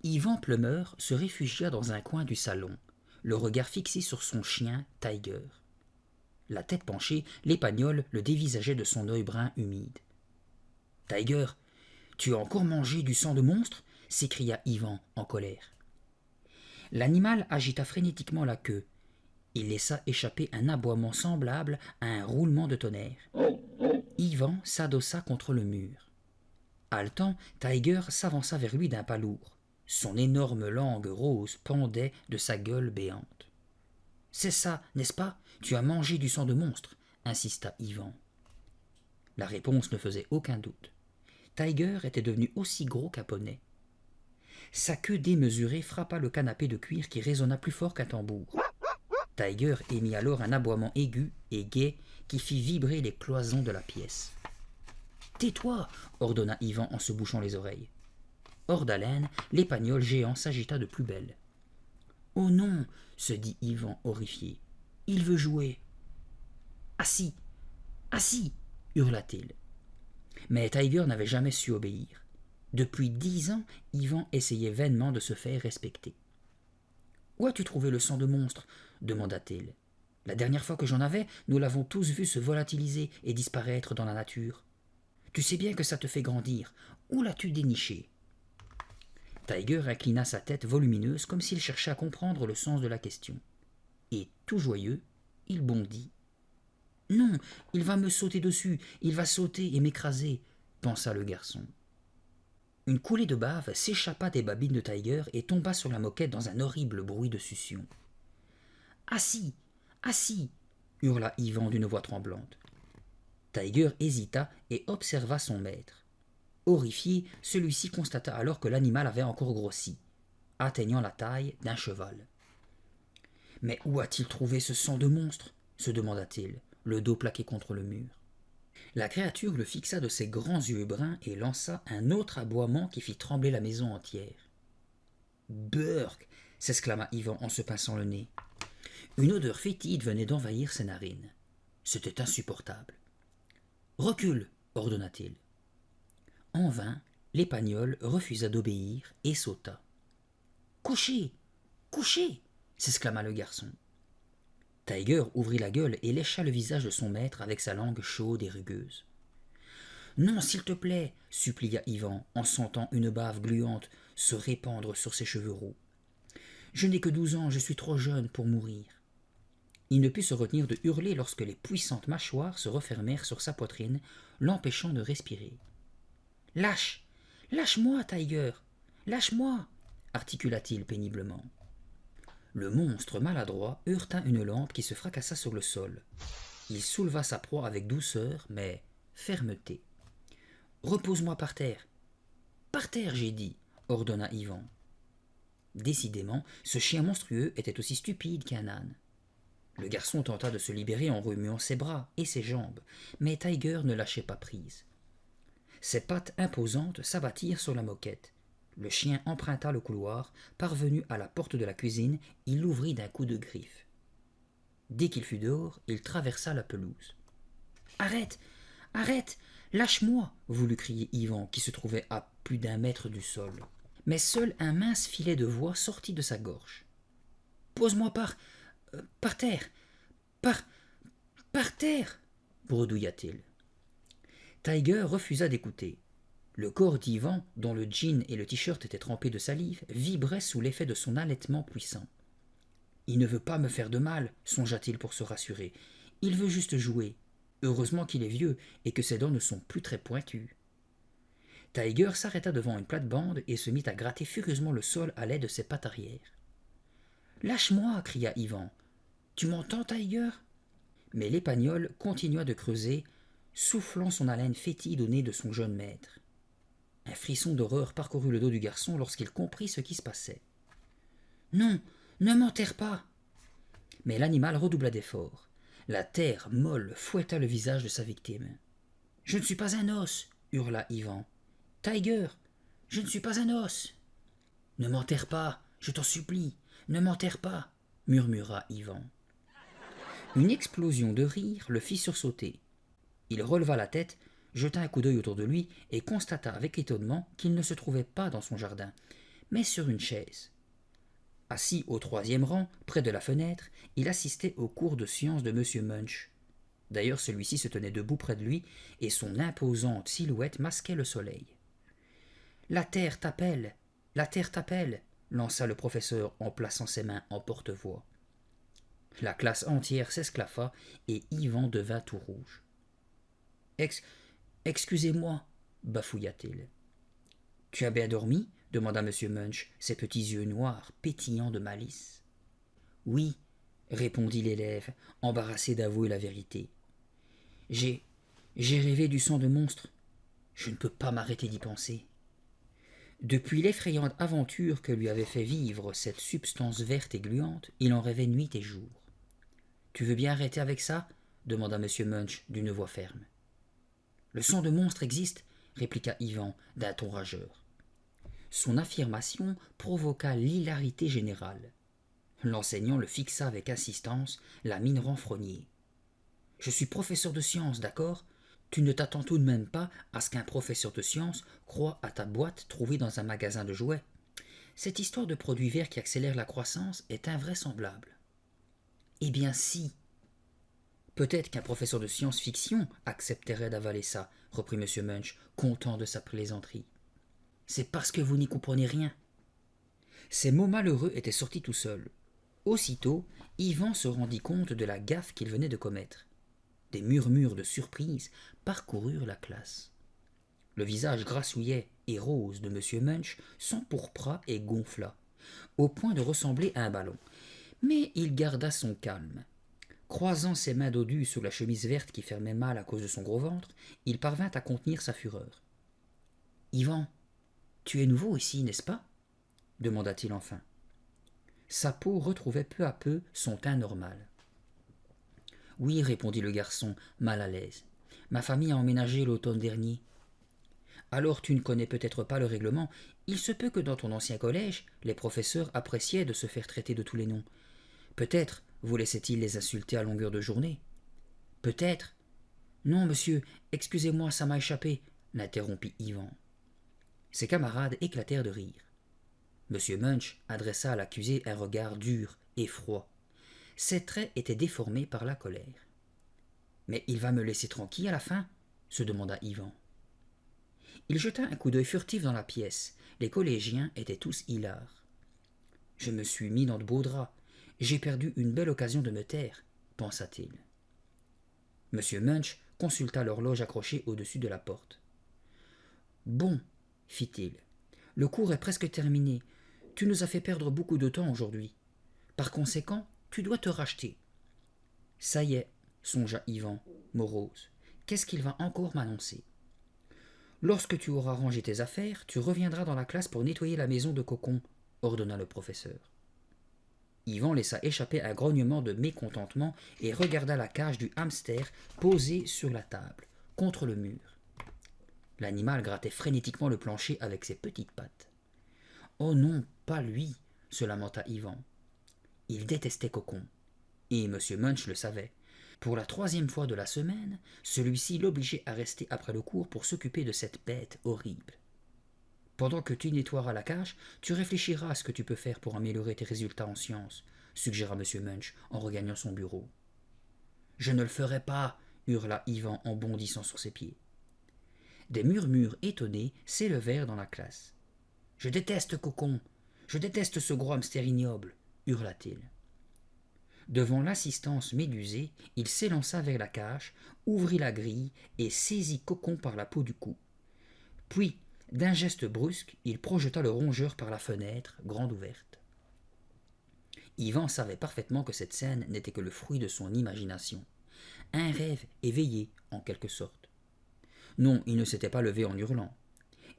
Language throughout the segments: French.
Yvan Plumeur se réfugia dans un coin du salon, le regard fixé sur son chien Tiger. La tête penchée, l'Épagnol le dévisageait de son œil brun humide. « Tiger, tu as encore mangé du sang de monstre ?» s'écria Yvan en colère. L'animal agita frénétiquement la queue. Il laissa échapper un aboiement semblable à un roulement de tonnerre. Yvan s'adossa contre le mur. Haletant, Tiger s'avança vers lui d'un pas lourd. Son énorme langue rose pendait de sa gueule béante. « C'est ça, n'est-ce pas? Tu as mangé du sang de monstre » insista Yvan. La réponse ne faisait aucun doute. Tiger était devenu aussi gros qu'un poney. Sa queue démesurée frappa le canapé de cuir qui résonna plus fort qu'un tambour. Tiger émit alors un aboiement aigu et gai qui fit vibrer les cloisons de la pièce. « Tais-toi » ordonna Yvan en se bouchant les oreilles. Hors d'haleine, l'Épagnol géant s'agita de plus belle. « Oh non » se dit Yvan horrifié. « Il veut jouer. »« Assis, assis » hurla-t-il. Mais Tiger n'avait jamais su obéir. Depuis 10 ans, Yvan essayait vainement de se faire respecter. « Où as-tu trouvé le sang de monstre ?» demanda-t-il. « La dernière fois que j'en avais, nous l'avons tous vu se volatiliser et disparaître dans la nature. Tu sais bien que ça te fait grandir. Où l'as-tu déniché ?» Tiger inclina sa tête volumineuse comme s'il cherchait à comprendre le sens de la question. Et, tout joyeux, il bondit. « Non, il va me sauter dessus, il va sauter et m'écraser, » pensa le garçon. Une coulée de bave s'échappa des babines de Tiger et tomba sur la moquette dans un horrible bruit de succion. « Assis, assis » hurla Yvan d'une voix tremblante. Tiger hésita et observa son maître. Horrifié, celui-ci constata alors que l'animal avait encore grossi, atteignant la taille d'un cheval. « Mais où a-t-il trouvé ce sang de monstre ?» se demanda-t-il, le dos plaqué contre le mur. La créature le fixa de ses grands yeux bruns et lança un autre aboiement qui fit trembler la maison entière. « Burk !» s'exclama Yvan en se pinçant le nez. Une odeur fétide venait d'envahir ses narines. C'était insupportable. « Recule !» ordonna-t-il. En vain, l'Épagnol refusa d'obéir et sauta. « Couchez ! Couchez !» s'exclama le garçon. Tiger ouvrit la gueule et lécha le visage de son maître avec sa langue chaude et rugueuse. « Non, s'il te plaît !» supplia Yvan en sentant une bave gluante se répandre sur ses cheveux roux. « Je n'ai que 12 ans, je suis trop jeune pour mourir. » Il ne put se retenir de hurler lorsque les puissantes mâchoires se refermèrent sur sa poitrine, l'empêchant de respirer. « Lâche! Lâche-moi, Tiger! Lâche-moi !» articula-t-il péniblement. Le monstre maladroit heurta une lampe qui se fracassa sur le sol. Il souleva sa proie avec douceur, mais fermeté. « Repose-moi par terre. »« Par terre, j'ai dit, » ordonna Yvan. Décidément, ce chien monstrueux était aussi stupide qu'un âne. Le garçon tenta de se libérer en remuant ses bras et ses jambes, mais Tiger ne lâchait pas prise. Ses pattes imposantes s'abattirent sur la moquette. Le chien emprunta le couloir, parvenu à la porte de la cuisine, il l'ouvrit d'un coup de griffe. Dès qu'il fut dehors, il traversa la pelouse. « Arrête! Arrête! Lâche-moi » voulut crier Yvan, qui se trouvait à plus d'1 mètre du sol. Mais seul un mince filet de voix sortit de sa gorge. « Pose-moi par terre! Par terre !» bredouilla-t-il. Tiger refusa d'écouter. Le corps d'Yvan, dont le jean et le t-shirt étaient trempés de salive, vibrait sous l'effet de son allaitement puissant. « Il ne veut pas me faire de mal, songea-t-il pour se rassurer. Il veut juste jouer. Heureusement qu'il est vieux et que ses dents ne sont plus très pointues. » Tiger s'arrêta devant une plate-bande et se mit à gratter furieusement le sol à l'aide de ses pattes arrière. « Lâche-moi » cria Yvan. « Tu m'entends, Tiger ?» Mais l'Épagnol continua de creuser, soufflant son haleine fétide au nez de son jeune maître. Un frisson d'horreur parcourut le dos du garçon lorsqu'il comprit ce qui se passait. « Non, ne m'enterre pas !» Mais l'animal redoubla d'efforts. La terre molle fouetta le visage de sa victime. « Je ne suis pas un os !» hurla Yvan. « Tiger, je ne suis pas un os !»« Ne m'enterre pas, je t'en supplie, ne m'enterre pas !» murmura Yvan. Une explosion de rire le fit sursauter. Il releva la tête, jeta un coup d'œil autour de lui et constata avec étonnement qu'il ne se trouvait pas dans son jardin, mais sur une chaise. Assis au troisième rang, près de la fenêtre, il assistait au cours de science de M. Munch. D'ailleurs, celui-ci se tenait debout près de lui, et son imposante silhouette masquait le soleil. « La terre t'appelle, la terre t'appelle !» lança le professeur en plaçant ses mains en porte-voix. La classe entière s'esclaffa, et Yvan devint tout rouge. « Excusez-moi, bafouilla-t-il. « Tu as bien dormi ?» demanda M. Munch, ses petits yeux noirs pétillants de malice. « Oui, » répondit l'élève, embarrassé d'avouer la vérité. « J'ai rêvé du sang de monstre. Je ne peux pas m'arrêter d'y penser. » Depuis l'effrayante aventure que lui avait fait vivre cette substance verte et gluante, il en rêvait nuit et jour. « Tu veux bien arrêter avec ça ?» demanda M. Munch d'une voix ferme. « Le sang de monstre existe ?» répliqua Yvan d'un ton rageur. Son affirmation provoqua l'hilarité générale. L'enseignant le fixa avec insistance, la mine renfrognée. « Je suis professeur de sciences, d'accord ? Tu ne t'attends tout de même pas à ce qu'un professeur de sciences croie à ta boîte trouvée dans un magasin de jouets. Cette histoire de produits verts qui accélèrent la croissance est invraisemblable. » « Eh bien si !»« Peut-être qu'un professeur de science-fiction accepterait d'avaler ça, » reprit M. Munch, content de sa plaisanterie. « C'est parce que vous n'y comprenez rien. » Ces mots malheureux étaient sortis tout seuls. Aussitôt, Yvan se rendit compte de la gaffe qu'il venait de commettre. Des murmures de surprise parcoururent la classe. Le visage grassouillet et rose de M. Munch s'empourpra et gonfla, au point de ressembler à un ballon. Mais il garda son calme. Croisant ses mains dodues sous la chemise verte qui fermait mal à cause de son gros ventre, il parvint à contenir sa fureur. « Yvan, tu es nouveau ici, n'est-ce pas ?» demanda-t-il enfin. Sa peau retrouvait peu à peu son teint normal. « Oui, » répondit le garçon, mal à l'aise. « Ma famille a emménagé l'automne dernier. »« Alors tu ne connais peut-être pas le règlement. Il se peut que dans ton ancien collège, les professeurs appréciaient de se faire traiter de tous les noms. Peut-être vous laissait-il les insulter à longueur de journée. Peut-être. Non, monsieur, excusez-moi, ça m'a échappé, l'interrompit Yvan. Ses camarades éclatèrent de rire. M. Munch adressa à l'accusé un regard dur et froid. Ses traits étaient déformés par la colère. « Mais il va me laisser tranquille à la fin ?» se demanda Yvan. Il jeta un coup d'œil furtif dans la pièce. Les collégiens étaient tous hilars. « Je me suis mis dans de beaux draps. J'ai perdu une belle occasion de me taire, » pensa-t-il. M. Munch consulta l'horloge accrochée au-dessus de la porte. « Bon, » fit-il, « le cours est presque terminé. Tu nous as fait perdre beaucoup de temps aujourd'hui. Par conséquent, tu dois te racheter. »« Ça y est, » songea Yvan, morose, « qu'est-ce qu'il va encore m'annoncer ? » « Lorsque tu auras rangé tes affaires, tu reviendras dans la classe pour nettoyer la maison de Cocon, » ordonna le professeur. Yvan laissa échapper un grognement de mécontentement et regarda la cage du hamster posée sur la table, contre le mur. L'animal grattait frénétiquement le plancher avec ses petites pattes. « Oh non, pas lui !» se lamenta Yvan. Il détestait Cocon, et M. Munch le savait. Pour la 3e fois de la semaine, celui-ci l'obligeait à rester après le cours pour s'occuper de cette bête horrible. « Pendant que tu nettoieras la cage, tu réfléchiras à ce que tu peux faire pour améliorer tes résultats en sciences, » suggéra M. Munch en regagnant son bureau. « Je ne le ferai pas !» hurla Yvan en bondissant sur ses pieds. Des murmures étonnés s'élevèrent dans la classe. « Je déteste Cocon ! Je déteste ce gros hamster ignoble !» hurla-t-il. Devant l'assistance médusée, il s'élança vers la cage, ouvrit la grille et saisit Cocon par la peau du cou. Puis, d'un geste brusque, il projeta le rongeur par la fenêtre, grande ouverte. Yvan savait parfaitement que cette scène n'était que le fruit de son imagination. Un rêve éveillé, en quelque sorte. Non, il ne s'était pas levé en hurlant.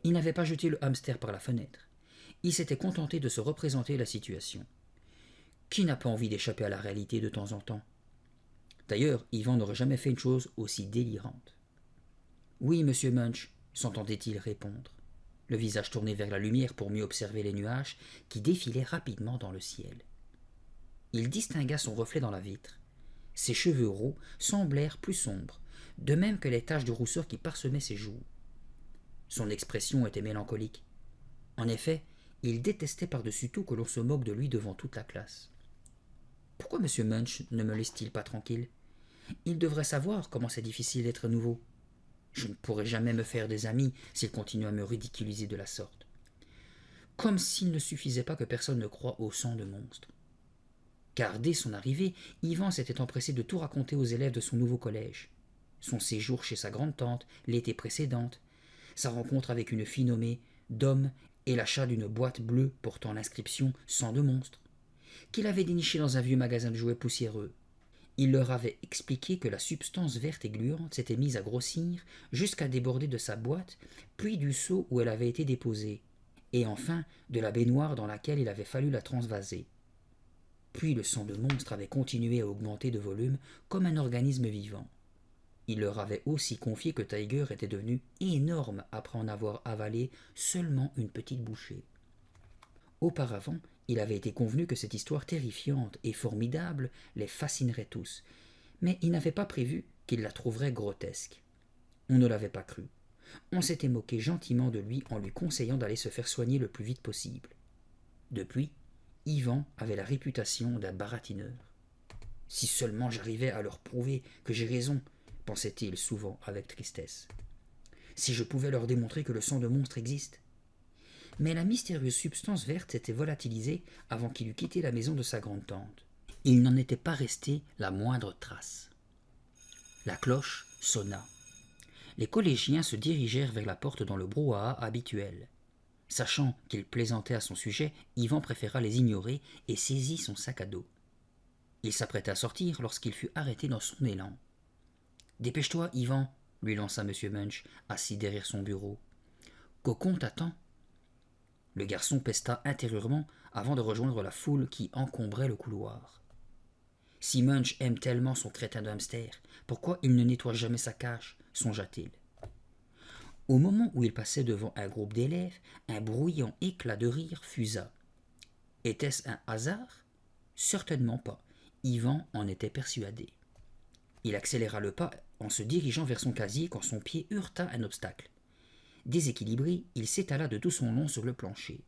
Il n'avait pas jeté le hamster par la fenêtre. Il s'était contenté de se représenter la situation. Qui n'a pas envie d'échapper à la réalité de temps en temps ? D'ailleurs, Yvan n'aurait jamais fait une chose aussi délirante. « Oui, monsieur Munch », s'entendait-il répondre, le visage tourné vers la lumière pour mieux observer les nuages qui défilaient rapidement dans le ciel. Il distingua son reflet dans la vitre. Ses cheveux roux semblèrent plus sombres, de même que les taches de rousseur qui parsemaient ses joues. Son expression était mélancolique. En effet, Il détestait par-dessus tout que l'on se moque de lui devant toute la classe. Pourquoi M. Munch ne me laisse-t-il pas tranquille? Il devrait savoir comment c'est difficile d'être nouveau. Je ne pourrai jamais me faire des amis s'il continue à me ridiculiser de la sorte. Comme s'il ne suffisait pas que personne ne croie au sang de monstre. Car dès son arrivée, Yvan s'était empressé de tout raconter aux élèves de son nouveau collège. Son séjour chez sa grande-tante, l'été précédente, sa rencontre avec une fille nommée Dom et l'achat d'une boîte bleue portant l'inscription « Sang de monstre », qu'il avait déniché dans un vieux magasin de jouets poussiéreux. Il leur avait expliqué que la substance verte et gluante s'était mise à grossir jusqu'à déborder de sa boîte, puis du seau où elle avait été déposée, et enfin de la baignoire dans laquelle il avait fallu la transvaser. Puis le sang de monstre avait continué à augmenter de volume comme un organisme vivant. Il leur avait aussi confié que Tiger était devenu énorme après en avoir avalé seulement une petite bouchée. Auparavant, il avait été convenu que cette histoire terrifiante et formidable les fascinerait tous, mais il n'avait pas prévu qu'ils la trouveraient grotesque. On ne l'avait pas cru. On s'était moqué gentiment de lui en lui conseillant d'aller se faire soigner le plus vite possible. Depuis, Yvan avait la réputation d'un baratineur. « Si seulement j'arrivais à leur prouver que j'ai raison », pensait-il souvent avec tristesse. « Si je pouvais leur démontrer que le sang de monstre existe !» Mais la mystérieuse substance verte s'était volatilisée avant qu'il eût quitté la maison de sa grande-tante. Il n'en était pas resté la moindre trace. La cloche sonna. Les collégiens se dirigèrent vers la porte dans le brouhaha habituel. Sachant qu'ils plaisantaient à son sujet, Yvan préféra les ignorer et saisit son sac à dos. Il s'apprêtait à sortir lorsqu'il fut arrêté dans son élan. « Dépêche-toi, Yvan !» lui lança M. Munch, assis derrière son bureau. « Cocon t'attend. » Le garçon pesta intérieurement avant de rejoindre la foule qui encombrait le couloir. Si Munch aime tellement son crétin de hamster, pourquoi il ne nettoie jamais sa cage, songea-t-il. Au moment où il passait devant un groupe d'élèves, un bruyant éclat de rire fusa. Était-ce un hasard? Certainement pas. Yvan en était persuadé. Il accéléra le pas en se dirigeant vers son casier quand son pied heurta un obstacle. Déséquilibré, il s'étala de tout son long sur le plancher.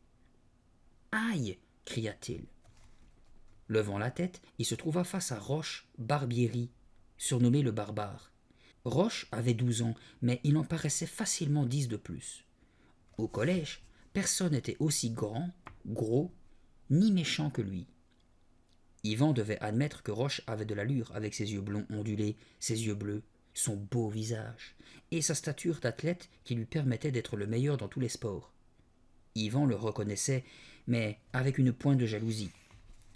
« Aïe !» cria-t-il. Levant la tête, il se trouva face à Roche Barbieri, surnommé le Barbare. Roche avait 12 ans, mais il en paraissait facilement 10 de plus. Au collège, personne n'était aussi grand, gros, ni méchant que lui. Yvan devait admettre que Roche avait de l'allure avec ses yeux blonds ondulés, ses yeux bleus, son beau visage, et sa stature d'athlète qui lui permettait d'être le meilleur dans tous les sports. Yvan le reconnaissait, mais avec une pointe de jalousie.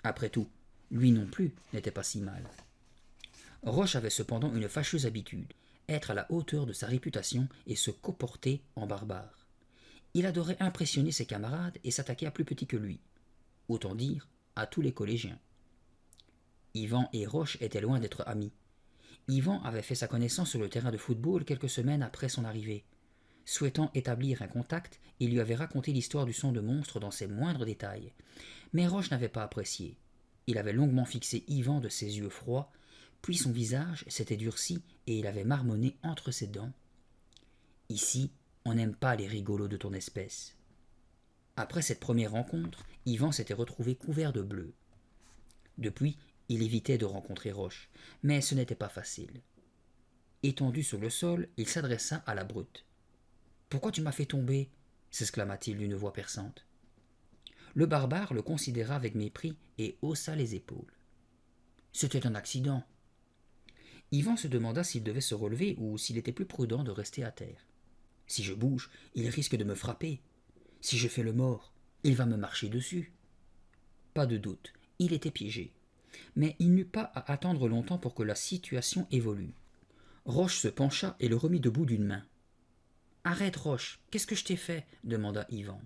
Après tout, lui non plus n'était pas si mal. Roche avait cependant une fâcheuse habitude, être à la hauteur de sa réputation et se comporter en barbare. Il adorait impressionner ses camarades et s'attaquer à plus petits que lui. Autant dire, à tous les collégiens. Yvan et Roche étaient loin d'être amis. Yvan avait fait sa connaissance sur le terrain de football quelques semaines après son arrivée. Souhaitant établir un contact, il lui avait raconté l'histoire du sang de monstre dans ses moindres détails. Mais Roche n'avait pas apprécié. Il avait longuement fixé Yvan de ses yeux froids, puis son visage s'était durci et il avait marmonné entre ses dents. « Ici, on n'aime pas les rigolos de ton espèce. » Après cette première rencontre, Yvan s'était retrouvé couvert de bleu. Depuis, il évitait de rencontrer Roche, mais ce n'était pas facile. Étendu sur le sol, il s'adressa à la brute. « Pourquoi tu m'as fait tomber ?» s'exclama-t-il d'une voix perçante. Le barbare le considéra avec mépris et haussa les épaules. « C'était un accident. » Yvan se demanda s'il devait se relever ou s'il était plus prudent de rester à terre. « Si je bouge, il risque de me frapper. Si je fais le mort, il va me marcher dessus. » Pas de doute, il était piégé. Mais il n'eut pas à attendre longtemps pour que la situation évolue. Roche se pencha et le remit debout d'une main. « Arrête, Roche, qu'est-ce que je t'ai fait ?» demanda Yvan.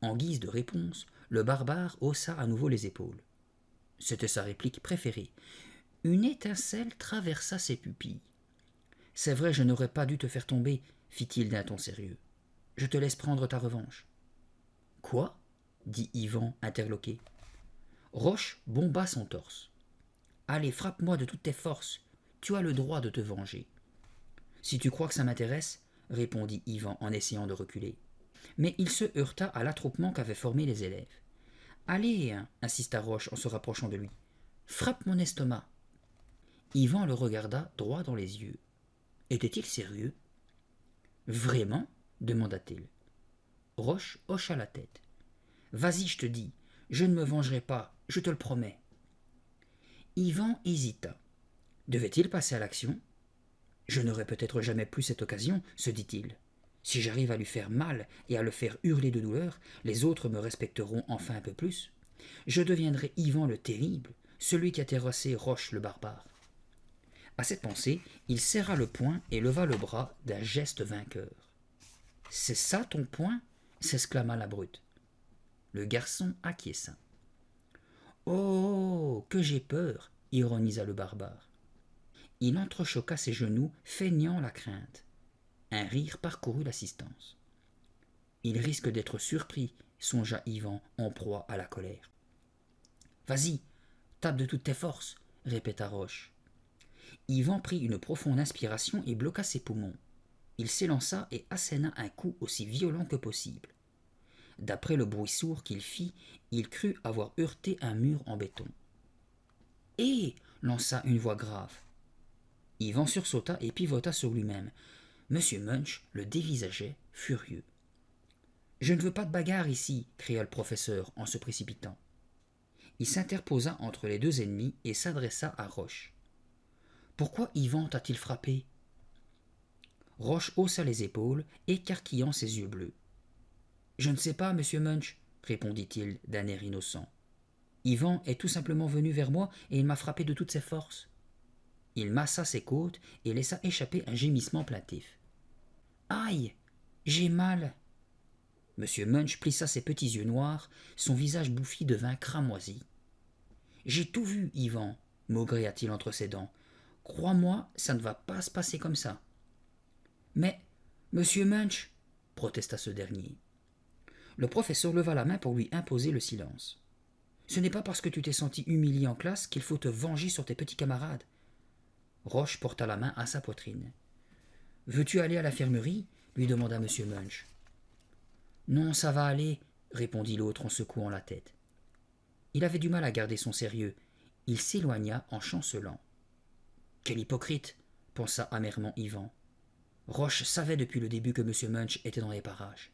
En guise de réponse, le barbare haussa à nouveau les épaules. C'était sa réplique préférée. Une étincelle traversa ses pupilles. « C'est vrai, je n'aurais pas dû te faire tomber, » fit-il d'un ton sérieux. « Je te laisse prendre ta revanche. »« Quoi ?» dit Yvan, interloqué. Roche bomba son torse. « Allez, frappe-moi de toutes tes forces. Tu as le droit de te venger. »« Si tu crois que ça m'intéresse, » répondit Yvan en essayant de reculer. mais il se heurta à l'attroupement qu'avaient formé les élèves. « Allez, insista Roche en se rapprochant de lui. Frappe mon estomac. » Yvan le regarda droit dans les yeux. Était-il sérieux? Vraiment? Demanda-t-il. Roche hocha la tête. Vas-y, je te dis, je ne me vengerai pas, je te le promets. Yvan hésita. Devait-il passer à l'action? Je n'aurai peut-être jamais plus cette occasion, se dit-il. Si j'arrive à lui faire mal et à le faire hurler de douleur, les autres me respecteront enfin un peu plus. Je deviendrai Yvan le terrible, celui qui a terrassé Roche le barbare. À cette pensée, il serra le poing et leva le bras d'un geste vainqueur. « C'est ça ton poing » s'exclama la brute. Le garçon acquiesça. « Oh, que j'ai peur » ironisa le barbare. Il entrechoqua ses genoux, feignant la crainte. Un rire parcourut l'assistance. « Il risque d'être surpris » songea Yvan, en proie à la colère. « Vas-y, tape de toutes tes forces » répéta Roche. Yvan prit une profonde inspiration et bloqua ses poumons. Il s'élança et asséna un coup aussi violent que possible. D'après le bruit sourd qu'il fit, il crut avoir heurté un mur en béton. « Hé !» lança une voix grave. Yvan sursauta et pivota sur lui-même. Monsieur Munch le dévisageait, furieux. « Je ne veux pas de bagarre ici !» cria le professeur en se précipitant. Il s'interposa entre les deux ennemis et s'adressa à Roche. « Pourquoi Yvan t'a-t-il frappé ?» Roche haussa les épaules, écarquillant ses yeux bleus. « Je ne sais pas, monsieur Munch, » répondit-il d'un air innocent. « Yvan est tout simplement venu vers moi et il m'a frappé de toutes ses forces. » Il massa ses côtes et laissa échapper un gémissement plaintif. « Aïe, j'ai mal !» Monsieur Munch plissa ses petits yeux noirs, son visage bouffi devint cramoisi. « J'ai tout vu, Yvan, » maugréa-t-il entre ses dents. « Crois-moi, ça ne va pas se passer comme ça. »« Mais, monsieur Munch !» protesta ce dernier. Le professeur leva la main pour lui imposer le silence. « Ce n'est pas parce que tu t'es senti humilié en classe qu'il faut te venger sur tes petits camarades. » Roche porta la main à sa poitrine. « Veux-tu aller à l'infirmerie » lui demanda monsieur Munch. « Non, ça va aller » répondit l'autre en secouant la tête. Il avait du mal à garder son sérieux. Il s'éloigna en chancelant. « Quel hypocrite !» pensa amèrement Yvan. Roche savait depuis le début que monsieur Munch était dans les parages.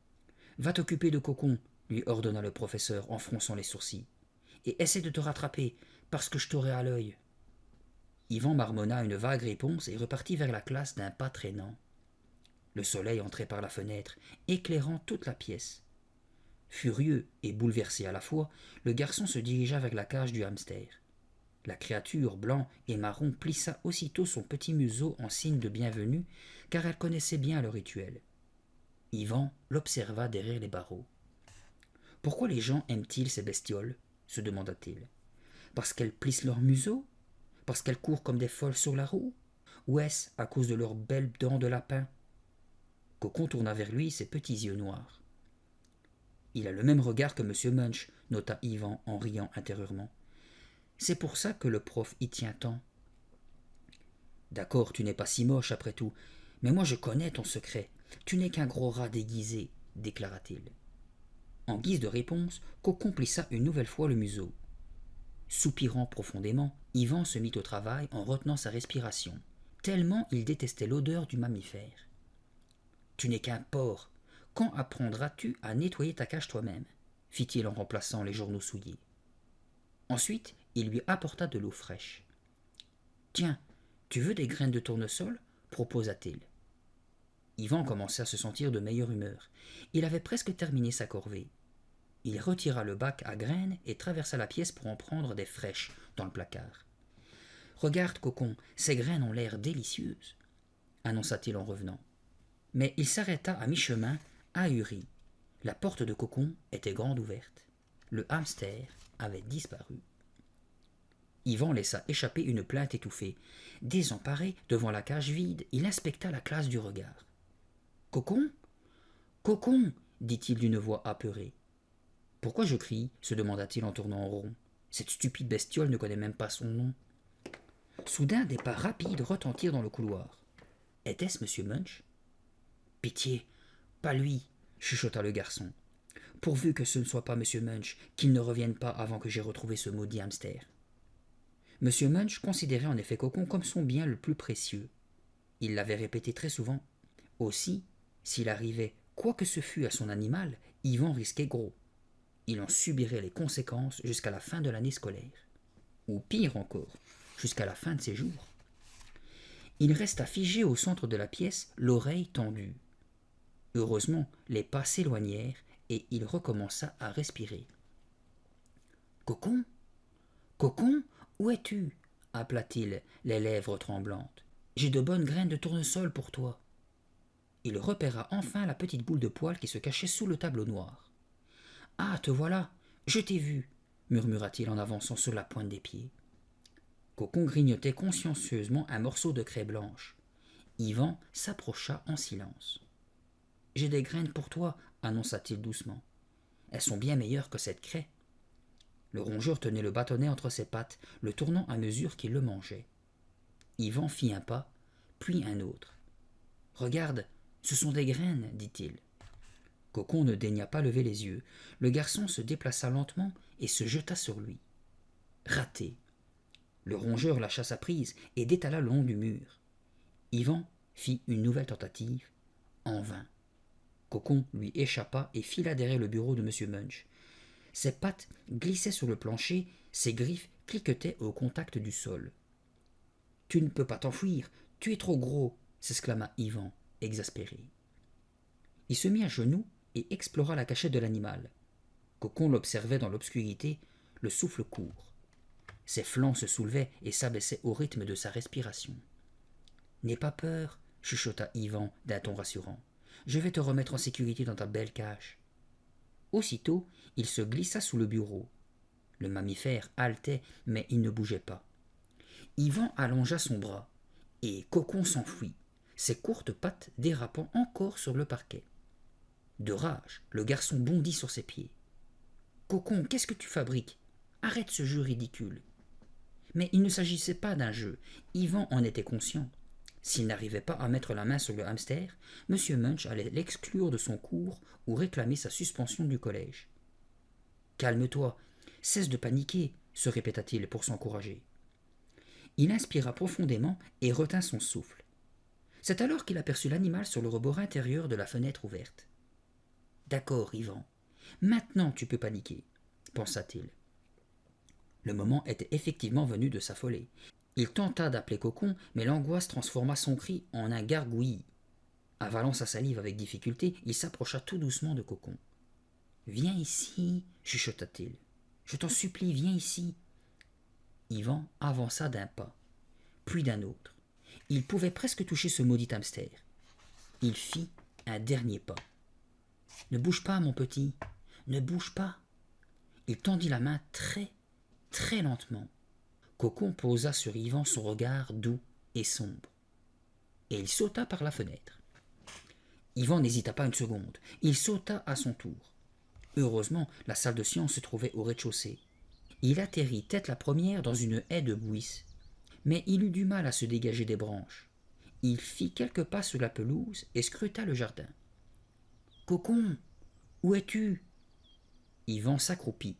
« Va t'occuper de Cocon » lui ordonna le professeur en fronçant les sourcils. « Et essaie de te rattraper, parce que je t'aurai à l'œil. » Yvan marmonna une vague réponse et repartit vers la classe d'un pas traînant. Le soleil entrait par la fenêtre, éclairant toute la pièce. Furieux et bouleversé à la fois, le garçon se dirigea vers la cage du hamster. La créature blanc et marron plissa aussitôt son petit museau en signe de bienvenue, car elle connaissait bien le rituel. Yvan l'observa derrière les barreaux. « Pourquoi les gens aiment-ils ces bestioles ?» se demanda-t-il. « Parce qu'elles plissent leur museau ? Parce qu'elles courent comme des folles sur la roue ? Ou est-ce à cause de leurs belles dents de lapin ?» Cocon tourna vers lui ses petits yeux noirs. « Il a le même regard que monsieur Munch, » nota Yvan en riant intérieurement. « C'est pour ça que le prof y tient tant. »« D'accord, tu n'es pas si moche après tout, mais moi je connais ton secret. Tu n'es qu'un gros rat déguisé, » déclara-t-il. En guise de réponse, Cocon plissa une nouvelle fois le museau. Soupirant profondément, Yvan se mit au travail en retenant sa respiration, tellement il détestait l'odeur du mammifère. « Tu n'es qu'un porc. Quand apprendras-tu à nettoyer ta cage toi-même » fit-il en remplaçant les journaux souillés. Ensuite, il lui apporta de l'eau fraîche. « Tiens, tu veux des graines de tournesol » proposa-t-il. Yvan commença à se sentir de meilleure humeur. Il avait presque terminé sa corvée. Il retira le bac à graines et traversa la pièce pour en prendre des fraîches dans le placard. « Regarde, Cocon, ces graines ont l'air délicieuses » annonça-t-il en revenant. Mais il s'arrêta à mi-chemin, ahuri. La porte de Cocon était grande ouverte. Le hamster avait disparu. Yvan laissa échapper une plainte étouffée. Désemparé devant la cage vide, il inspecta la classe du regard. « Cocon ? Cocon » dit-il d'une voix apeurée. « Pourquoi je crie » se demanda-t-il en tournant en rond. Cette stupide bestiole ne connaît même pas son nom. Soudain, des pas rapides retentirent dans le couloir. Était-ce monsieur Munch ? « Pitié, pas lui » chuchota le garçon. Pourvu que ce ne soit pas Monsieur Munch, qu'il ne revienne pas avant que j'aie retrouvé ce maudit hamster. Monsieur Munch considérait en effet Cocon comme son bien le plus précieux. Il l'avait répété très souvent. Aussi, s'il arrivait quoi que ce fût à son animal, Yvan risquait gros. Il en subirait les conséquences jusqu'à la fin de l'année scolaire. Ou pire encore, jusqu'à la fin de ses jours. Il resta figé au centre de la pièce, l'oreille tendue. Heureusement, les pas s'éloignèrent et il recommença à respirer. « Cocon ? Cocon, où es-tu » appela-t-il, les lèvres tremblantes. « J'ai de bonnes graines de tournesol pour toi. » Il repéra enfin la petite boule de poil qui se cachait sous le tableau noir. « Ah, te voilà, je t'ai vu » murmura-t-il en avançant sur la pointe des pieds. Cocon grignotait consciencieusement un morceau de craie blanche. Yvan s'approcha en silence. « J'ai des graines pour toi, » annonça-t-il doucement. « Elles sont bien meilleures que cette craie. » Le rongeur tenait le bâtonnet entre ses pattes, le tournant à mesure qu'il le mangeait. Yvan fit un pas, puis un autre. « Regarde, ce sont des graines, dit-il. » Cocon ne daigna pas lever les yeux. Le garçon se déplaça lentement et se jeta sur lui. Raté. Le rongeur lâcha sa prise et détala le long du mur. Yvan fit une nouvelle tentative, en vain. Cocon lui échappa et fila derrière le bureau de M. Munch. Ses pattes glissaient sur le plancher, ses griffes cliquetaient au contact du sol. « Tu ne peux pas t'enfuir, tu es trop gros !» s'exclama Yvan, exaspéré. Il se mit à genoux et explora la cachette de l'animal. Cocon l'observait dans l'obscurité, le souffle court. Ses flancs se soulevaient et s'abaissaient au rythme de sa respiration. « N'aie pas peur, » chuchota Yvan d'un ton rassurant. « Je vais te remettre en sécurité dans ta belle cage. » Aussitôt, il se glissa sous le bureau. Le mammifère haletait, mais il ne bougeait pas. Yvan allongea son bras, et Cocon s'enfuit, ses courtes pattes dérapant encore sur le parquet. De rage, le garçon bondit sur ses pieds. « Cocon, qu'est-ce que tu fabriques ? Arrête ce jeu ridicule !» Mais il ne s'agissait pas d'un jeu. Yvan en était conscient. S'il n'arrivait pas à mettre la main sur le hamster, M. Munch allait l'exclure de son cours ou réclamer sa suspension du collège. « Calme-toi, cesse de paniquer, » se répéta-t-il pour s'encourager. Il inspira profondément et retint son souffle. C'est alors qu'il aperçut l'animal sur le rebord intérieur de la fenêtre ouverte. « D'accord, Yvan, maintenant tu peux paniquer, » pensa-t-il. Le moment était effectivement venu de s'affoler. Il tenta d'appeler Cocon, mais l'angoisse transforma son cri en un gargouillis. Avalant sa salive avec difficulté, il s'approcha tout doucement de Cocon. « Viens ici, » chuchota-t-il. « Je t'en supplie, viens ici. » Yvan avança d'un pas, puis d'un autre. Il pouvait presque toucher ce maudit hamster. Il fit un dernier pas. « Ne bouge pas, mon petit, ne bouge pas. » Il tendit la main très, très lentement. Cocon posa sur Yvan son regard doux et sombre. Et il sauta par la fenêtre. Yvan n'hésita pas une seconde. Il sauta à son tour. Heureusement, la salle de science se trouvait au rez-de-chaussée. Il atterrit tête la première dans une haie de buis, mais il eut du mal à se dégager des branches. Il fit quelques pas sur la pelouse et scruta le jardin. « Cocon, où es-tu » Yvan s'accroupit.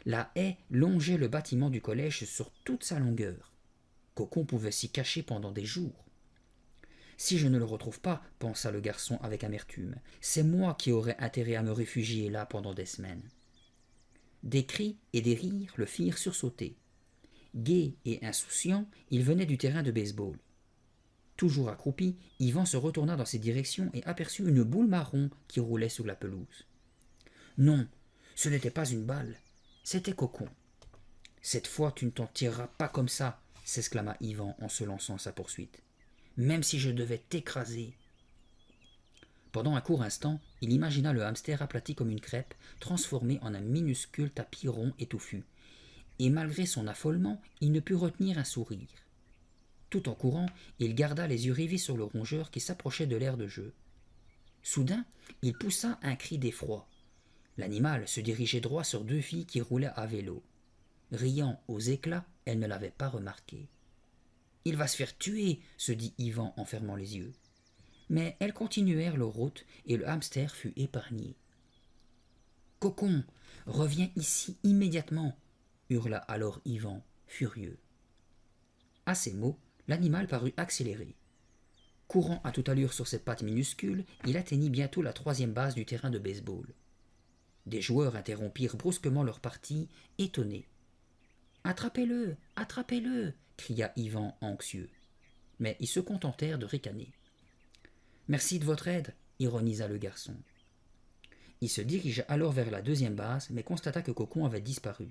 La haie longeait le bâtiment du collège sur toute sa longueur. Cocon pouvait s'y cacher pendant des jours. « Si je ne le retrouve pas, » pensa le garçon avec amertume, « c'est moi qui aurais intérêt à me réfugier là pendant des semaines. » Des cris et des rires le firent sursauter. Gai et insouciant, il venait du terrain de baseball. Toujours accroupi, Yvan se retourna dans ses directions et aperçut une boule marron qui roulait sur la pelouse. Non, ce n'était pas une balle, c'était Cocon. « Cette fois, tu ne t'en tireras pas comme ça, » s'exclama Yvan en se lançant à sa poursuite. « Même si je devais t'écraser. » Pendant un court instant, il imagina le hamster aplati comme une crêpe, transformé en un minuscule tapis rond et touffu. Et malgré son affolement, il ne put retenir un sourire. Tout en courant, il garda les yeux rivés sur le rongeur qui s'approchait de l'aire de jeu. Soudain, il poussa un cri d'effroi. L'animal se dirigeait droit sur deux filles qui roulaient à vélo. Riant aux éclats, elles ne l'avaient pas remarqué. « Il va se faire tuer !» se dit Yvan en fermant les yeux. Mais elles continuèrent leur route et le hamster fut épargné. Cocon, reviens ici immédiatement, hurla alors Yvan, furieux. À ces mots, l'animal parut accélérer. Courant à toute allure sur ses pattes minuscules, il atteignit bientôt la 3e base du terrain de baseball. Des joueurs interrompirent brusquement leur partie, étonnés. Attrapez-le, attrapez-le, cria Yvan anxieux. Mais ils se contentèrent de ricaner. Merci de votre aide, ironisa le garçon. Il se dirigea alors vers la 2e base, mais constata que Cocon avait disparu.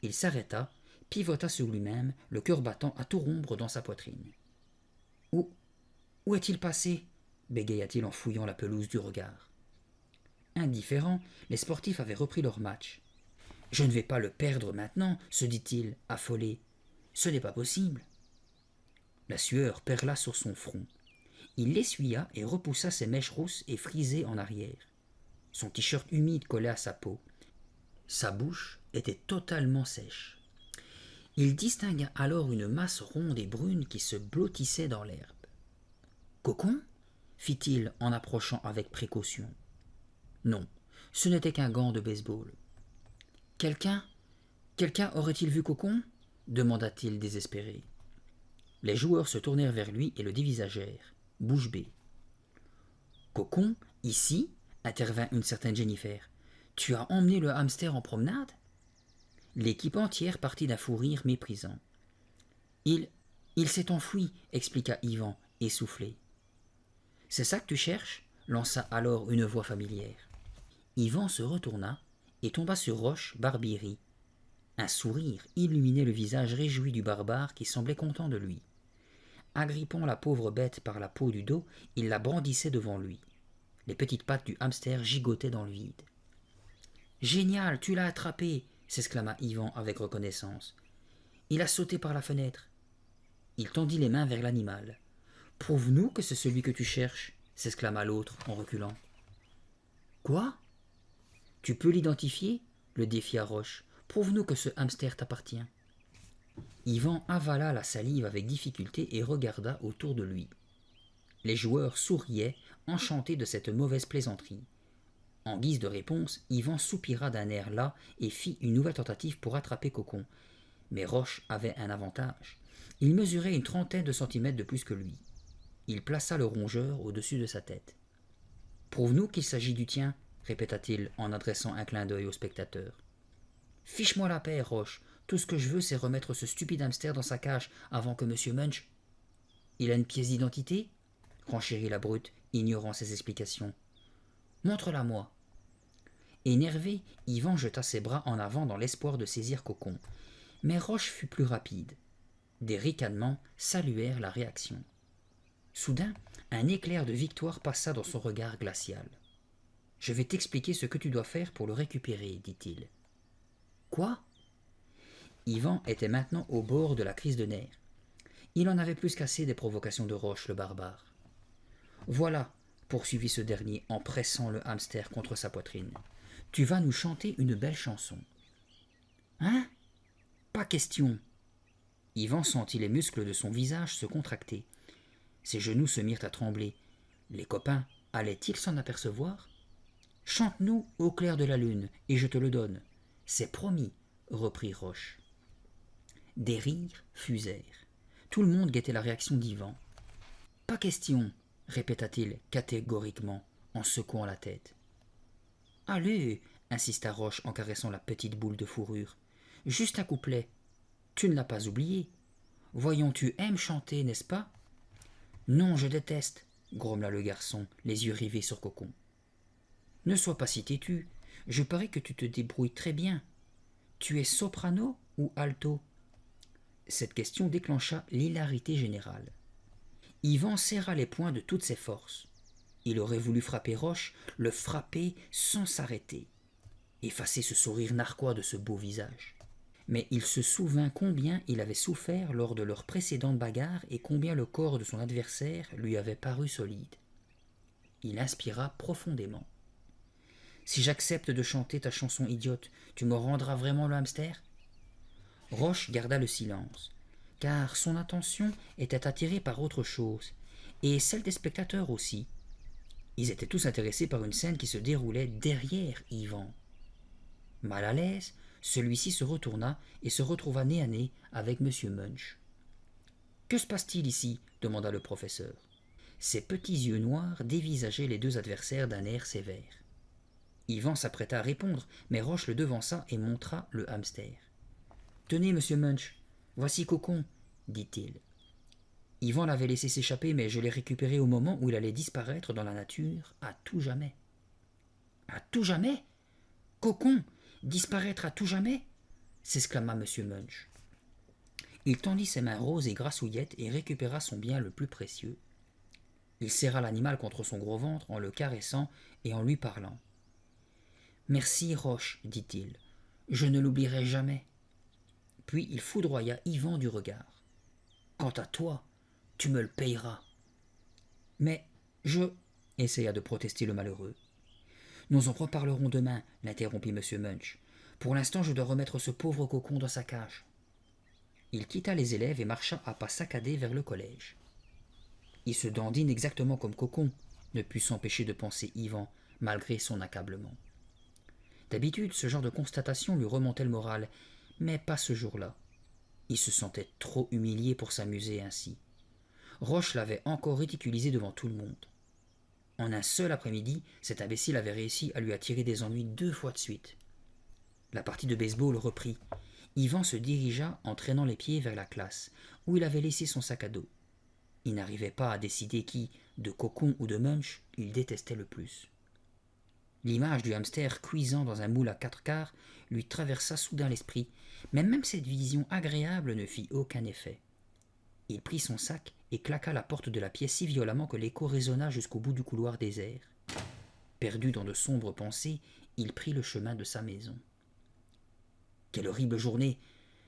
Il s'arrêta, pivota sur lui-même, le cœur battant à tout rompre dans sa poitrine. Où est-il passé bégaya-t-il en fouillant la pelouse du regard. Indifférents, les sportifs avaient repris leur match. Je ne vais pas le perdre maintenant, se dit-il, affolé. Ce n'est pas possible. La sueur perla sur son front. Il l'essuya et repoussa ses mèches rousses et frisées en arrière. Son t-shirt humide collait à sa peau. Sa bouche était totalement sèche. Il distingua alors une masse ronde et brune qui se blottissait dans l'herbe. Cocon fit-il en approchant avec précaution. Non, ce n'était qu'un gant de baseball. Quelqu'un aurait-il vu Cocon demanda-t-il désespéré. Les joueurs se tournèrent vers lui et le dévisagèrent, bouche bée. Cocon, ici intervint une certaine Jennifer. Tu as emmené le hamster en promenade? L'équipe entière partit d'un fou rire méprisant. Il s'est enfui, expliqua Yvan, essoufflé. C'est ça que tu cherches lança alors une voix familière. Yvan se retourna et tomba sur Roche, Barbieri. Un sourire illuminait le visage réjoui du barbare qui semblait content de lui. Agrippant la pauvre bête par la peau du dos, il la brandissait devant lui. Les petites pattes du hamster gigotaient dans le vide. « Génial, tu l'as attrapé !» s'exclama Yvan avec reconnaissance. « Il a sauté par la fenêtre. » Il tendit les mains vers l'animal. « Prouve-nous que c'est celui que tu cherches !» s'exclama l'autre en reculant. « Quoi ? Tu peux l'identifier ?» le défia Roche. « Prouve-nous que ce hamster t'appartient. » Yvan avala la salive avec difficulté et regarda autour de lui. Les joueurs souriaient, enchantés de cette mauvaise plaisanterie. En guise de réponse, Yvan soupira d'un air las et fit une nouvelle tentative pour attraper Cocon. Mais Roche avait un avantage. Il mesurait une 30aine de centimètres de plus que lui. Il plaça le rongeur au-dessus de sa tête. « Prouve-nous qu'il s'agit du tien, » répéta-t-il en adressant un clin d'œil au spectateur. « Fiche-moi la paix, Roche. Tout ce que je veux, c'est remettre ce stupide hamster dans sa cage avant que M. Munch... »« Il a une pièce d'identité » renchérit la brute, ignorant ses explications. « Montre-la-moi. » Énervé, Yvan jeta ses bras en avant dans l'espoir de saisir Cocon. Mais Roche fut plus rapide. Des ricanements saluèrent la réaction. Soudain, un éclair de victoire passa dans son regard glacial. « Je vais t'expliquer ce que tu dois faire pour le récupérer, dit-il. »« Quoi ?» Yvan était maintenant au bord de la crise de nerfs. Il en avait plus qu'assez des provocations de Roche, le barbare. « Voilà, » poursuivit ce dernier en pressant le hamster contre sa poitrine. « Tu vas nous chanter une belle chanson. »« Hein ? Pas question !» Yvan sentit les muscles de son visage se contracter. Ses genoux se mirent à trembler. Les copains allaient-ils s'en apercevoir ? « Chante-nous au clair de la lune, et je te le donne. C'est promis, » reprit Roche. Des rires fusèrent. Tout le monde guettait la réaction d'Yvan. « Pas question, » répéta-t-il catégoriquement, en secouant la tête. « Allez, » insista Roche en caressant la petite boule de fourrure. « Juste un couplet. Tu ne l'as pas oublié. Voyons, tu aimes chanter, n'est-ce pas ?»« Non, je déteste, » grommela le garçon, les yeux rivés sur Cocon. « Ne sois pas si têtu. Je parie que tu te débrouilles très bien. Tu es soprano ou alto ?» Cette question déclencha l'hilarité générale. Yvan serra les poings de toutes ses forces. Il aurait voulu frapper Roche, le frapper sans s'arrêter, effacer ce sourire narquois de ce beau visage. Mais il se souvint combien il avait souffert lors de leur précédente bagarre et combien le corps de son adversaire lui avait paru solide. Il inspira profondément. « Si j'accepte de chanter ta chanson idiote, tu me rendras vraiment le hamster ?» Roche garda le silence, car son attention était attirée par autre chose, et celle des spectateurs aussi. Ils étaient tous intéressés par une scène qui se déroulait derrière Yvan. Mal à l'aise, celui-ci se retourna et se retrouva nez à nez avec M. Munch. « Que se passe-t-il ici » demanda le professeur. Ses petits yeux noirs dévisageaient les deux adversaires d'un air sévère. Yvan s'apprêta à répondre, mais Roche le devança et montra le hamster. « Tenez, monsieur Munch, voici Cocon, dit-il. Yvan l'avait laissé s'échapper, mais je l'ai récupéré au moment où il allait disparaître dans la nature à tout jamais. »« À tout jamais ? Cocon, disparaître à tout jamais ?» s'exclama M. Munch. Il tendit ses mains roses et grassouillettes et récupéra son bien le plus précieux. Il serra l'animal contre son gros ventre en le caressant et en lui parlant. « Merci, Roche, dit-il, je ne l'oublierai jamais. » Puis il foudroya Yvan du regard. « Quant à toi, tu me le payeras. »« Mais je... » essaya de protester le malheureux. « Nous en reparlerons demain, » l'interrompit M. Munch. « Pour l'instant, je dois remettre ce pauvre Cocon dans sa cage. » Il quitta les élèves et marcha à pas saccadés vers le collège. « Il se dandine exactement comme Cocon, » ne put s'empêcher de penser Yvan, malgré son accablement. D'habitude, ce genre de constatation lui remontait le moral, mais pas ce jour-là. Il se sentait trop humilié pour s'amuser ainsi. Roche l'avait encore ridiculisé devant tout le monde. En un seul après-midi, cet imbécile avait réussi à lui attirer des ennuis 2 fois de suite. La partie de baseball reprit. Yvan se dirigea en traînant les pieds vers la classe, où il avait laissé son sac à dos. Il n'arrivait pas à décider qui, de Cocon ou de Munch, il détestait le plus. L'image du hamster cuisant dans un moule à 4/4 lui traversa soudain l'esprit, mais même cette vision agréable ne fit aucun effet. Il prit son sac et claqua la porte de la pièce si violemment que l'écho résonna jusqu'au bout du couloir désert. Perdu dans de sombres pensées, il prit le chemin de sa maison. « Quelle horrible journée !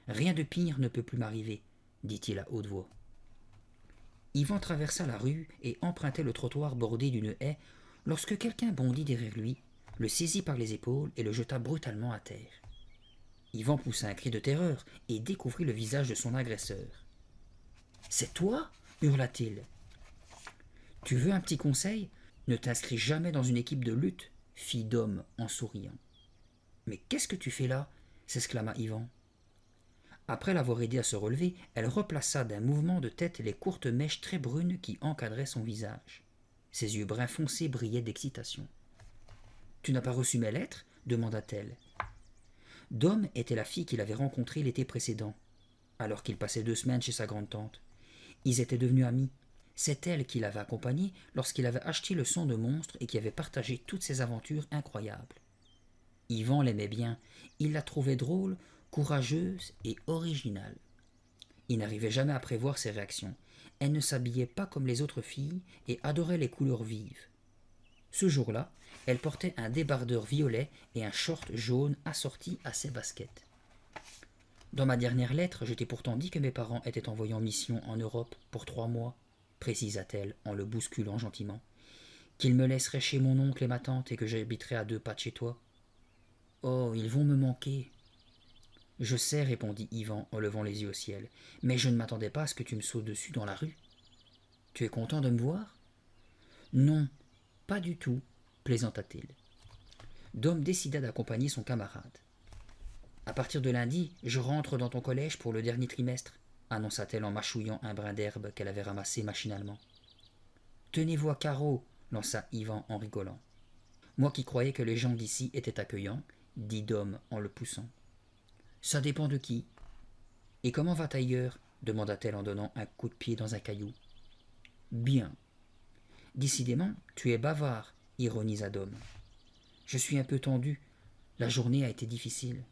Rien de pire ne peut plus m'arriver, » dit-il à haute voix. Yvan traversa la rue et empruntait le trottoir bordé d'une haie lorsque quelqu'un bondit derrière lui, le saisit par les épaules et le jeta brutalement à terre. Yvan poussa un cri de terreur et découvrit le visage de son agresseur. « C'est toi » hurla-t-il. « Tu veux un petit conseil ? Ne t'inscris jamais dans une équipe de lutte, fit Dom en souriant. « Mais qu'est-ce que tu fais là » s'exclama Yvan. Après l'avoir aidé à se relever, elle replaça d'un mouvement de tête les courtes mèches très brunes qui encadraient son visage. Ses yeux bruns foncés brillaient d'excitation. « Tu n'as pas reçu mes lettres » demanda-t-elle. Dom était la fille qu'il avait rencontrée l'été précédent, alors qu'il passait 2 semaines chez sa grande-tante. Ils étaient devenus amis. C'est elle qui l'avait accompagné lorsqu'il avait acheté le sang de monstre et qui avait partagé toutes ses aventures incroyables. Yvan l'aimait bien, il la trouvait drôle, courageuse et originale. Il n'arrivait jamais à prévoir ses réactions. Elle ne s'habillait pas comme les autres filles et adorait les couleurs vives. Ce jour-là, elle portait un débardeur violet et un short jaune assorti à ses baskets. « Dans ma dernière lettre, je t'ai pourtant dit que mes parents étaient envoyés en mission en Europe pour 3 mois, précisa-t-elle en le bousculant gentiment, qu'ils me laisseraient chez mon oncle et ma tante et que j'habiterais à 2 pas de chez toi. Oh, ils vont me manquer. » « Je sais, répondit Yvan en levant les yeux au ciel, mais je ne m'attendais pas à ce que tu me sautes dessus dans la rue. Tu es content de me voir ? Non, pas du tout, plaisanta-t-il. Dom décida d'accompagner son camarade. À partir de lundi, je rentre dans ton collège pour le dernier trimestre, annonça-t-elle en mâchouillant un brin d'herbe qu'elle avait ramassé machinalement. Tenez-vous à carreau, lança Yvan en rigolant. Moi qui croyais que les gens d'ici étaient accueillants, dit Dom en le poussant. Ça dépend de qui. Et comment va Tiger ? Demanda-t-elle en donnant un coup de pied dans un caillou. Bien. Décidément, tu es bavard, ironisa Dom. Je suis un peu tendu. La journée a été difficile.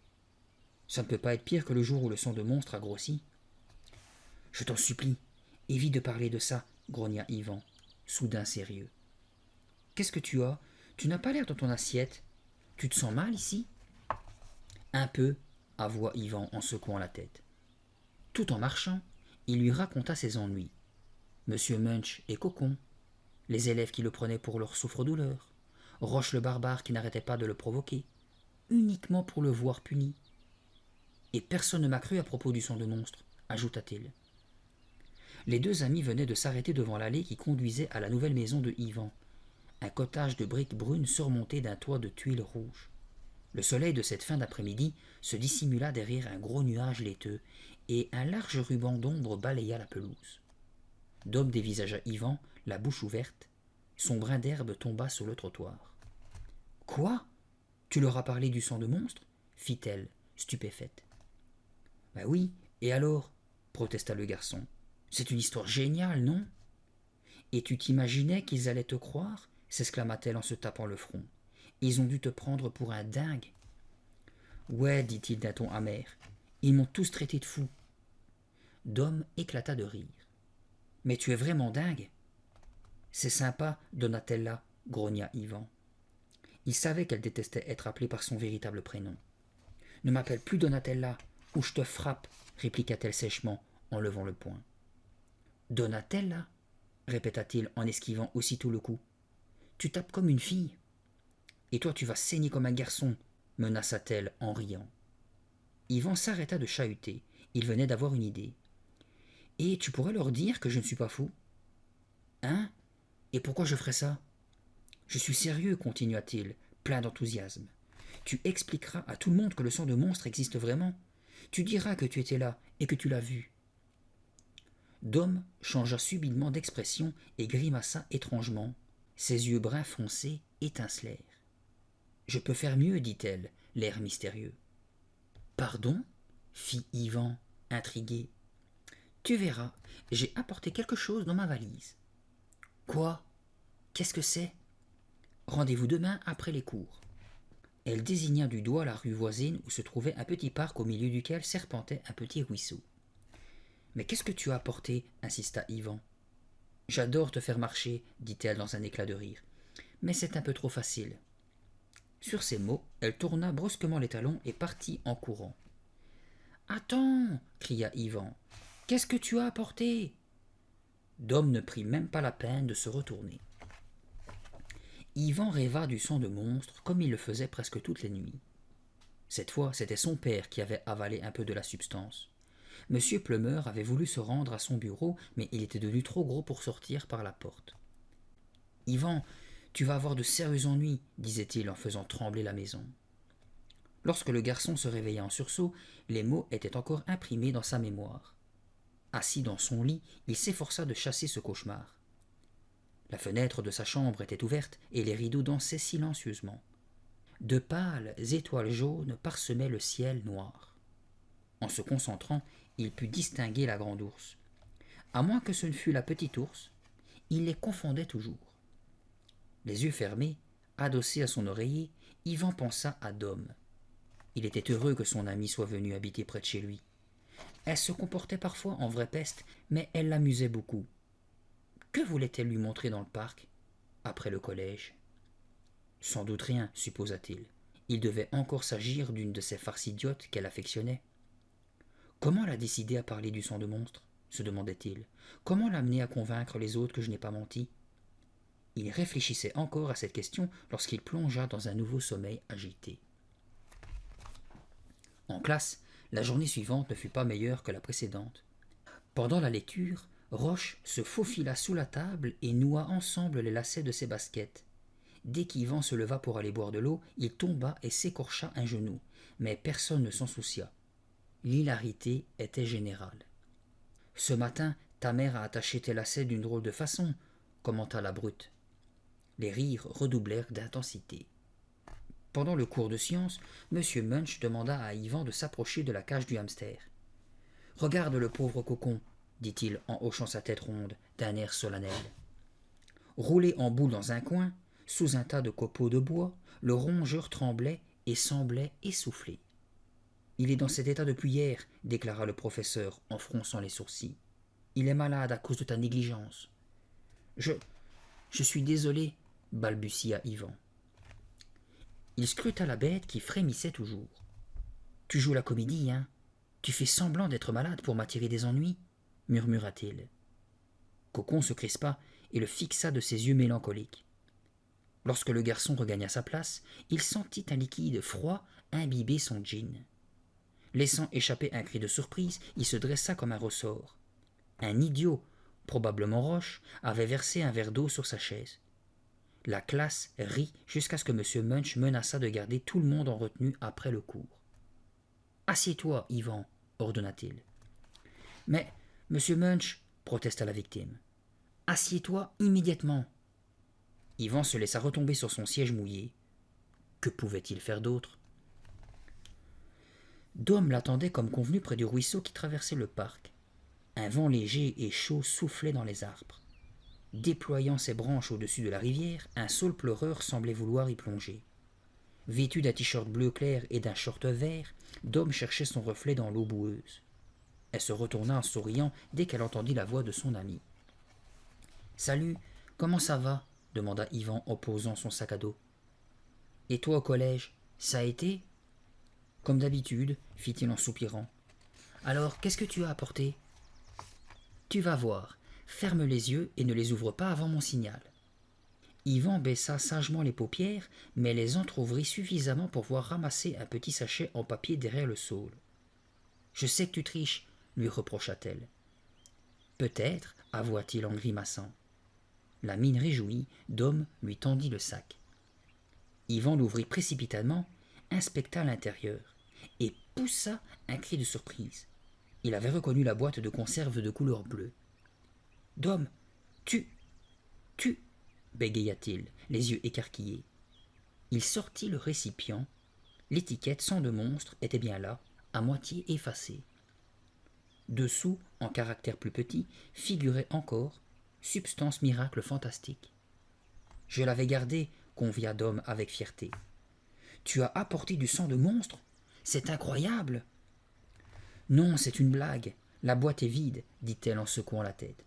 Ça ne peut pas être pire que le jour où le sang de monstre a grossi. Je t'en supplie, évite de parler de ça, grogna Yvan, soudain sérieux. Qu'est-ce que tu as ? Tu n'as pas l'air dans ton assiette. Tu te sens mal ici ? Un peu, avoua Yvan en secouant la tête. Tout en marchant, il lui raconta ses ennuis. Monsieur Munch et Cocon, les élèves qui le prenaient pour leur souffre-douleur, Roche le barbare qui n'arrêtait pas de le provoquer, uniquement pour le voir puni. Et personne ne m'a cru à propos du sang de monstre, ajouta-t-il. Les deux amis venaient de s'arrêter devant l'allée qui conduisait à la nouvelle maison de Yvan, un cottage de briques brunes surmonté d'un toit de tuiles rouges. Le soleil de cette fin d'après-midi se dissimula derrière un gros nuage laiteux, et un large ruban d'ombre balaya la pelouse. Dom dévisagea Yvan, la bouche ouverte. Son brin d'herbe tomba sur le trottoir. « Quoi ? Tu leur as parlé du sang de monstre ?» fit-elle, stupéfaite. « Ben oui, et alors ?» protesta le garçon. « C'est une histoire géniale, non ?»« Et tu t'imaginais qu'ils allaient te croire ?» s'exclama-t-elle en se tapant le front. « Ils ont dû te prendre pour un dingue. »« Ouais, dit-il d'un ton amer, ils m'ont tous traité de fou. » Dom éclata de rire. « Mais tu es vraiment dingue ?» ?»« C'est sympa, Donatella, » grogna Yvan. Il savait qu'elle détestait être appelée par son véritable prénom. « Ne m'appelle plus Donatella, ou je te frappe, » répliqua-t-elle sèchement en levant le poing. « Donatella ?» répéta-t-il en esquivant aussitôt le coup. « Tu tapes comme une fille. »« Et toi tu vas saigner comme un garçon, » menaça-t-elle en riant. Yvan s'arrêta de chahuter. Il venait d'avoir une idée. « Et tu pourrais leur dire que je ne suis pas fou ?»« Hein ? Et pourquoi je ferais ça ?»« Je suis sérieux, continua-t-il, plein d'enthousiasme. Tu expliqueras à tout le monde que le sang de monstre existe vraiment. Tu diras que tu étais là et que tu l'as vu. » Dom changea subitement d'expression et grimaça étrangement. Ses yeux bruns foncés étincelèrent. « Je peux faire mieux, dit-elle, l'air mystérieux. »« Pardon ?» fit Yvan, intrigué. « Tu verras, j'ai apporté quelque chose dans ma valise. »« Quoi ? Qu'est-ce que c'est ? » ?»« Rendez-vous demain après les cours. » Elle désigna du doigt la rue voisine où se trouvait un petit parc au milieu duquel serpentait un petit ruisseau. « Mais qu'est-ce que tu as apporté ?» insista Yvan. « J'adore te faire marcher, dit-elle dans un éclat de rire, mais c'est un peu trop facile. » Sur ces mots, elle tourna brusquement les talons et partit en courant. « Attends !» cria Yvan. « Qu'est-ce que tu as apporté ?» Dom ne prit même pas la peine de se retourner. Yvan rêva du sang de monstre comme il le faisait presque toutes les nuits. Cette fois, c'était son père qui avait avalé un peu de la substance. Monsieur Plumeur avait voulu se rendre à son bureau, mais il était devenu trop gros pour sortir par la porte. « Yvan, tu vas avoir de sérieux ennuis, » disait-il en faisant trembler la maison. Lorsque le garçon se réveilla en sursaut, les mots étaient encore imprimés dans sa mémoire. Assis dans son lit, il s'efforça de chasser ce cauchemar. La fenêtre de sa chambre était ouverte et les rideaux dansaient silencieusement. De pâles étoiles jaunes parsemaient le ciel noir. En se concentrant, il put distinguer la grande ours. À moins que ce ne fût la petite ours, il les confondait toujours. Les yeux fermés, adossé à son oreiller, Yvan pensa à Dom. Il était heureux que son amie soit venue habiter près de chez lui. Elle se comportait parfois en vraie peste, mais elle l'amusait beaucoup. Que voulait-elle lui montrer dans le parc, après le collège ? Sans doute rien, supposa-t-il. Il devait encore s'agir d'une de ces farces idiotes qu'elle affectionnait. Comment la décider à parler du sang de monstre ? Se demandait-il. Comment l'amener à convaincre les autres que je n'ai pas menti ? Il réfléchissait encore à cette question lorsqu'il plongea dans un nouveau sommeil agité. En classe, la journée suivante ne fut pas meilleure que la précédente. Pendant la lecture, Roche se faufila sous la table et noua ensemble les lacets de ses baskets. Dès qu'Yvan se leva pour aller boire de l'eau, il tomba et s'écorcha un genou, mais personne ne s'en soucia. L'hilarité était générale. « Ce matin, ta mère a attaché tes lacets d'une drôle de façon, » commenta la brute. Les rires redoublèrent d'intensité. Pendant le cours de sciences, M. Munch demanda à Yvan de s'approcher de la cage du hamster. « Regarde le pauvre cocon, » dit-il en hochant sa tête ronde d'un air solennel. Roulé en boule dans un coin, sous un tas de copeaux de bois, le rongeur tremblait et semblait essoufflé. « Il est dans cet état depuis hier, » déclara le professeur en fronçant les sourcils. « Il est malade à cause de ta négligence. »« Je suis désolé, » balbutia Yvan. Il scruta la bête qui frémissait toujours. « Tu joues la comédie, hein ? Tu fais semblant d'être malade pour m'attirer des ennuis ?» murmura-t-il. Cocon se crispa et le fixa de ses yeux mélancoliques. Lorsque le garçon regagna sa place, il sentit un liquide froid imbiber son jean. Laissant échapper un cri de surprise, il se dressa comme un ressort. Un idiot, probablement Roche, avait versé un verre d'eau sur sa chaise. La classe rit jusqu'à ce que M. Munch menaça de garder tout le monde en retenue après le cours. « Assieds-toi, Yvan, ordonna-t-il. « Mais, M. Munch, protesta la victime, assieds-toi immédiatement. » Yvan se laissa retomber sur son siège mouillé. Que pouvait-il faire d'autre? Dom l'attendait comme convenu près du ruisseau qui traversait le parc. Un vent léger et chaud soufflait dans les arbres. Déployant ses branches au-dessus de la rivière, un saule pleureur semblait vouloir y plonger. Vêtu d'un t-shirt bleu clair et d'un short vert, Dom cherchait son reflet dans l'eau boueuse. Elle se retourna en souriant dès qu'elle entendit la voix de son ami. « Salut, comment ça va ?» demanda Yvan en posant son sac à dos. « Et toi au collège, ça a été ?» « Comme d'habitude, fit-il en soupirant. Alors, qu'est-ce que tu as apporté ? Tu vas voir. Ferme les yeux et ne les ouvre pas avant mon signal. Yvan baissa sagement les paupières, mais les entr'ouvrit suffisamment pour voir ramasser un petit sachet en papier derrière le saule. Je sais que tu triches, lui reprocha-t-elle. Peut-être, avoua-t-il en grimaçant. La mine réjouie, Dom lui tendit le sac. Yvan l'ouvrit précipitamment, inspecta l'intérieur et poussa un cri de surprise. Il avait reconnu la boîte de conserve de couleur bleue. « Dom, tu... bégaya-t-il, les yeux écarquillés. Il sortit le récipient. L'étiquette sang de monstre était bien là, à moitié effacée. Dessous, en caractères plus petits, figurait encore « Substance miracle fantastique ». « Je l'avais gardé, » convia Dom avec fierté. « Tu as apporté du sang de monstre ? C'est incroyable !»« Non, c'est une blague. La boîte est vide, » dit-elle en secouant la tête.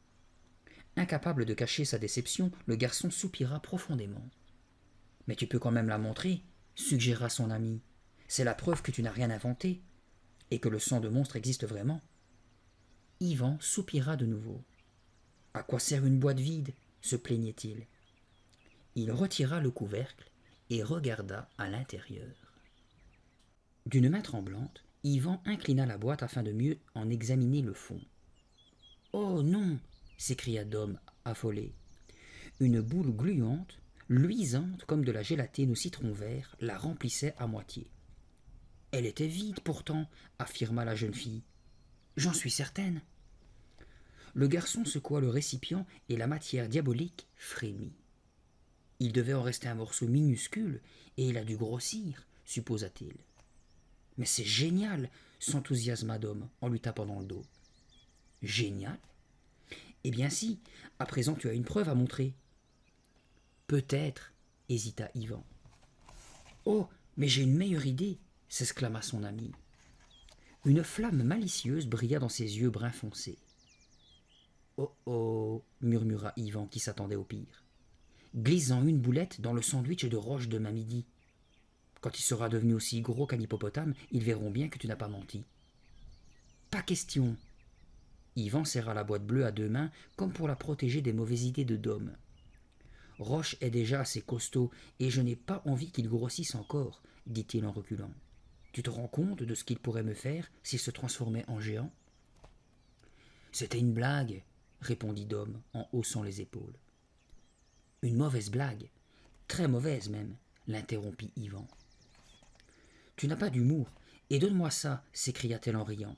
Incapable de cacher sa déception, le garçon soupira profondément. « Mais tu peux quand même la montrer, » suggéra son ami. « C'est la preuve que tu n'as rien inventé, et que le sang de monstre existe vraiment. » Yvan soupira de nouveau. « À quoi sert une boîte vide ?» se plaignait-il. Il retira le couvercle et regarda à l'intérieur. D'une main tremblante, Yvan inclina la boîte afin de mieux en examiner le fond. « Oh non !» s'écria Dom, affolé. Une boule gluante, luisante comme de la gélatine au citron vert, la remplissait à moitié. « Elle était vide pourtant, » affirma la jeune fille. « J'en suis certaine. » Le garçon secoua le récipient et la matière diabolique frémit. « Il devait en rester un morceau minuscule et il a dû grossir, » supposa-t-il. « Mais c'est génial !» s'enthousiasma Dom en lui tapant dans le dos. « Génial ? Eh bien si, à présent tu as une preuve à montrer. » Peut-être, hésita Yvan. « Oh, mais j'ai une meilleure idée !» s'exclama son ami. Une flamme malicieuse brilla dans ses yeux brun foncé. « Oh oh !» murmura Yvan qui s'attendait au pire. « Glisse-en une boulette dans le sandwich de Roche demain midi. Quand il sera devenu aussi gros qu'un hippopotame, ils verront bien que tu n'as pas menti. »« Pas question !» Yvan serra la boîte bleue à deux mains comme pour la protéger des mauvaises idées de Dom. « Roche est déjà assez costaud et je n'ai pas envie qu'il grossisse encore, » dit-il en reculant. « Tu te rends compte de ce qu'il pourrait me faire s'il se transformait en géant ?»« C'était une blague, » répondit Dom en haussant les épaules. « Une mauvaise blague, très mauvaise même, » l'interrompit Yvan. « Tu n'as pas d'humour, et donne-moi ça, » s'écria-t-elle en riant.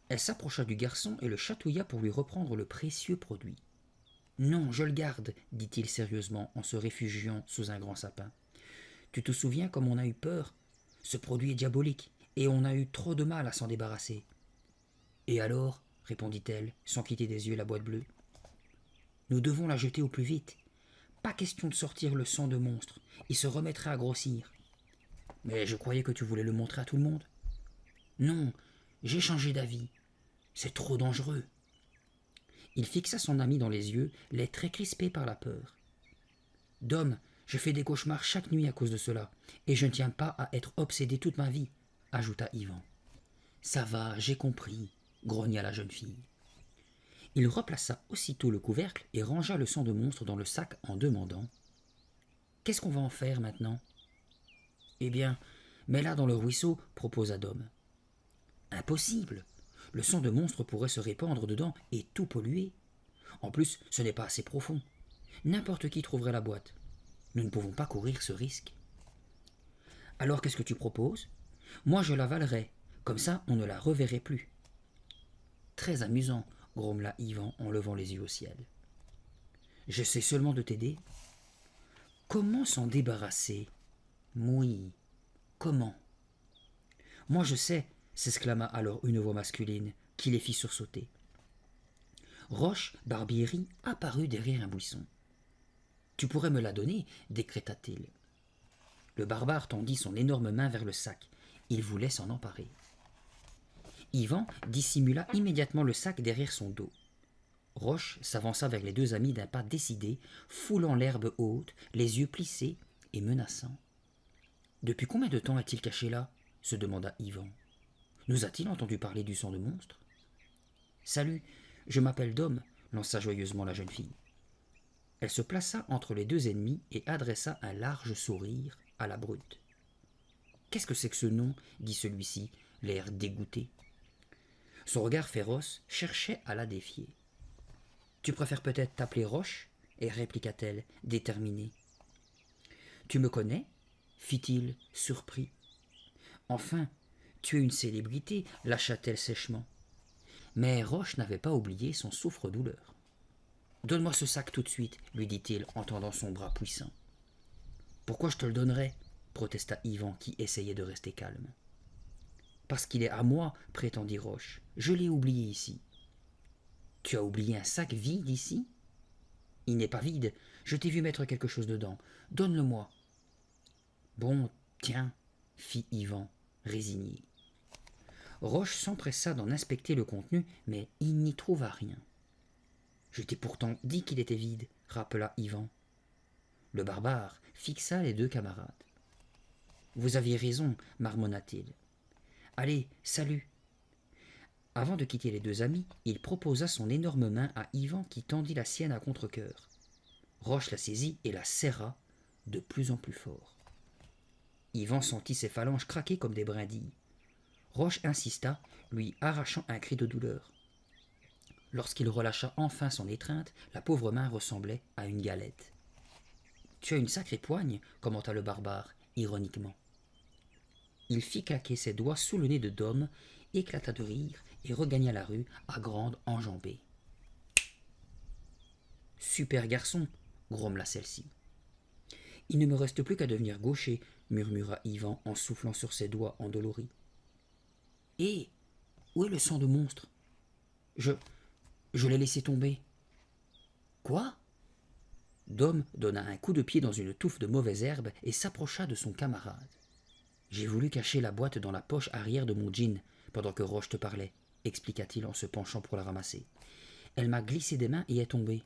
Elle s'approcha du garçon et le chatouilla pour lui reprendre le précieux produit. « Non, je le garde, » dit-il sérieusement en se réfugiant sous un grand sapin. « Tu te souviens comme on a eu peur ? Ce produit est diabolique, et on a eu trop de mal à s'en débarrasser. »« Et alors ?» répondit-elle, sans quitter des yeux la boîte bleue. « Nous devons la jeter au plus vite. Pas question de sortir le sang de monstre, il se remettrait à grossir. »« Mais je croyais que tu voulais le montrer à tout le monde. »« Non, j'ai changé d'avis. C'est trop dangereux. » Il fixa son ami dans les yeux, les traits crispés par la peur. « Dom, je fais des cauchemars chaque nuit à cause de cela, et je ne tiens pas à être obsédé toute ma vie, » ajouta Yvan. « Ça va, j'ai compris, » grogna la jeune fille. Il replaça aussitôt le couvercle et rangea le sang de monstre dans le sac en demandant « Qu'est-ce qu'on va en faire maintenant ?»« Eh bien, mets-la dans le ruisseau, » proposa Dom. « Impossible. Le sang de monstre pourrait se répandre dedans et tout polluer. En plus, ce n'est pas assez profond. N'importe qui trouverait la boîte. Nous ne pouvons pas courir ce risque. Alors qu'est-ce que tu proposes? Moi je l'avalerai, comme ça on ne la reverrait plus. Très amusant, grommela Yvan en levant les yeux au ciel. J'essaie seulement de t'aider. Comment s'en débarrasser? Oui, comment? Moi je sais, s'exclama alors une voix masculine qui les fit sursauter. Roche Barbieri apparut derrière un buisson. Tu pourrais me la donner, décréta-t-il. Le barbare tendit son énorme main vers le sac. Il voulait s'en emparer. Yvan dissimula immédiatement le sac derrière son dos. Roche s'avança vers les deux amis d'un pas décidé, foulant l'herbe haute, les yeux plissés et menaçants. Depuis combien de temps est-il caché là? Se demanda Yvan. Nous a-t-il entendu parler du sang de monstre? Salut, je m'appelle Dom, lança joyeusement la jeune fille. Elle se plaça entre les deux ennemis et adressa un large sourire à la brute. Qu'est-ce que c'est que ce nom? Dit celui-ci, l'air dégoûté. Son regard féroce cherchait à la défier. Tu préfères peut-être t'appeler Roche? Et répliqua-t-elle, déterminée. Tu me connais? Fit-il, surpris. Enfin, tu es une célébrité, lâcha-t-elle sèchement. Mais Roche n'avait pas oublié son souffre-douleur. Donne-moi ce sac tout de suite, lui dit-il en tendant son bras puissant. Pourquoi je te le donnerais? Protesta Yvan qui essayait de rester calme. Parce qu'il est à moi, prétendit Roche. Je l'ai oublié ici. Tu as oublié un sac vide ici? Il n'est pas vide, je t'ai vu mettre quelque chose dedans. Donne-le-moi. Bon, tiens, fit Yvan, résigné. Roche s'empressa d'en inspecter le contenu, mais il n'y trouva rien. Je t'ai pourtant dit qu'il était vide, rappela Yvan. Le barbare fixa les deux camarades. Vous aviez raison, marmonna-t-il. Allez, salut. Avant de quitter les deux amis, il proposa son énorme main à Yvan qui tendit la sienne à contre-cœur. Roche la saisit et la serra de plus en plus fort. Yvan sentit ses phalanges craquer comme des brindilles. Roche insista, lui arrachant un cri de douleur. Lorsqu'il relâcha enfin son étreinte, la pauvre main ressemblait à une galette. « Tu as une sacrée poigne, commenta le barbare, ironiquement. Il fit claquer ses doigts sous le nez de Dom, éclata de rire et regagna la rue à grande enjambée. « Super garçon, grommela celle-ci. Il ne me reste plus qu'à devenir gaucher, murmura Yvan en soufflant sur ses doigts endoloris. Et où est le sang de monstre? Je l'ai laissé tomber. Quoi? Dom donna un coup de pied dans une touffe de mauvaises herbes et s'approcha de son camarade. J'ai voulu cacher la boîte dans la poche arrière de mon jean pendant que Roche te parlait, expliqua-t-il en se penchant pour la ramasser. Elle m'a glissé des mains et est tombée.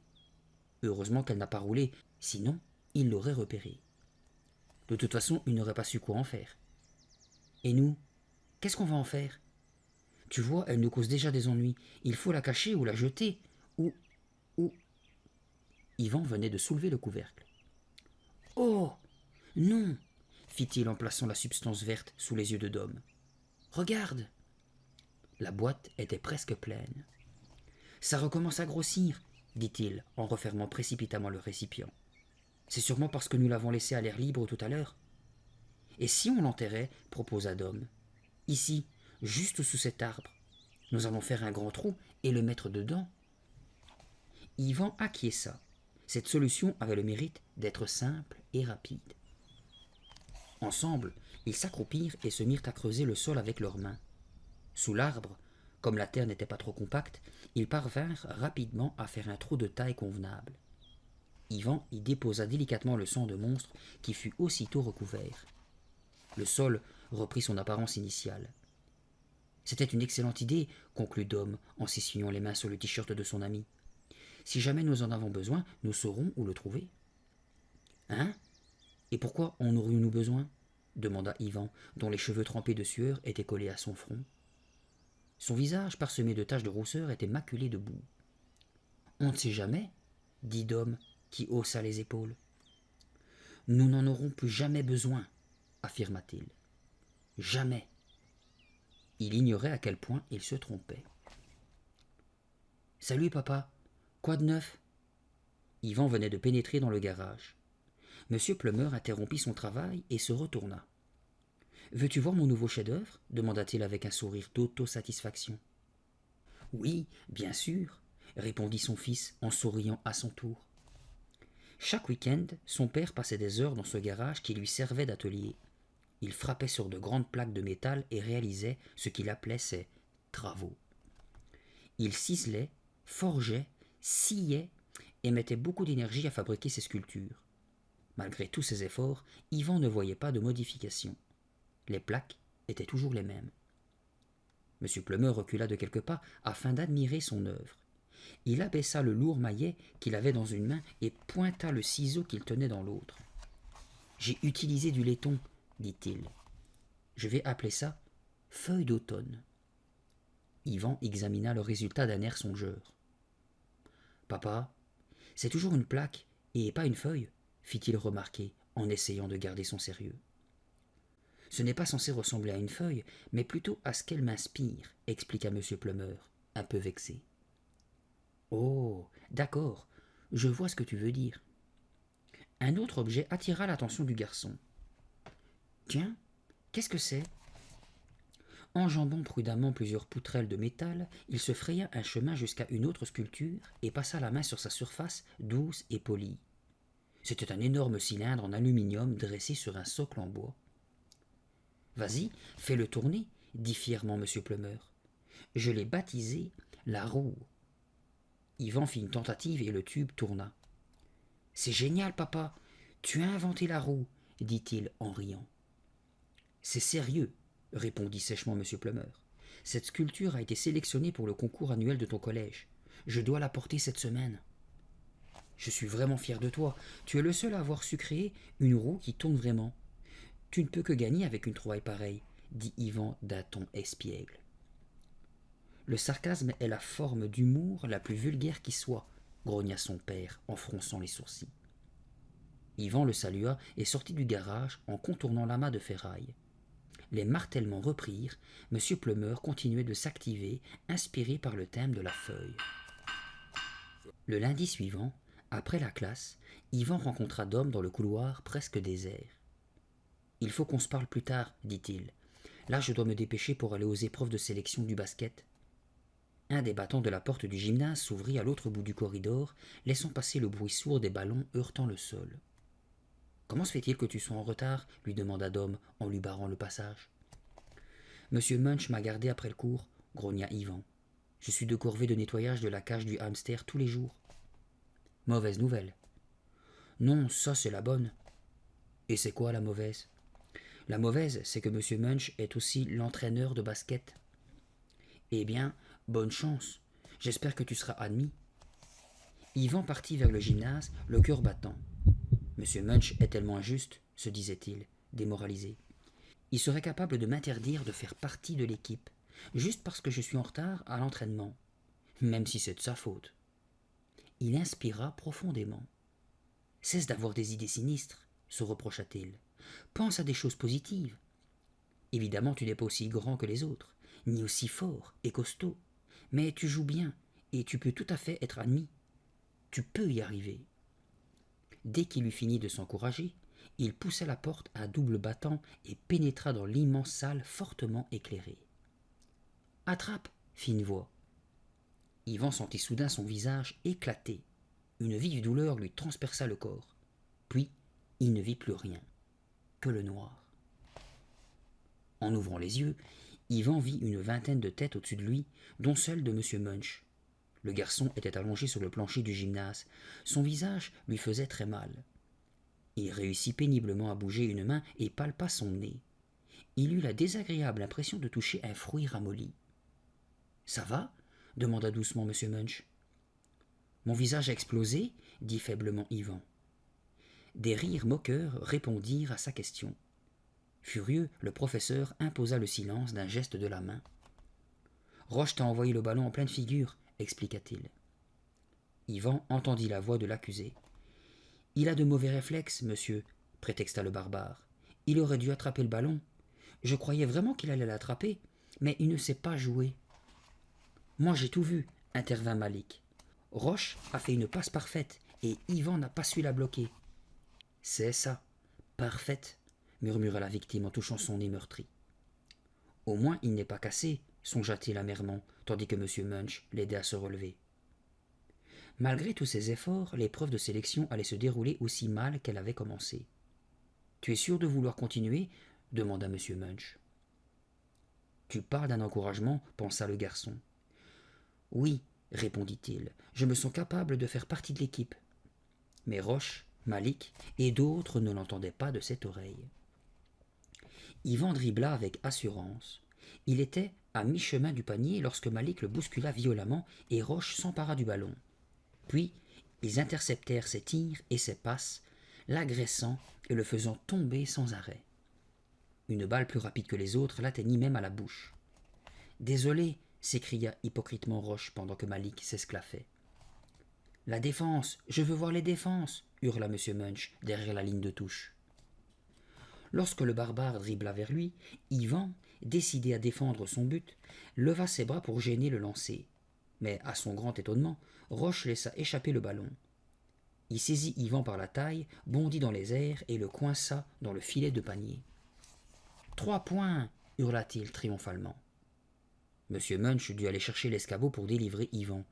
Heureusement qu'elle n'a pas roulé, sinon il l'aurait repérée. De toute façon, il n'aurait pas su quoi en faire. Et nous, qu'est-ce qu'on va en faire? Tu vois, elle nous cause déjà des ennuis. Il faut la cacher ou la jeter, ou... Yvan venait de soulever le couvercle. « Oh, non !» fit-il en plaçant la substance verte sous les yeux de Dom. « Regarde !» La boîte était presque pleine. « Ça recommence à grossir, » dit-il en refermant précipitamment le récipient. « C'est sûrement parce que nous l'avons laissé à l'air libre tout à l'heure. »« Et si on l'enterrait ?» proposa Dom. « Ici, juste sous cet arbre. Nous allons faire un grand trou et le mettre dedans. » Yvan acquiesça. Cette solution avait le mérite d'être simple et rapide. Ensemble, ils s'accroupirent et se mirent à creuser le sol avec leurs mains. Sous l'arbre, comme la terre n'était pas trop compacte, ils parvinrent rapidement à faire un trou de taille convenable. Yvan y déposa délicatement le sang de monstre qui fut aussitôt recouvert. Le sol reprit son apparence initiale. « C'était une excellente idée, conclut Dom en s'essuyant les mains sur le t-shirt de son ami. Si jamais nous en avons besoin, nous saurons où le trouver. »« Hein? Et pourquoi en aurions-nous besoin ?» demanda Yvan, dont les cheveux trempés de sueur étaient collés à son front. Son visage, parsemé de taches de rousseur, était maculé de boue. « On ne sait jamais, » dit Dom, qui haussa les épaules. « Nous n'en aurons plus jamais besoin, » affirma-t-il. « Jamais. » Il ignorait à quel point il se trompait. « Salut, papa, » Quoi de neuf? Yvan venait de pénétrer dans le garage. Monsieur Plummer interrompit son travail et se retourna. Veux-tu voir mon nouveau chef-d'œuvre? Demanda-t-il avec un sourire d'autosatisfaction. Oui, bien sûr, répondit son fils en souriant à son tour. Chaque week-end, son père passait des heures dans ce garage qui lui servait d'atelier. Il frappait sur de grandes plaques de métal et réalisait ce qu'il appelait ses travaux. Il ciselait, forgeait, sciait et mettait beaucoup d'énergie à fabriquer ses sculptures. Malgré tous ses efforts, Yvan ne voyait pas de modification. Les plaques étaient toujours les mêmes. M. Plummer recula de quelques pas afin d'admirer son œuvre. Il abaissa le lourd maillet qu'il avait dans une main et pointa le ciseau qu'il tenait dans l'autre. « J'ai utilisé du laiton, dit-il. Je vais appeler ça feuille d'automne. » Yvan examina le résultat d'un air songeur. « Papa, c'est toujours une plaque et pas une feuille, fit-il remarquer en essayant de garder son sérieux. Ce n'est pas censé ressembler à une feuille, mais plutôt à ce qu'elle m'inspire, expliqua M. Plummer, un peu vexé. Oh, d'accord, je vois ce que tu veux dire. Un autre objet attira l'attention du garçon. Tiens, qu'est-ce que c'est? Enjambant prudemment plusieurs poutrelles de métal, il se fraya un chemin jusqu'à une autre sculpture et passa la main sur sa surface douce et polie. C'était un énorme cylindre en aluminium dressé sur un socle en bois. « Vas-y, fais-le tourner, dit fièrement M. Plummer. Je l'ai baptisé la roue. Yvan fit une tentative et le tube tourna. C'est génial, papa, tu as inventé la roue, dit-il en riant. C'est sérieux, répondit sèchement M. Plummer. Cette sculpture a été sélectionnée pour le concours annuel de ton collège. Je dois la porter cette semaine. Je suis vraiment fier de toi. Tu es le seul à avoir su créer une roue qui tourne vraiment. Tu ne peux que gagner avec une trouvaille pareille, dit Yvan d'un ton espiègle. Le sarcasme est la forme d'humour la plus vulgaire qui soit, grogna son père en fronçant les sourcils. Yvan le salua et sortit du garage en contournant l'amas de ferraille. Les martèlements reprirent, M. Plummer continuait de s'activer, inspiré par le thème de la feuille. Le lundi suivant, après la classe, Yvan rencontra Dom dans le couloir presque désert. « Il faut qu'on se parle plus tard, dit-il. Là, je dois me dépêcher pour aller aux épreuves de sélection du basket. » Un des battants de la porte du gymnase s'ouvrit à l'autre bout du corridor, laissant passer le bruit sourd des ballons heurtant le sol. « Comment se fait-il que tu sois en retard ?» lui demanda Dom en lui barrant le passage. « Monsieur Munch m'a gardé après le cours, » grogna Yvan. « Je suis de corvée de nettoyage de la cage du hamster tous les jours. » Mauvaise nouvelle. Non, ça c'est la bonne. Et c'est quoi la mauvaise? La mauvaise, c'est que Monsieur Munch est aussi l'entraîneur de basket. Eh bien, bonne chance. J'espère que tu seras admis. Yvan partit vers le gymnase, le cœur battant. Monsieur Munch est tellement injuste, se disait-il, démoralisé. Il serait capable de m'interdire de faire partie de l'équipe, juste parce que je suis en retard à l'entraînement, même si c'est de sa faute. Il inspira profondément. Cesse d'avoir des idées sinistres, se reprocha-t-il. Pense à des choses positives. Évidemment, tu n'es pas aussi grand que les autres, ni aussi fort et costaud, mais tu joues bien et tu peux tout à fait être admis. Tu peux y arriver. Dès qu'il eut fini de s'encourager, il poussa la porte à double battant et pénétra dans l'immense salle fortement éclairée. « Attrape !» fit une voix. Yvan sentit soudain son visage éclater. Une vive douleur lui transperça le corps. Puis, il ne vit plus rien, que le noir. En ouvrant les yeux, Yvan vit une vingtaine de têtes au-dessus de lui, dont celle de M. Munch. Le garçon était allongé sur le plancher du gymnase. Son visage lui faisait très mal. Il réussit péniblement à bouger une main et palpa son nez. Il eut la désagréable impression de toucher un fruit ramolli. « Ça va ?» demanda doucement M. Munch. « Mon visage a explosé ?» dit faiblement Yvan. Des rires moqueurs répondirent à sa question. Furieux, le professeur imposa le silence d'un geste de la main. « Roche t'a envoyé le ballon en pleine figure, » expliqua-t-il. Yvan entendit la voix de l'accusé. « Il a de mauvais réflexes, monsieur, » prétexta le barbare. « Il aurait dû attraper le ballon. Je croyais vraiment qu'il allait l'attraper, mais il ne sait pas jouer. »« Moi j'ai tout vu, » intervint Malik. Roche a fait une passe parfaite et Yvan n'a pas su la bloquer. C'est ça, parfaite, murmura la victime en touchant son nez meurtri. Au moins il n'est pas cassé, songea-t-il amèrement, tandis que M. Munch l'aidait à se relever. Malgré tous ses efforts, l'épreuve de sélection allait se dérouler aussi mal qu'elle avait commencé. « Tu es sûr de vouloir continuer » demanda M. Munch. « Tu parles d'un encouragement » pensa le garçon. « Oui, » répondit-il, « je me sens capable de faire partie de l'équipe. » Mais Roche, Malik et d'autres ne l'entendaient pas de cette oreille. Yvan dribbla avec assurance. Il était à mi-chemin du panier lorsque Malik le bouscula violemment et Roche s'empara du ballon. Puis, ils interceptèrent ses tirs et ses passes, l'agressant et le faisant tomber sans arrêt. Une balle plus rapide que les autres l'atteignit même à la bouche. « Désolé » s'écria hypocritement Roche pendant que Malik s'esclaffait. « La défense, je veux voir les défenses » hurla M. Munch derrière la ligne de touche. Lorsque le barbare dribbla vers lui, Yvan, décidé à défendre son but, leva ses bras pour gêner le lancer. Mais, à son grand étonnement, Roche laissa échapper le ballon. Il saisit Yvan par la taille, bondit dans les airs et le coinça dans le filet de panier. « 3 points » hurla-t-il triomphalement. M. Munch dut aller chercher l'escabeau pour délivrer Yvan.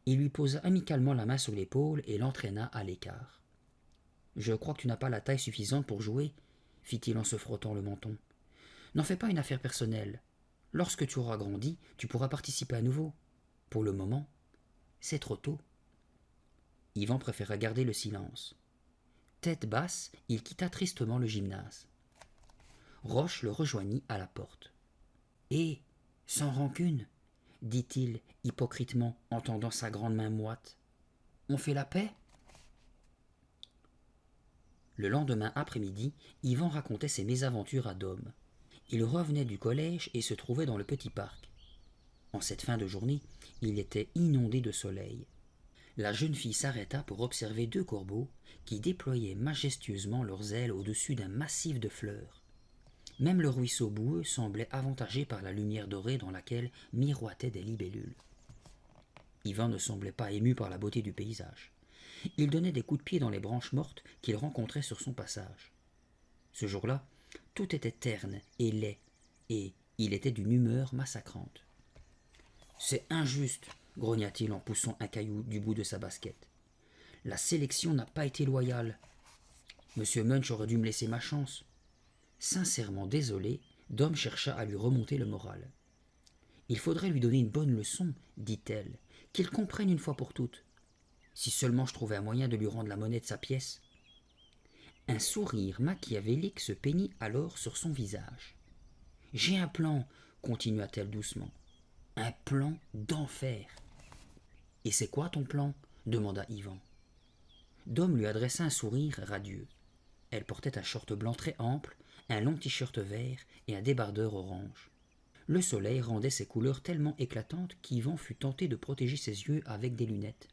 Il lui posa amicalement la main sur l'épaule et l'entraîna à l'écart. « Je crois que tu n'as pas la taille suffisante pour jouer, » fit-il en se frottant le menton. « N'en fais pas une affaire personnelle. Lorsque tu auras grandi, tu pourras participer à nouveau. Pour le moment, c'est trop tôt. » Yvan préféra garder le silence. Tête basse, il quitta tristement le gymnase. Roche le rejoignit à la porte. « Et, sans rancune, dit-il hypocritement en tendant sa grande main moite, on fait la paix ?» Le lendemain après-midi, Yvan racontait ses mésaventures à Dom. Il revenait du collège et se trouvait dans le petit parc. En cette fin de journée, il était inondé de soleil. La jeune fille s'arrêta pour observer 2 corbeaux qui déployaient majestueusement leurs ailes au-dessus d'un massif de fleurs. Même le ruisseau boueux semblait avantagé par la lumière dorée dans laquelle miroitaient des libellules. Yvan ne semblait pas ému par la beauté du paysage. Il donnait des coups de pied dans les branches mortes qu'il rencontrait sur son passage. Ce jour-là, tout était terne et laid, et il était d'une humeur massacrante. « C'est injuste !» grogna-t-il en poussant un caillou du bout de sa basket. « La sélection n'a pas été loyale. Monsieur Munch aurait dû me laisser ma chance. » Sincèrement désolé, Dom chercha à lui remonter le moral. « Il faudrait lui donner une bonne leçon, dit-elle, qu'il comprenne une fois pour toutes. Si seulement je trouvais un moyen de lui rendre la monnaie de sa pièce. » Un sourire machiavélique se peignit alors sur son visage. « J'ai un plan, continua-t-elle doucement. Un plan d'enfer. »« Et c'est quoi ton plan ?» demanda Yvan. Dom lui adressa un sourire radieux. Elle portait un short blanc très ample, un long t-shirt vert et un débardeur orange. Le soleil rendait ses couleurs tellement éclatantes qu'Yvan fut tenté de protéger ses yeux avec des lunettes.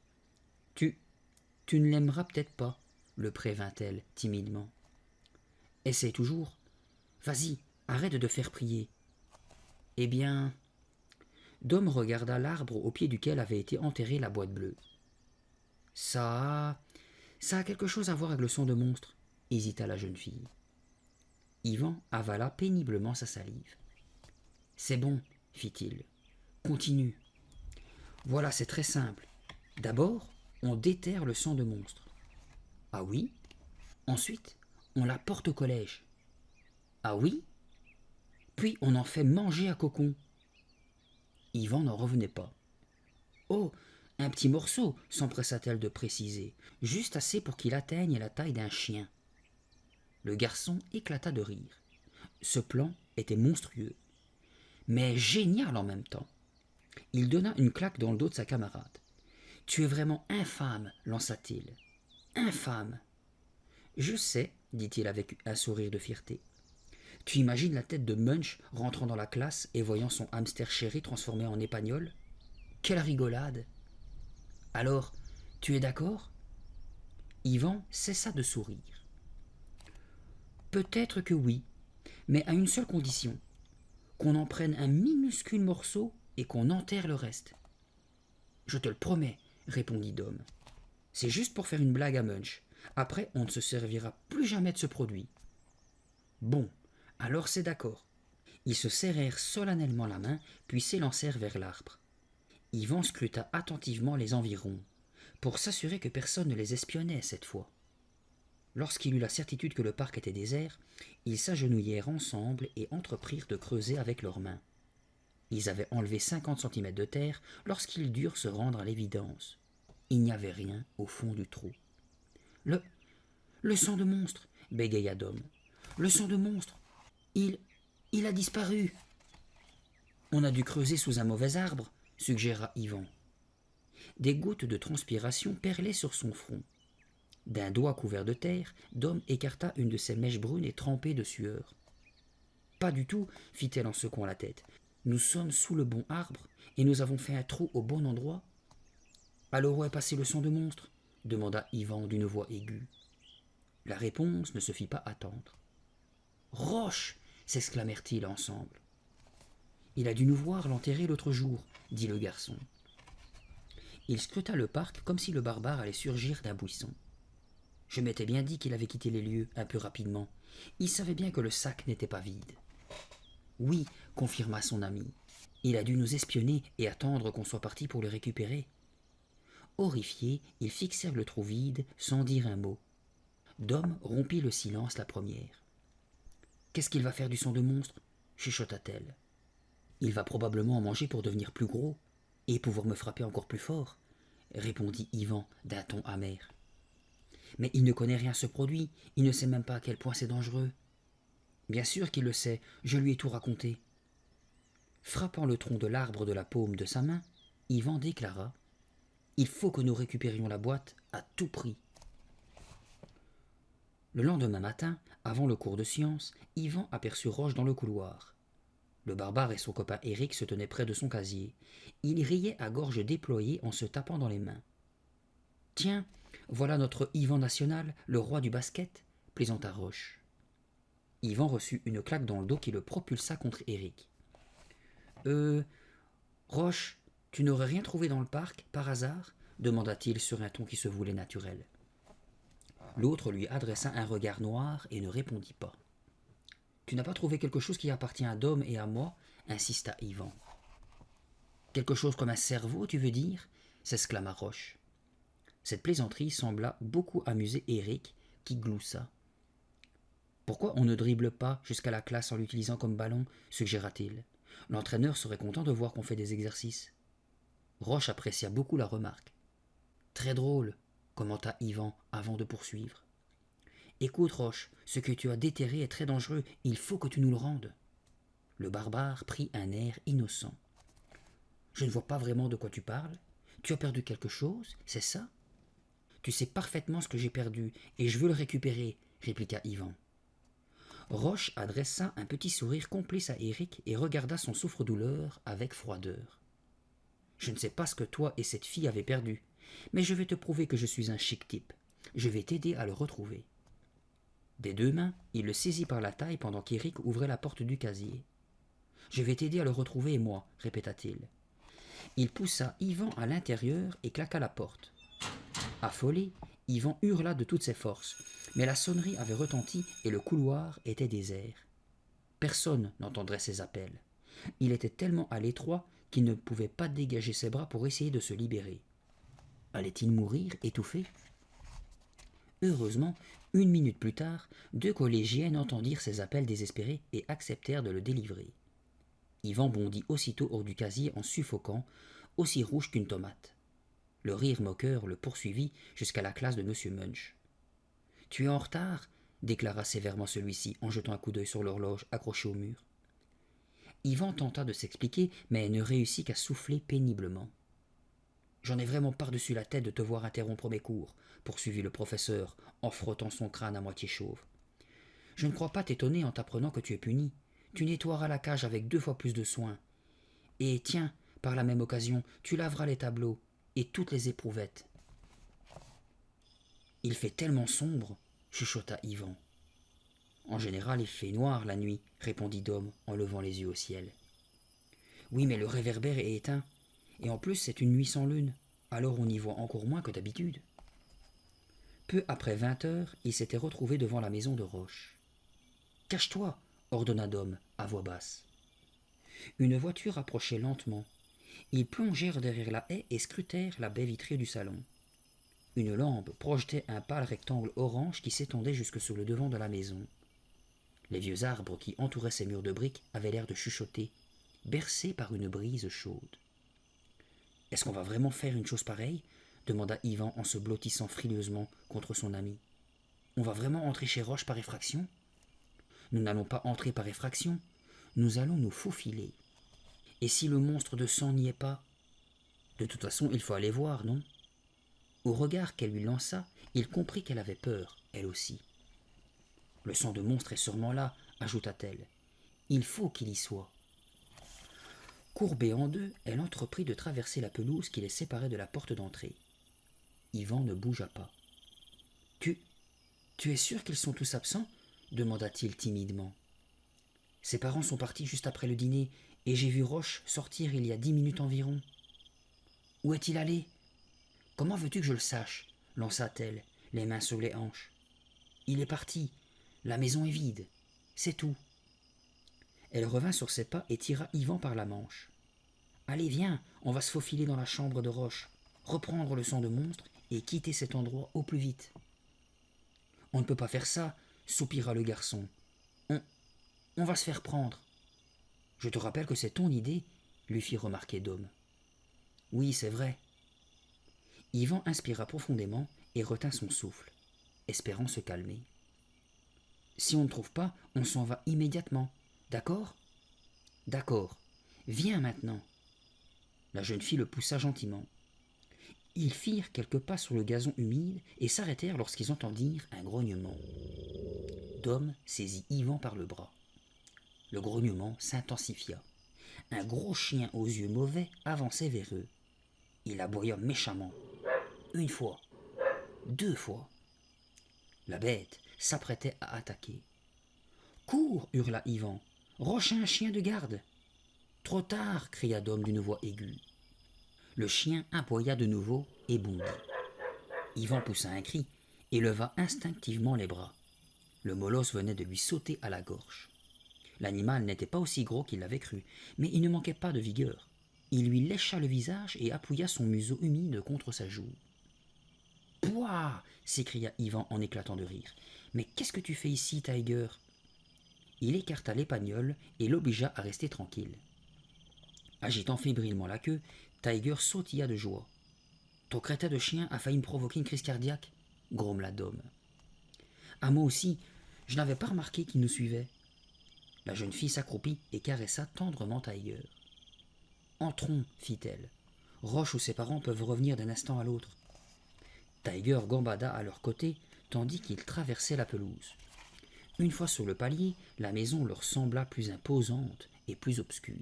« Tu ne l'aimeras peut-être pas, » le prévint-elle timidement. « Essaie toujours. Vas-y, arrête de faire prier. » « Eh bien... » Dom regarda l'arbre au pied duquel avait été enterrée la boîte bleue. « Ça a quelque chose à voir avec le son de monstre, » hésita la jeune fille. Yvan avala péniblement sa salive. « C'est bon, » fit-il. « Continue. Voilà, c'est très simple. D'abord, on déterre le sang de monstre. Ah oui? Ensuite, on la porte au collège. Ah oui? Puis on en fait manger à Cocon. » Yvan n'en revenait pas. « Oh, un petit morceau, s'empressa-t-elle de préciser, juste assez pour qu'il atteigne la taille d'un chien. » Le garçon éclata de rire. Ce plan était monstrueux, mais génial en même temps. Il donna une claque dans le dos de sa camarade. « Tu es vraiment infâme, lança-t-il. « Infâme !»« Je sais, dit-il avec un sourire de fierté. Tu imagines la tête de Munch rentrant dans la classe et voyant son hamster chéri transformé en épagnol? Quelle rigolade! Alors, tu es d'accord? » Yvan cessa de sourire. « Peut-être que oui, mais à une seule condition, qu'on en prenne un minuscule morceau et qu'on enterre le reste. Je te le promets, répondit Dom. C'est juste pour faire une blague à Munch. Après, on ne se servira plus jamais de ce produit. Bon, alors c'est d'accord. Ils se serrèrent solennellement la main, puis s'élancèrent vers l'arbre. Yvan scruta attentivement les environs, pour s'assurer que personne ne les espionnait cette fois. Lorsqu'il eut la certitude que le parc était désert, ils s'agenouillèrent ensemble et entreprirent de creuser avec leurs mains. Ils avaient enlevé 50 centimètres de terre lorsqu'ils durent se rendre à l'évidence. Il n'y avait rien au fond du trou. Le sang de monstre, bégaya Dom. Le sang de monstre. Il a disparu. On a dû creuser sous un mauvais arbre, suggéra Yvan. Des gouttes de transpiration perlaient sur son front. D'un doigt couvert de terre, Dom écarta une de ses mèches brunes et trempées de sueur. Pas du tout, fit-elle en secouant la tête. Nous sommes sous le bon arbre et nous avons fait un trou au bon endroit. Alors où est passé le sang de monstre demanda Yvan d'une voix aiguë. La réponse ne se fit pas attendre. Roche s'exclamèrent-ils ensemble. Il a dû nous voir l'enterrer l'autre jour, dit le garçon. Il scruta le parc comme si le barbare allait surgir d'un buisson. Je m'étais bien dit qu'il avait quitté les lieux un peu rapidement. Il savait bien que le sac n'était pas vide. Oui, confirma son ami. Il a dû nous espionner et attendre qu'on soit parti pour le récupérer. Horrifiés, ils fixèrent le trou vide sans dire un mot. Dom rompit le silence la première. Qu'est-ce qu'il va faire du sang de monstre chuchota-t-elle. Il va probablement en manger pour devenir plus gros et pouvoir me frapper encore plus fort, répondit Yvan d'un ton amer. Mais il ne connaît rien à ce produit, il ne sait même pas à quel point c'est dangereux. Bien sûr qu'il le sait, je lui ai tout raconté. Frappant le tronc de l'arbre de la paume de sa main, Yvan déclara « Il faut que nous récupérions la boîte à tout prix. » Le lendemain matin, avant le cours de sciences, Yvan aperçut Roche dans le couloir. Le barbare et son copain Éric se tenaient près de son casier. Il riait à gorge déployée en se tapant dans les mains. « Tiens, voilà notre Yvan national, le roi du basket, plaisanta Roche. Yvan reçut une claque dans le dos qui le propulsa contre Éric. Roche, tu n'aurais rien trouvé dans le parc, par hasard demanda-t-il sur un ton qui se voulait naturel. L'autre lui adressa un regard noir et ne répondit pas. Tu n'as pas trouvé quelque chose qui appartient à Dom et à moi insista Yvan. Quelque chose comme un cerveau, tu veux dire s'exclama Roche. Cette plaisanterie sembla beaucoup amuser Éric, qui gloussa. Pourquoi on ne dribble pas jusqu'à la classe en l'utilisant comme ballon suggéra-t-il. L'entraîneur serait content de voir qu'on fait des exercices. Roche apprécia beaucoup la remarque. Très drôle, commenta Yvan avant de poursuivre. Écoute, Roche, ce que tu as déterré est très dangereux, il faut que tu nous le rendes. Le barbare prit un air innocent. Je ne vois pas vraiment de quoi tu parles. Tu as perdu quelque chose, c'est ça? Tu sais parfaitement ce que j'ai perdu, et je veux le récupérer, répliqua Yvan. Roche adressa un petit sourire complice à Éric et regarda son souffre-douleur avec froideur. Je ne sais pas ce que toi et cette fille avez perdu, mais je vais te prouver que je suis un chic type. Je vais t'aider à le retrouver. Des deux mains, il le saisit par la taille pendant qu'Éric ouvrait la porte du casier. Je vais t'aider à le retrouver, moi, répéta-t-il. Il poussa Yvan à l'intérieur et claqua la porte. Affolé, Yvan hurla de toutes ses forces, mais la sonnerie avait retenti et le couloir était désert. Personne n'entendrait ses appels. Il était tellement à l'étroit qu'il ne pouvait pas dégager ses bras pour essayer de se libérer. Allait-il mourir, étouffé? Heureusement, 1 minute plus tard, 2 collégiennes entendirent ses appels désespérés et acceptèrent de le délivrer. Yvan bondit aussitôt hors du casier en suffoquant, aussi rouge qu'une tomate. Le rire moqueur le poursuivit jusqu'à la classe de M. Munch. « Tu es en retard » déclara sévèrement celui-ci en jetant un coup d'œil sur l'horloge accrochée au mur. Yvan tenta de s'expliquer, mais ne réussit qu'à souffler péniblement. « J'en ai vraiment par-dessus la tête de te voir interrompre mes cours, » poursuivit le professeur en frottant son crâne à moitié chauve. « Je ne crois pas t'étonner en t'apprenant que tu es puni. Tu nettoieras la cage avec 2 fois plus de soin. Et tiens, par la même occasion, tu laveras les tableaux et toutes les éprouvettes. » « Il fait tellement sombre, » chuchota Yvan. « En général, il fait noir la nuit, » répondit Dom en levant les yeux au ciel. « Oui, mais le réverbère est éteint, et en plus c'est une nuit sans lune. Alors on y voit encore moins que d'habitude. Peu après 20 heures, il s'était retrouvé devant la maison de Roche. « Cache-toi » ordonna Dom, à voix basse. Une voiture approchait lentement. Ils plongèrent derrière la haie et scrutèrent la baie vitrée du salon. Une lampe projetait un pâle rectangle orange qui s'étendait jusque sur le devant de la maison. Les vieux arbres qui entouraient ces murs de briques avaient l'air de chuchoter, bercés par une brise chaude. « Est-ce qu'on va vraiment faire une chose pareille ?» demanda Yvan en se blottissant frileusement contre son ami. « On va vraiment entrer chez Roche par effraction ?»« Nous n'allons pas entrer par effraction, nous allons nous faufiler. Et si le monstre de sang n'y est pas ? De toute façon, il faut aller voir, non ?» Au regard qu'elle lui lança, il comprit qu'elle avait peur, elle aussi. « Le sang de monstre est sûrement là, » ajouta-t-elle. « Il faut qu'il y soit. » Courbée en deux, elle entreprit de traverser la pelouse qui les séparait de la porte d'entrée. Yvan ne bougea pas. « Tu es sûr qu'ils sont tous absents ?» demanda-t-il timidement. « Ses parents sont partis juste après le dîner, et j'ai vu Roche sortir il y a 10 minutes environ. »« Où est-il allé ?»« Comment veux-tu que je le sache ?» lança-t-elle, les mains sur les hanches. « Il est parti. La maison est vide. C'est tout. » Elle revint sur ses pas et tira Yvan par la manche. « Allez, viens, on va se faufiler dans la chambre de Roche, reprendre le sang de monstre et quitter cet endroit au plus vite. »« On ne peut pas faire ça, » soupira le garçon. « On va se faire prendre. »« Je te rappelle que c'est ton idée, » lui fit remarquer Dom. « Oui, c'est vrai. » Yvan inspira profondément et retint son souffle, espérant se calmer. « Si on ne trouve pas, on s'en va immédiatement. D'accord ? » ?»« D'accord. Viens maintenant. » La jeune fille le poussa gentiment. Ils firent quelques pas sur le gazon humide et s'arrêtèrent lorsqu'ils entendirent un grognement. Dom saisit Yvan par le bras. Le grognement s'intensifia. Un gros chien aux yeux mauvais avançait vers eux. Il aboya méchamment. Une fois, 2 fois. La bête s'apprêtait à attaquer. « Cours !» hurla Yvan. « Roche a un chien de garde !»« Trop tard !» cria Dom d'une voix aiguë. Le chien aboya de nouveau et bondit. Yvan poussa un cri et leva instinctivement les bras. Le molosse venait de lui sauter à la gorge. L'animal n'était pas aussi gros qu'il l'avait cru, mais il ne manquait pas de vigueur. Il lui lécha le visage et appuya son museau humide contre sa joue. « Pouah !» s'écria Yvan en éclatant de rire. « Mais qu'est-ce que tu fais ici, Tiger ?» Il écarta l'épagnole et l'obligea à rester tranquille. Agitant fébrilement la queue, Tiger sautilla de joie. « Ton crétin de chien a failli me provoquer une crise cardiaque » grommela Dom. « Ah, moi aussi, je n'avais pas remarqué qu'il nous suivait. » La jeune fille s'accroupit et caressa tendrement Tiger. « Entrons, fit-elle. Roche ou ses parents peuvent revenir d'un instant à l'autre. » Tiger gambada à leur côté, tandis qu'ils traversaient la pelouse. Une fois sur le palier, la maison leur sembla plus imposante et plus obscure.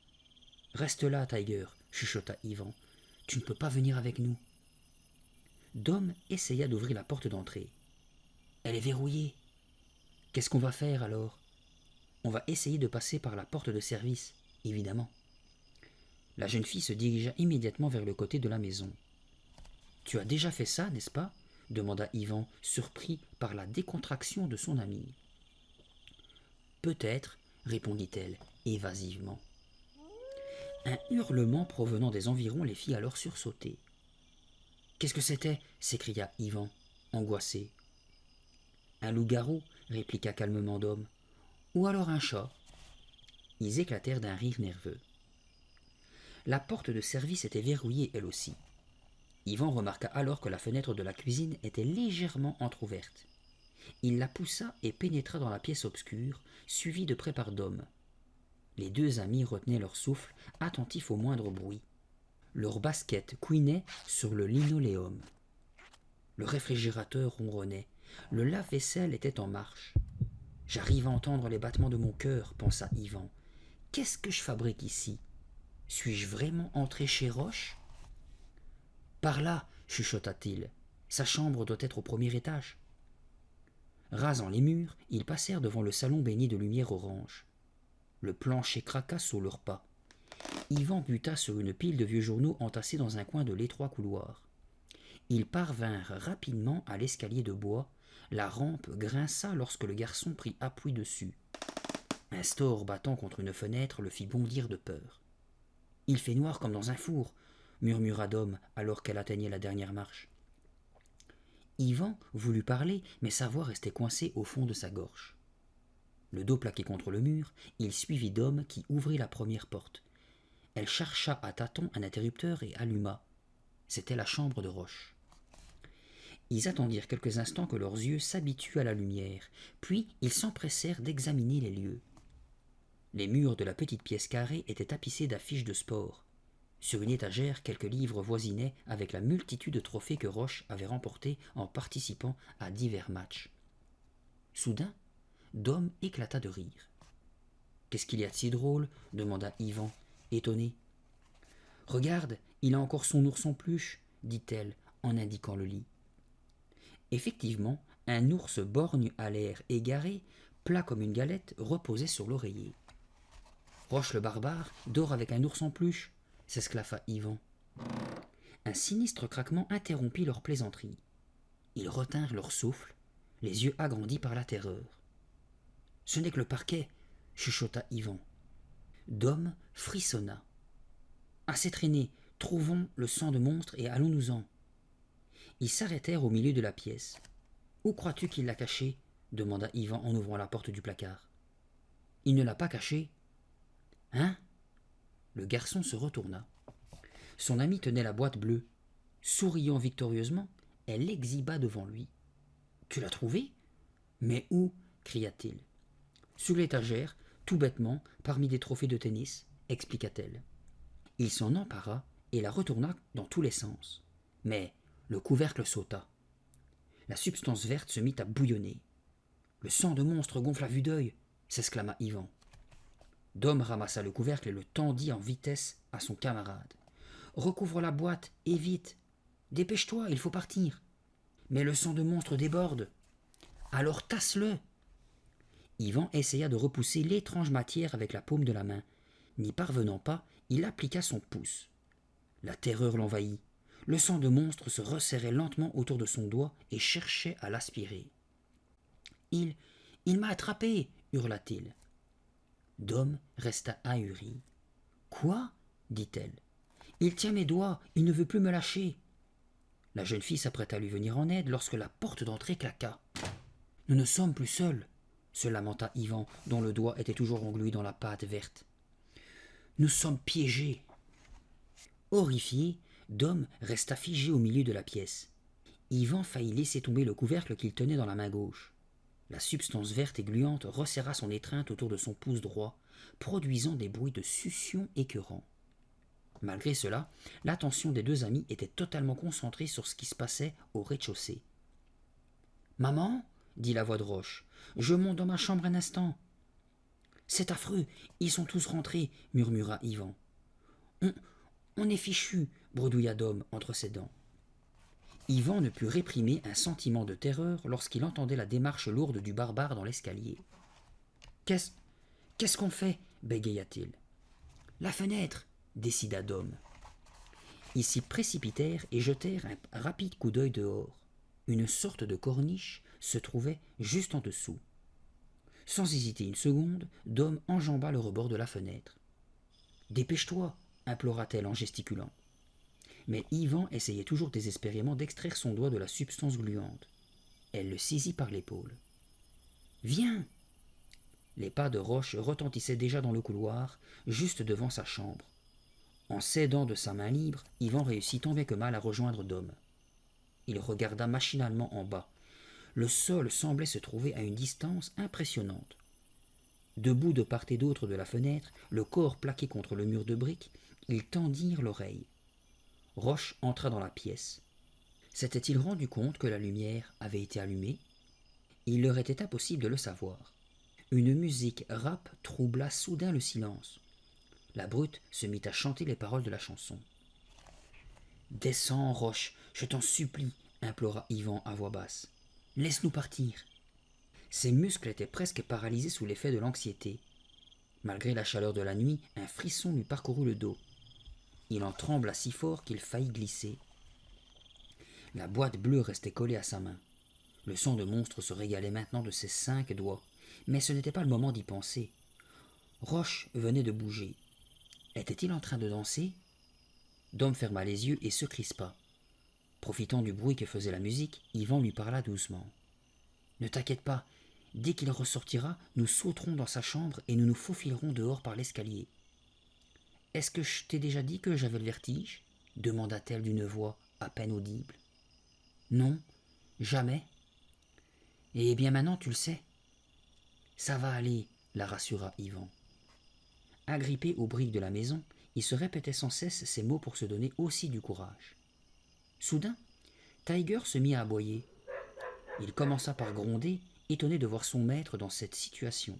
« Reste là, Tiger, » chuchota Yvan. « Tu ne peux pas venir avec nous. » Dom essaya d'ouvrir la porte d'entrée. « Elle est verrouillée. »« Qu'est-ce qu'on va faire alors ?»« On va essayer de passer par la porte de service, évidemment. » La jeune fille se dirigea immédiatement vers le côté de la maison. « Tu as déjà fait ça, n'est-ce pas ?» demanda Yvan, surpris par la décontraction de son amie. « Peut-être, » répondit-elle, évasivement. Un hurlement provenant des environs les fit alors sursauter. « Qu'est-ce que c'était » s'écria Yvan, angoissé. « Un loup-garou, » répliqua calmement Dom. « Ou alors un chat. » Ils éclatèrent d'un rire nerveux. La porte de service était verrouillée elle aussi. Yvan remarqua alors que la fenêtre de la cuisine était légèrement entr'ouverte. Il la poussa et pénétra dans la pièce obscure, suivi de près par Dom. Les 2 amis retenaient leur souffle, attentifs au moindre bruit. Leurs baskets couinaient sur le linoléum. Le réfrigérateur ronronnait. Le lave-vaisselle était en marche. « J'arrive à entendre les battements de mon cœur, » pensa Yvan. « Qu'est-ce que je fabrique ici ? Suis-je vraiment entré chez Roche ?»« Par là, » chuchota-t-il. « Sa chambre doit être au 1er étage. » Rasant les murs, ils passèrent devant le salon baigné de lumière orange. Le plancher craqua sous leurs pas. Yvan buta sur une pile de vieux journaux entassés dans un coin de l'étroit couloir. Ils parvinrent rapidement à l'escalier de bois. La rampe grinça lorsque le garçon prit appui dessus. Un store battant contre une fenêtre le fit bondir de peur. « Il fait noir comme dans un four », murmura Dom alors qu'elle atteignait la dernière marche. Yvan voulut parler, mais sa voix restait coincée au fond de sa gorge. Le dos plaqué contre le mur, il suivit Dom qui ouvrit la première porte. Elle chercha à tâtons un interrupteur et alluma. C'était la chambre de Roche. Ils attendirent quelques instants que leurs yeux s'habituent à la lumière, puis ils s'empressèrent d'examiner les lieux. Les murs de la petite pièce carrée étaient tapissés d'affiches de sport. Sur une étagère, quelques livres voisinaient avec la multitude de trophées que Roche avait remportés en participant à divers matchs. Soudain, Dom éclata de rire. « Qu'est-ce qu'il y a de si drôle ?» demanda Yvan, étonné. « Regarde, il a encore son ours en peluche, dit-elle en indiquant le lit. Effectivement, un ours borgne à l'air égaré, plat comme une galette, reposait sur l'oreiller. « Roche le barbare dort avec un ours en peluche !» s'esclaffa Yvan. Un sinistre craquement interrompit leur plaisanterie. Ils retinrent leur souffle, les yeux agrandis par la terreur. « Ce n'est que le parquet !» chuchota Yvan. Dom frissonna. « Assez traîné, trouvons le sang de monstre et allons-nous-en. » Ils s'arrêtèrent au milieu de la pièce. « Où crois-tu qu'il l'a caché ?» demanda Yvan en ouvrant la porte du placard. « Il ne l'a pas caché. »« Hein ?» Le garçon se retourna. Son ami tenait la boîte bleue. Souriant victorieusement, elle l'exhiba devant lui. « Tu l'as trouvé ?»« Mais où ?» cria-t-il. « Sur l'étagère, tout bêtement, parmi des trophées de tennis, expliqua-t-elle. Il s'en empara et la retourna dans tous les sens. Mais le couvercle sauta. La substance verte se mit à bouillonner. « Le sang de monstre gonfle à vue d'œil !» s'exclama Yvan. Dom ramassa le couvercle et le tendit en vitesse à son camarade. « Recouvre la boîte, et vite ! Dépêche-toi, il faut partir !»« Mais le sang de monstre déborde !»« Alors tasse-le !» Yvan essaya de repousser l'étrange matière avec la paume de la main. N'y parvenant pas, il appliqua son pouce. La terreur l'envahit. Le sang de monstre se resserrait lentement autour de son doigt et cherchait à l'aspirer. « Il m'a attrapé !» hurla-t-il. Dom resta ahuri. « Quoi ?» dit-elle. « Il tient mes doigts, il ne veut plus me lâcher. » La jeune fille s'apprêta à lui venir en aide lorsque la porte d'entrée claqua. « Nous ne sommes plus seuls !» se lamenta Yvan, dont le doigt était toujours englué dans la pâte verte. « Nous sommes piégés !» Horrifié, Dom resta figé au milieu de la pièce. Yvan faillit laisser tomber le couvercle qu'il tenait dans la main gauche. La substance verte et gluante resserra son étreinte autour de son pouce droit, produisant des bruits de succion écœurants. Malgré cela, l'attention des deux amis était totalement concentrée sur ce qui se passait au rez-de-chaussée. « Maman ?» dit la voix de Roche. « Je monte dans ma chambre un instant. »« C'est affreux, ils sont tous rentrés, » murmura Yvan. « On est fichu, » bredouilla Dom entre ses dents. Yvan ne put réprimer un sentiment de terreur lorsqu'il entendait la démarche lourde du barbare dans l'escalier. « Qu'est-ce qu'on fait ?» bégaya-t-il. « La fenêtre !» décida Dom. Ils s'y précipitèrent et jetèrent un rapide coup d'œil dehors. Une sorte de corniche se trouvait juste en dessous. Sans hésiter une seconde, Dom enjamba le rebord de la fenêtre. « Dépêche-toi !» implora-t-elle en gesticulant. Mais Yvan essayait toujours désespérément d'extraire son doigt de la substance gluante. Elle le saisit par l'épaule. « Viens !» Les pas de Roche retentissaient déjà dans le couloir, juste devant sa chambre. En s'aidant de sa main libre, Yvan réussit tant bien que mal à rejoindre Dom. Il regarda machinalement en bas. Le sol semblait se trouver à une distance impressionnante. Debout de part et d'autre de la fenêtre, le corps plaqué contre le mur de briques, ils tendirent l'oreille. Roche entra dans la pièce. S'était-il rendu compte que la lumière avait été allumée ? Il leur était impossible de le savoir. Une musique rauque troubla soudain le silence. La brute se mit à chanter les paroles de la chanson. « Descends, Roche, je t'en supplie, » implora Yvan à voix basse. « Laisse-nous partir. » Ses muscles étaient presque paralysés sous l'effet de l'anxiété. Malgré la chaleur de la nuit, un frisson lui parcourut le dos. Il en trembla si fort qu'il faillit glisser. La boîte bleue restait collée à sa main. Le sang de monstre se régalait maintenant de ses 5 doigts, mais ce n'était pas le moment d'y penser. Roche venait de bouger. Était-il en train de danser? Dom ferma les yeux et se crispa. Profitant du bruit que faisait la musique, Yvan lui parla doucement. « Ne t'inquiète pas, dès qu'il ressortira, nous sauterons dans sa chambre et nous nous faufilerons dehors par l'escalier. »« Est-ce que je t'ai déjà dit que j'avais le vertige ?» demanda-t-elle d'une voix à peine audible. « Non, jamais. »« Eh bien maintenant tu le sais. »« Ça va aller, » la rassura Yvan. Agrippé aux briques de la maison, il se répétait sans cesse ces mots pour se donner aussi du courage. Soudain, Tiger se mit à aboyer. Il commença par gronder, étonné de voir son maître dans cette situation.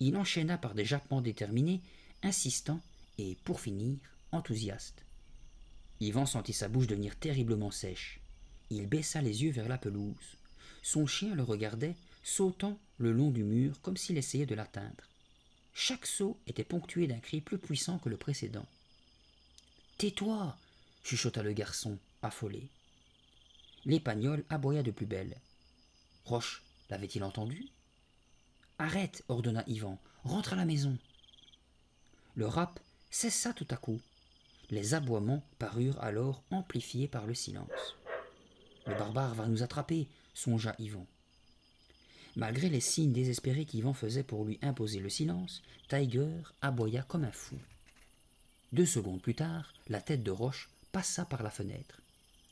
Il enchaîna par des jappements déterminés, insistants et, pour finir, enthousiastes. Yvan sentit sa bouche devenir terriblement sèche. Il baissa les yeux vers la pelouse. Son chien le regardait, sautant le long du mur comme s'il essayait de l'atteindre. Chaque saut était ponctué d'un cri plus puissant que le précédent. « Tais-toi » chuchota le garçon, affolé. L'épagnol aboya de plus belle. Roche l'avait-il entendu? « Arrête » ordonna Yvan. « Rentre à la maison. » Le rap cessa tout à coup. Les aboiements parurent alors amplifiés par le silence. « Le barbare va nous attraper » songea Yvan. Malgré les signes désespérés qu'Yvan faisait pour lui imposer le silence, Tiger aboya comme un fou. 2 secondes plus tard, la tête de Roche passa par la fenêtre.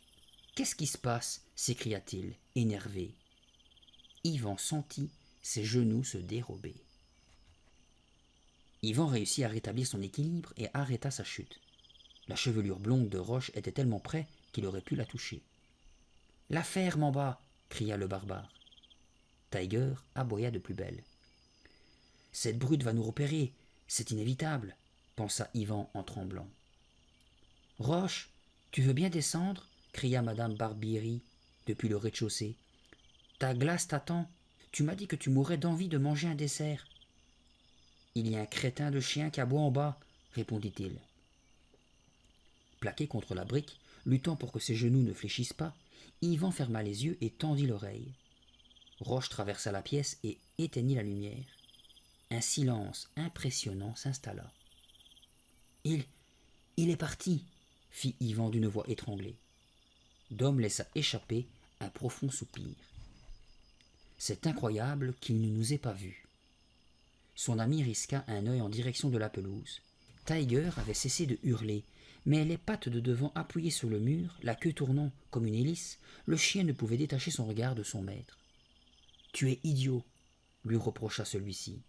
« Qu'est-ce qui se passe » s'écria-t-il, énervé. Yvan sentit ses genoux se dérober. Yvan réussit à rétablir son équilibre et arrêta sa chute. La chevelure blonde de Roche était tellement près qu'il aurait pu la toucher. « La ferme en bas » cria le barbare. Tiger aboya de plus belle. « Cette brute va nous repérer, c'est inévitable » pensa Yvan en tremblant. « Roche, tu veux bien descendre » cria madame Barbieri depuis le rez-de-chaussée. « Ta glace t'attend, tu m'as dit que tu mourrais d'envie de manger un dessert. »« Il y a un crétin de chien qui aboie en bas » répondit-il. Plaqué contre la brique, luttant pour que ses genoux ne fléchissent pas, Yvan ferma les yeux et tendit l'oreille. Roche traversa la pièce et éteignit la lumière. Un silence impressionnant s'installa. « Il est parti » fit Yvan d'une voix étranglée. Dom laissa échapper un profond soupir. « C'est incroyable qu'il ne nous ait pas vus. » Son ami risqua un œil en direction de la pelouse. Tiger avait cessé de hurler, mais les pattes de devant appuyées sur le mur, la queue tournant comme une hélice, le chien ne pouvait détacher son regard de son maître. « Tu es idiot » lui reprocha celui-ci.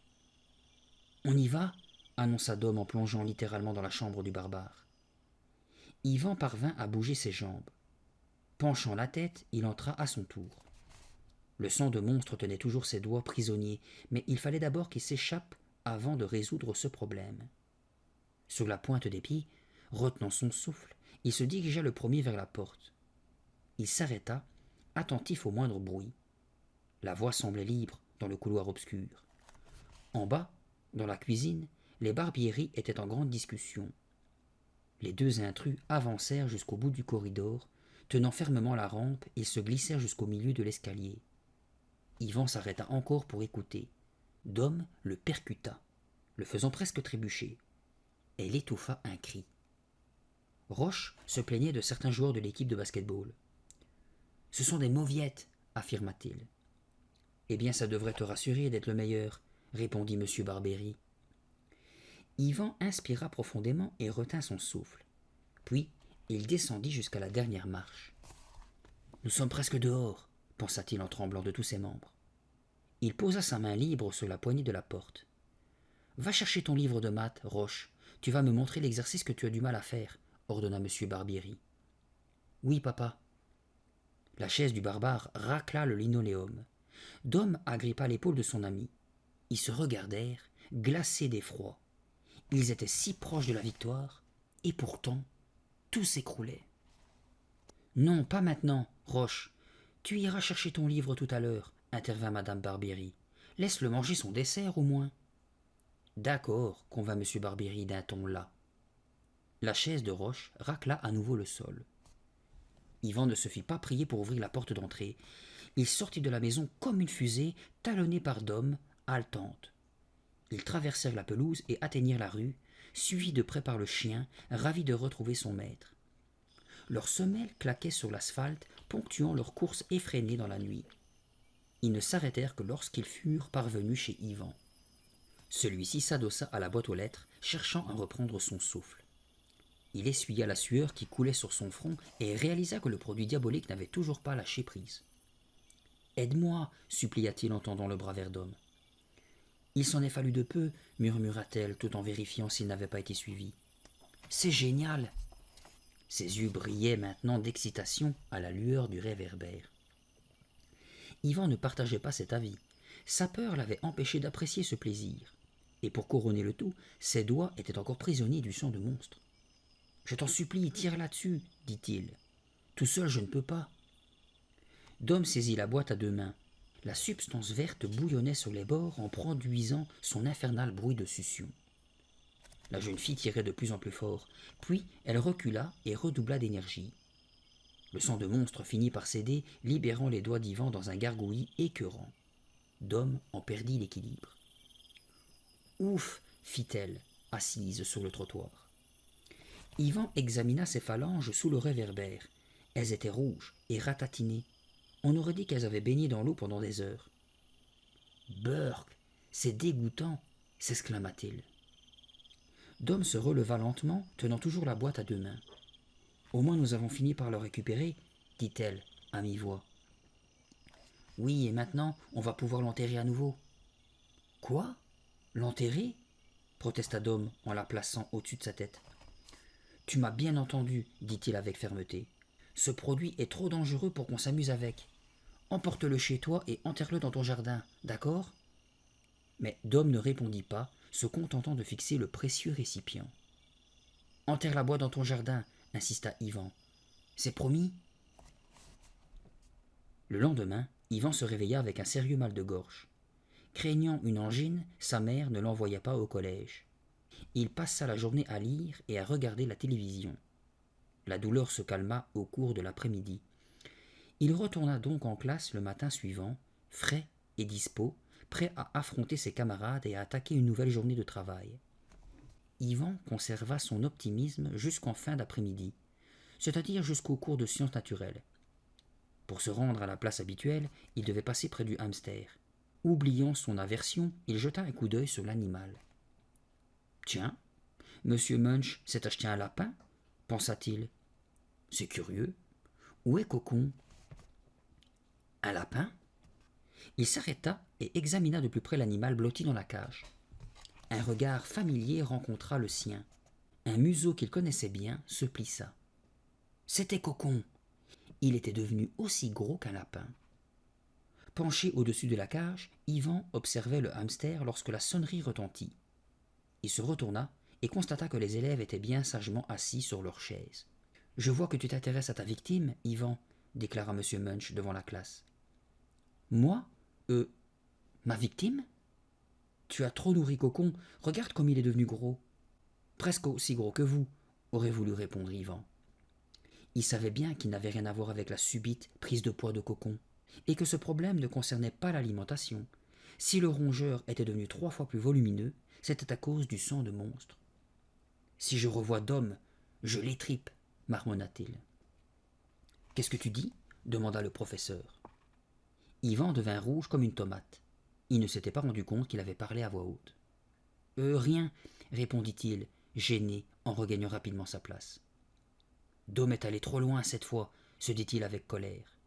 « On y va » annonça Dom en plongeant littéralement dans la chambre du barbare. Yvan parvint à bouger ses jambes. Penchant la tête, il entra à son tour. Le sang de monstre tenait toujours ses doigts prisonniers, mais il fallait d'abord qu'il s'échappe avant de résoudre ce problème. Sur la pointe des pieds, retenant son souffle, il se dirigea le premier vers la porte. Il s'arrêta, attentif au moindre bruit. La voie semblait libre dans le couloir obscur. En bas, dans la cuisine, les Barbieri étaient en grande discussion. Les 2 intrus avancèrent jusqu'au bout du corridor, tenant fermement la rampe, ils se glissèrent jusqu'au milieu de l'escalier. Yvan s'arrêta encore pour écouter. Dom le percuta, le faisant presque trébucher. Elle étouffa un cri. Roche se plaignait de certains joueurs de l'équipe de basket-ball. « Ce sont des mauviettes » affirma-t-il. « Eh bien, ça devrait te rassurer d'être le meilleur » répondit M. Barbieri. Yvan inspira profondément et retint son souffle. Puis, il descendit jusqu'à la dernière marche. « Nous sommes presque dehors » pensa-t-il en tremblant de tous ses membres. Il posa sa main libre sur la poignée de la porte. « Va chercher ton livre de maths, Roche. Tu vas me montrer l'exercice que tu as du mal à faire, » ordonna M. Barbieri. « Oui, papa. » La chaise du barbare racla le linoléum. Dom agrippa l'épaule de son ami. Ils se regardèrent, glacés d'effroi. Ils étaient si proches de la victoire, et pourtant, tout s'écroulait. « Non, pas maintenant, Roche. Tu iras chercher ton livre tout à l'heure, » intervint madame Barbieri. « Laisse-le manger son dessert, au moins. » D'accord, convint M. Barbieri d'un ton las. La chaise de roche racla à nouveau le sol. Yvan ne se fit pas prier pour ouvrir la porte d'entrée. Il sortit de la maison comme une fusée, talonné par Dom, haletante. Ils traversèrent la pelouse et atteignirent la rue, suivis de près par le chien, ravi de retrouver son maître. Leurs semelles claquaient sur l'asphalte, ponctuant leur course effrénée dans la nuit. Ils ne s'arrêtèrent que lorsqu'ils furent parvenus chez Yvan. Celui-ci s'adossa à la boîte aux lettres, cherchant à reprendre son souffle. Il essuya la sueur qui coulait sur son front et réalisa que le produit diabolique n'avait toujours pas lâché prise. « Aide-moi » supplia-t-il en tendant le bras vers Dom. « Il s'en est fallu de peu » murmura-t-elle tout en vérifiant s'il n'avait pas été suivi. « C'est génial !» Ses yeux brillaient maintenant d'excitation à la lueur du réverbère. Yvan ne partageait pas cet avis. Sa peur l'avait empêché d'apprécier ce plaisir. Et pour couronner le tout, ses doigts étaient encore prisonniers du sang de monstre. « Je t'en supplie, tire là-dessus, dit-il. Tout seul, je ne peux pas. Dom saisit la boîte à deux mains. La substance verte bouillonnait sur les bords en produisant son infernal bruit de succion. La jeune fille tirait de plus en plus fort, puis elle recula et redoubla d'énergie. Le sang de monstre finit par céder, libérant les doigts d'Yvan dans un gargouillis écœurant. Dom en perdit l'équilibre. « Ouf !» fit-elle, assise sur le trottoir. Yvan examina ses phalanges sous le réverbère. Elles étaient rouges et ratatinées. On aurait dit qu'elles avaient baigné dans l'eau pendant des heures. « Burk, c'est dégoûtant !» s'exclama-t-il. Dom se releva lentement, tenant toujours la boîte à deux mains. « Au moins nous avons fini par le récupérer, » dit-elle, à mi-voix. « Oui, et maintenant on va pouvoir l'enterrer à nouveau. »« Quoi ? L'enterrer ?» protesta Dom en la plaçant au-dessus de sa tête. « Tu m'as bien entendu, » dit-il avec fermeté. « Ce produit est trop dangereux pour qu'on s'amuse avec. Emporte-le chez toi et enterre-le dans ton jardin, d'accord ?» Mais Dom ne répondit pas, se contentant de fixer le précieux récipient. « Enterre la boîte dans ton jardin, » insista Yvan. « C'est promis ?» Le lendemain, Yvan se réveilla avec un sérieux mal de gorge. Craignant une angine, sa mère ne l'envoya pas au collège. Il passa la journée à lire et à regarder la télévision. La douleur se calma au cours de l'après-midi. Il retourna donc en classe le matin suivant, frais et dispos, prêt à affronter ses camarades et à attaquer une nouvelle journée de travail. Yvan conserva son optimisme jusqu'en fin d'après-midi, c'est-à-dire jusqu'au cours de sciences naturelles. Pour se rendre à la place habituelle, il devait passer près du hamster. Oubliant son aversion, il jeta un coup d'œil sur l'animal. « Tiens, Monsieur Munch s'est acheté un lapin, pensa-t-il. C'est curieux. Où est Cocon ? Un lapin ? Il s'arrêta et examina de plus près l'animal blotti dans la cage. Un regard familier rencontra le sien. Un museau qu'il connaissait bien se plissa. C'était Cocon. Il était devenu aussi gros qu'un lapin. Penché au-dessus de la cage, Yvan observait le hamster lorsque la sonnerie retentit. Il se retourna et constata que les élèves étaient bien sagement assis sur leurs chaises. « Je vois que tu t'intéresses à ta victime, Yvan, » déclara M. Munch devant la classe. « Moi ? Ma victime ? Tu as trop nourri Cocon, regarde comme il est devenu gros. »« Presque aussi gros que vous, » aurait voulu répondre Yvan. Il savait bien qu'il n'avait rien à voir avec la subite prise de poids de Cocon, et que ce problème ne concernait pas l'alimentation. Si le rongeur était devenu 3 fois plus volumineux, c'était à cause du sang de monstre. « Si je revois Dom, je l'étripe, » marmonna-t-il. « Qu'est-ce que tu dis ? » demanda le professeur. Yvan devint rouge comme une tomate. Il ne s'était pas rendu compte qu'il avait parlé à voix haute. « Rien, » répondit-il, gêné en regagnant rapidement sa place. « Dom est allé trop loin cette fois, » se dit-il avec colère.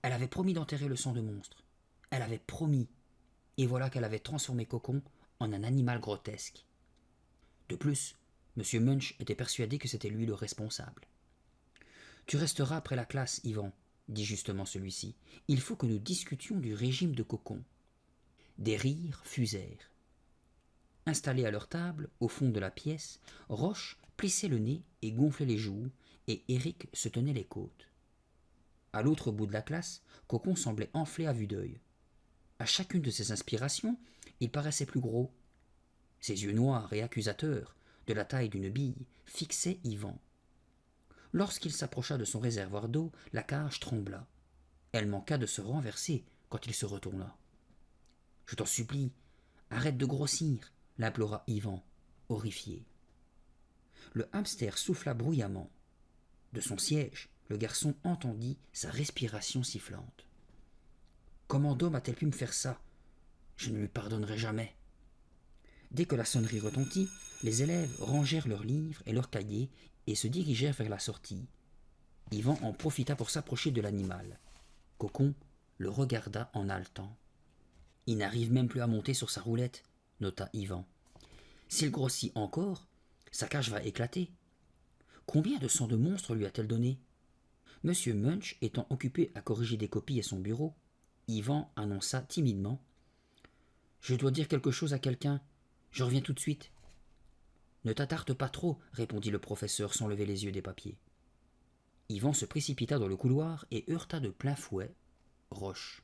Elle avait promis d'enterrer le sang de monstre. Elle avait promis. Et voilà qu'elle avait transformé Cocon en un animal grotesque. De plus, M. Munch était persuadé que c'était lui le responsable. « Tu resteras après la classe, Yvan, » dit justement celui-ci. « Il faut que nous discutions du régime de Cocon. » Des rires fusèrent. Installés à leur table, au fond de la pièce, Roche plissait le nez et gonflait les joues, et Éric se tenait les côtes. À l'autre bout de la classe, Cocon semblait enflé à vue d'œil. À chacune de ses inspirations, il paraissait plus gros. Ses yeux noirs et accusateurs, de la taille d'une bille, fixaient Yvan. Lorsqu'il s'approcha de son réservoir d'eau, la cage trembla. Elle manqua de se renverser quand il se retourna. « Je t'en supplie, arrête de grossir, l'implora Yvan, horrifié. Le hamster souffla bruyamment. De son siège, le garçon entendit sa respiration sifflante. Comment Dom a-t-elle pu me faire ça? Je ne lui pardonnerai jamais. Dès que la sonnerie retentit, les élèves rangèrent leurs livres et leurs cahiers et se dirigèrent vers la sortie. Yvan en profita pour s'approcher de l'animal. Cocon le regarda en haletant. Il n'arrive même plus à monter sur sa roulette, nota Yvan. S'il grossit encore, sa cage va éclater. Combien de sang de monstre lui a-t-elle donné? Monsieur Munch étant occupé à corriger des copies à son bureau, Yvan annonça timidement. Je dois dire quelque chose à quelqu'un. Je reviens tout de suite. Ne t'attarde pas trop, répondit le professeur sans lever les yeux des papiers. Yvan se précipita dans le couloir et heurta de plein fouet Roche.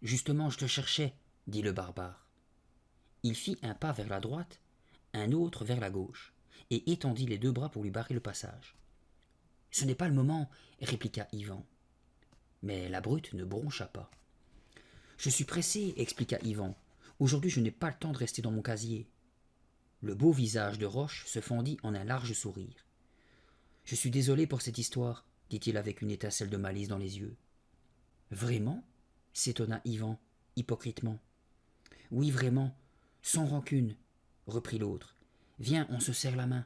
Justement, je te cherchais, dit le barbare. Il fit un pas vers la droite, un autre vers la gauche, et étendit les deux bras pour lui barrer le passage. Ce n'est pas le moment, répliqua Yvan. Mais la brute ne broncha pas. Je suis pressé, expliqua Yvan. Aujourd'hui, je n'ai pas le temps de rester dans mon casier. Le beau visage de Roche se fendit en un large sourire. Je suis désolé pour cette histoire, dit-il avec une étincelle de malice dans les yeux. Vraiment? S'étonna Yvan, hypocritement. Oui, vraiment, sans rancune, reprit l'autre. Viens, on se serre la main.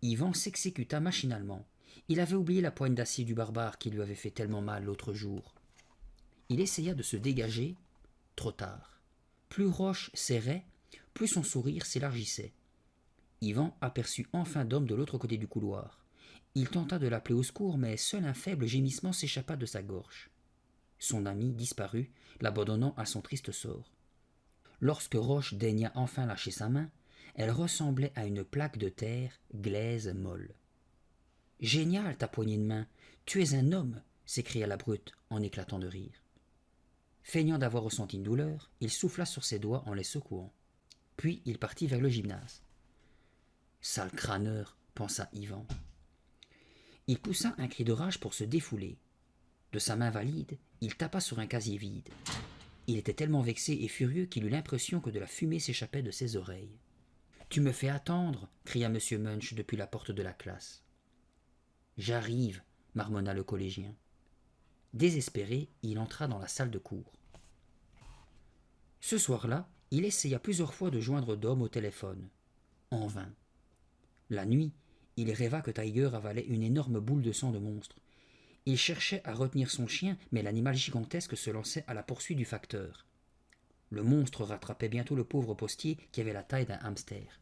Yvan s'exécuta machinalement. Il avait oublié la poigne d'acier du barbare qui lui avait fait tellement mal l'autre jour. Il essaya de se dégager, trop tard. Plus Roche serrait, plus son sourire s'élargissait. Yvan aperçut enfin Dom de l'autre côté du couloir. Il tenta de l'appeler au secours, mais seul un faible gémissement s'échappa de sa gorge. Son ami disparut, l'abandonnant à son triste sort. Lorsque Roche daigna enfin lâcher sa main, elle ressemblait à une plaque de terre glaise molle. « Génial, ta poignée de main! Tu es un homme !» s'écria la brute en éclatant de rire. Feignant d'avoir ressenti une douleur, il souffla sur ses doigts en les secouant. Puis il partit vers le gymnase. « Sale crâneur !» pensa Yvan. Il poussa un cri de rage pour se défouler. De sa main valide, il tapa sur un casier vide. Il était tellement vexé et furieux qu'il eut l'impression que de la fumée s'échappait de ses oreilles. « Tu me fais attendre !» cria M. Munch depuis la porte de la classe. « J'arrive !» marmonna le collégien. Désespéré, il entra dans la salle de cours. Ce soir-là, il essaya plusieurs fois de joindre Dom au téléphone. En vain. La nuit, il rêva que Tiger avalait une énorme boule de sang de monstre. Il cherchait à retenir son chien, mais l'animal gigantesque se lançait à la poursuite du facteur. Le monstre rattrapait bientôt le pauvre postier qui avait la taille d'un hamster.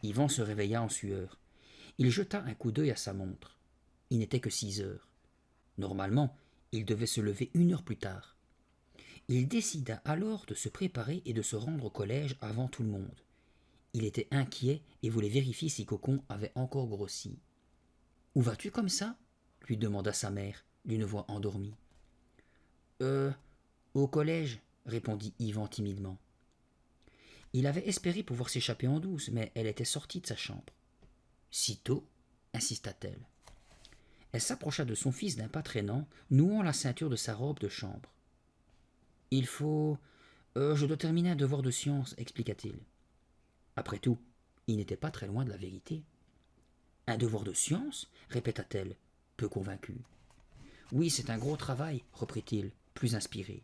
Yvan se réveilla en sueur. Il jeta un coup d'œil à sa montre. Il n'était que 6 heures. Normalement, il devait se lever 1 heure plus tard. Il décida alors de se préparer et de se rendre au collège avant tout le monde. Il était inquiet et voulait vérifier si Cocon avait encore grossi. « Où vas-tu comme ça ?» lui demanda sa mère, d'une voix endormie. « Au collège, » répondit Yvan timidement. Il avait espéré pouvoir s'échapper en douce, mais elle était sortie de sa chambre. « Si tôt ?» insista-t-elle. Elle s'approcha de son fils d'un pas traînant, nouant la ceinture de sa robe de chambre. « Il faut... je dois terminer un devoir de science, expliqua-t-il. Après tout, il n'était pas très loin de la vérité. « Un devoir de science ?» répéta-t-elle, peu convaincue. « Oui, c'est un gros travail, reprit-il, plus inspiré.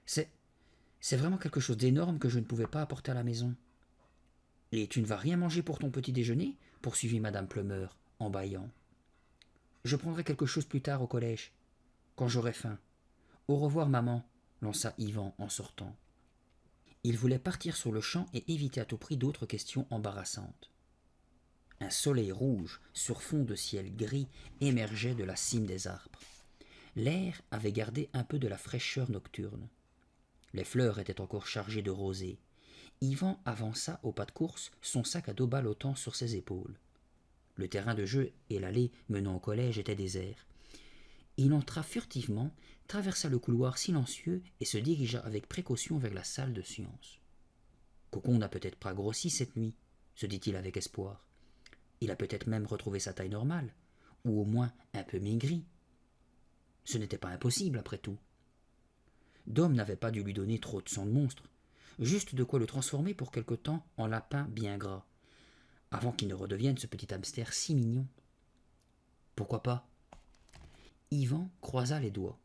C'est vraiment quelque chose d'énorme que je ne pouvais pas apporter à la maison. »« Et tu ne vas rien manger pour ton petit déjeuner ?» poursuivit madame Plummer, en bâillant. « Je prendrai quelque chose plus tard au collège, quand j'aurai faim. Au revoir, maman, lança Yvan en sortant. Il voulait partir sur le champ et éviter à tout prix d'autres questions embarrassantes. Un soleil rouge sur fond de ciel gris émergeait de la cime des arbres. L'air avait gardé un peu de la fraîcheur nocturne. Les fleurs étaient encore chargées de rosée. Yvan avança au pas de course, son sac à dos ballottant sur ses épaules. Le terrain de jeu et l'allée menant au collège étaient déserts. Il entra furtivement, traversa le couloir silencieux et se dirigea avec précaution vers la salle de sciences. Cocon n'a peut-être pas grossi cette nuit, se dit-il avec espoir. Il a peut-être même retrouvé sa taille normale, ou au moins un peu maigri. Ce n'était pas impossible, après tout. Dom n'avait pas dû lui donner trop de sang de monstre, juste de quoi le transformer pour quelque temps en lapin bien gras, avant qu'il ne redevienne ce petit hamster si mignon. Pourquoi pas? Yvan croisa les doigts.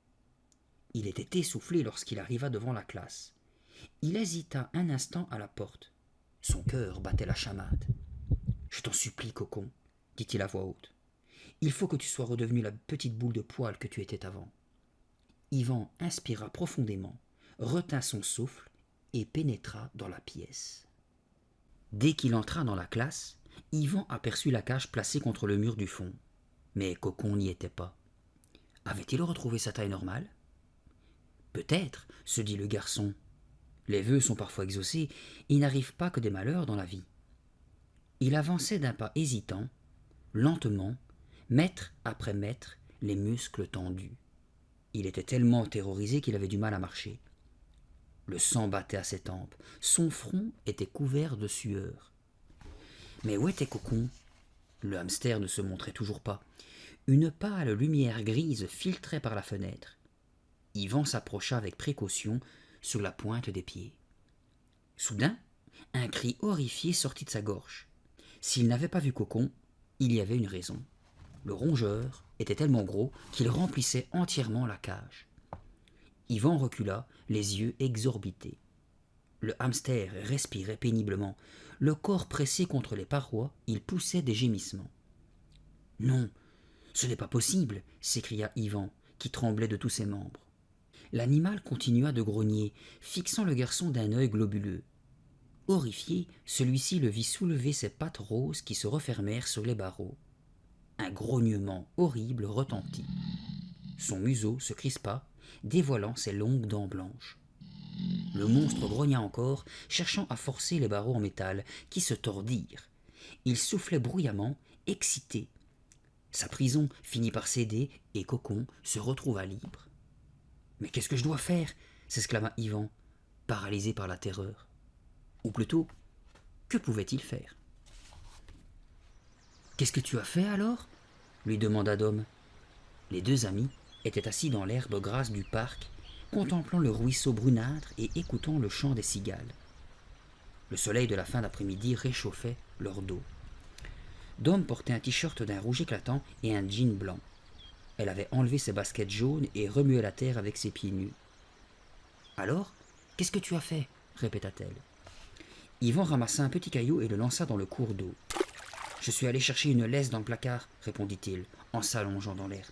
Il était essoufflé lorsqu'il arriva devant la classe. Il hésita un instant à la porte. Son cœur battait la chamade. « Je t'en supplie, Cocon, dit-il à voix haute. Il faut que tu sois redevenu la petite boule de poil que tu étais avant. » Yvan inspira profondément, retint son souffle et pénétra dans la pièce. Dès qu'il entra dans la classe, Yvan aperçut la cage placée contre le mur du fond. Mais Cocon n'y était pas. Avait-il retrouvé sa taille normale? Peut-être, se dit le garçon. Les vœux sont parfois exaucés, il n'arrive pas que des malheurs dans la vie. Il avançait d'un pas hésitant, lentement, mètre après mètre, les muscles tendus. Il était tellement terrorisé qu'il avait du mal à marcher. Le sang battait à ses tempes, son front était couvert de sueur. Mais où était Cocon? Le hamster ne se montrait toujours pas. Une pâle lumière grise filtrait par la fenêtre. Yvan s'approcha avec précaution sur la pointe des pieds. Soudain, un cri horrifié sortit de sa gorge. S'il n'avait pas vu Cocon, il y avait une raison. Le rongeur était tellement gros qu'il remplissait entièrement la cage. Yvan recula, les yeux exorbités. Le hamster respirait péniblement. Le corps pressé contre les parois, il poussait des gémissements. « Non, ce n'est pas possible !» s'écria Yvan, qui tremblait de tous ses membres. L'animal continua de grogner, fixant le garçon d'un œil globuleux. Horrifié, celui-ci le vit soulever ses pattes roses qui se refermèrent sur les barreaux. Un grognement horrible retentit. Son museau se crispa, dévoilant ses longues dents blanches. Le monstre grogna encore, cherchant à forcer les barreaux en métal, qui se tordirent. Il soufflait bruyamment, excité. Sa prison finit par céder et Cocon se retrouva libre. « Mais qu'est-ce que je dois faire ?» s'exclama Yvan, paralysé par la terreur. Ou plutôt, que pouvait-il faire? « Qu'est-ce que tu as fait alors ?» lui demanda Dom. Les deux amis étaient assis dans l'herbe grasse du parc, contemplant le ruisseau brunâtre et écoutant le chant des cigales. Le soleil de la fin d'après-midi réchauffait leur dos. Dom portait un t-shirt d'un rouge éclatant et un jean blanc. Elle avait enlevé ses baskets jaunes et remuait la terre avec ses pieds nus. « Alors, qu'est-ce que tu as fait ?» répéta-t-elle. Yvan ramassa un petit caillou et le lança dans le cours d'eau. « Je suis allé chercher une laisse dans le placard, » répondit-il, en s'allongeant dans l'herbe.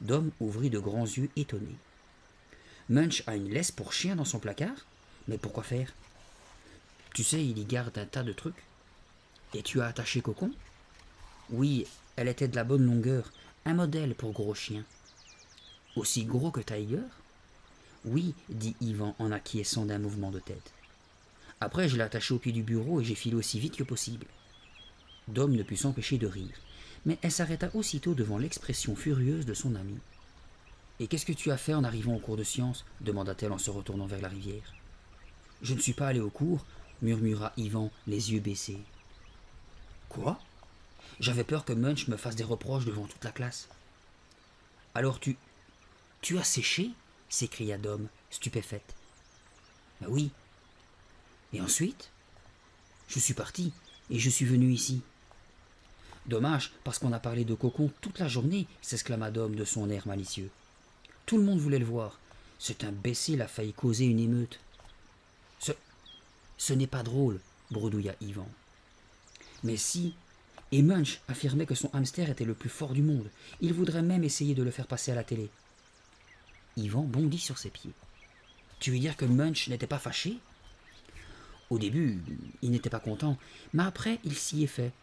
Dom ouvrit de grands yeux étonnés. « Munch a une laisse pour chien dans son placard? Mais pourquoi faire? Tu sais, il y garde un tas de trucs. Et tu as attaché Cocon? Oui, elle était de la bonne longueur, un modèle pour gros chien. Aussi gros que Tiger? Oui, dit Yvan en acquiesçant d'un mouvement de tête. Après, je l'ai attachée au pied du bureau et j'ai filé aussi vite que possible. Dom ne put s'empêcher de rire, mais elle s'arrêta aussitôt devant l'expression furieuse de son ami. Et qu'est-ce que tu as fait en arrivant au cours de sciences? Demanda-t-elle en se retournant vers la rivière. Je ne suis pas allé au cours, murmura Yvan, les yeux baissés. Quoi? J'avais peur que Munch me fasse des reproches devant toute la classe. Alors tu as séché? S'écria Dom, stupéfaite. Ben oui. Et ensuite? Je suis parti et je suis venu ici. Dommage, parce qu'on a parlé de Cocon toute la journée, s'exclama Dom de son air malicieux. Tout le monde voulait le voir. Cet imbécile a failli causer une émeute. Ce n'est pas drôle, bredouilla Yvan. Mais si, et Munch affirmait que son hamster était le plus fort du monde. Il voudrait même essayer de le faire passer à la télé. Yvan bondit sur ses pieds. Tu veux dire que Munch n'était pas fâché? Au début, il n'était pas content, mais après, il s'y est fait.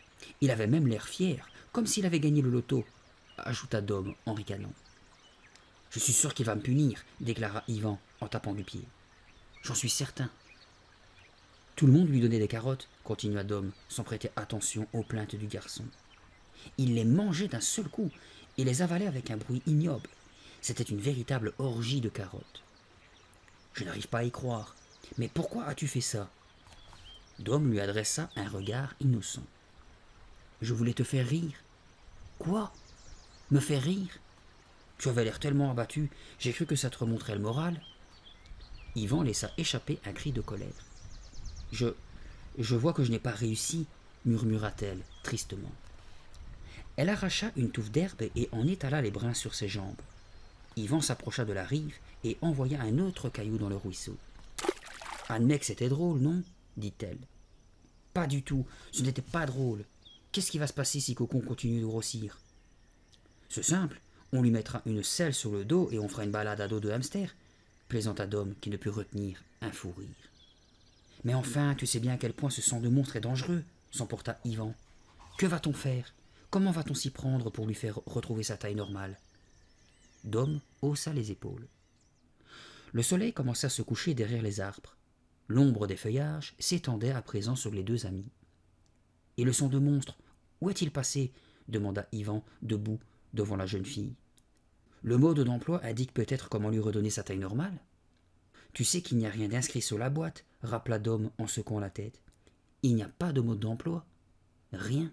Il avait même l'air fier, comme s'il avait gagné le loto, ajouta Dom en ricanant. Je suis sûr qu'il va me punir, déclara Yvan en tapant du pied. J'en suis certain. Tout le monde lui donnait des carottes, continua Dom, sans prêter attention aux plaintes du garçon. Il les mangeait d'un seul coup et les avalait avec un bruit ignoble. C'était une véritable orgie de carottes. Je n'arrive pas à y croire. Mais pourquoi as-tu fait ça? Dom lui adressa un regard innocent. « Je voulais te faire rire. »« Quoi ? Me faire rire ? Tu avais l'air tellement abattu, j'ai cru que ça te remonterait le moral. » Yvan laissa échapper un cri de colère. « Je vois que je n'ai pas réussi, » murmura-t-elle tristement. Elle arracha une touffe d'herbe et en étala les brins sur ses jambes. Yvan s'approcha de la rive et envoya un autre caillou dans le ruisseau. « Admets que c'était drôle, non ?» dit-elle. « Pas du tout, ce n'était pas drôle. Qu'est-ce qui va se passer si Cocon continue de grossir ? » ?»« C'est simple, on lui mettra une selle sur le dos et on fera une balade à dos de hamster, » plaisanta Dom qui ne put retenir un fou rire. « Mais enfin, tu sais bien à quel point ce sang de monstre est dangereux, » s'emporta Yvan. « Que va-t-on faire ? Comment va-t-on s'y prendre pour lui faire retrouver sa taille normale ?» Dom haussa les épaules. Le soleil commença à se coucher derrière les arbres. L'ombre des feuillages s'étendait à présent sur les deux amis. « Et le sang de monstre, où est-il passé ?» demanda Yvan, debout devant la jeune fille. « Le mode d'emploi indique peut-être comment lui redonner sa taille normale. »« Tu sais qu'il n'y a rien d'inscrit sur la boîte, » rappela Dom en secouant la tête. « Il n'y a pas de mode d'emploi. Rien. »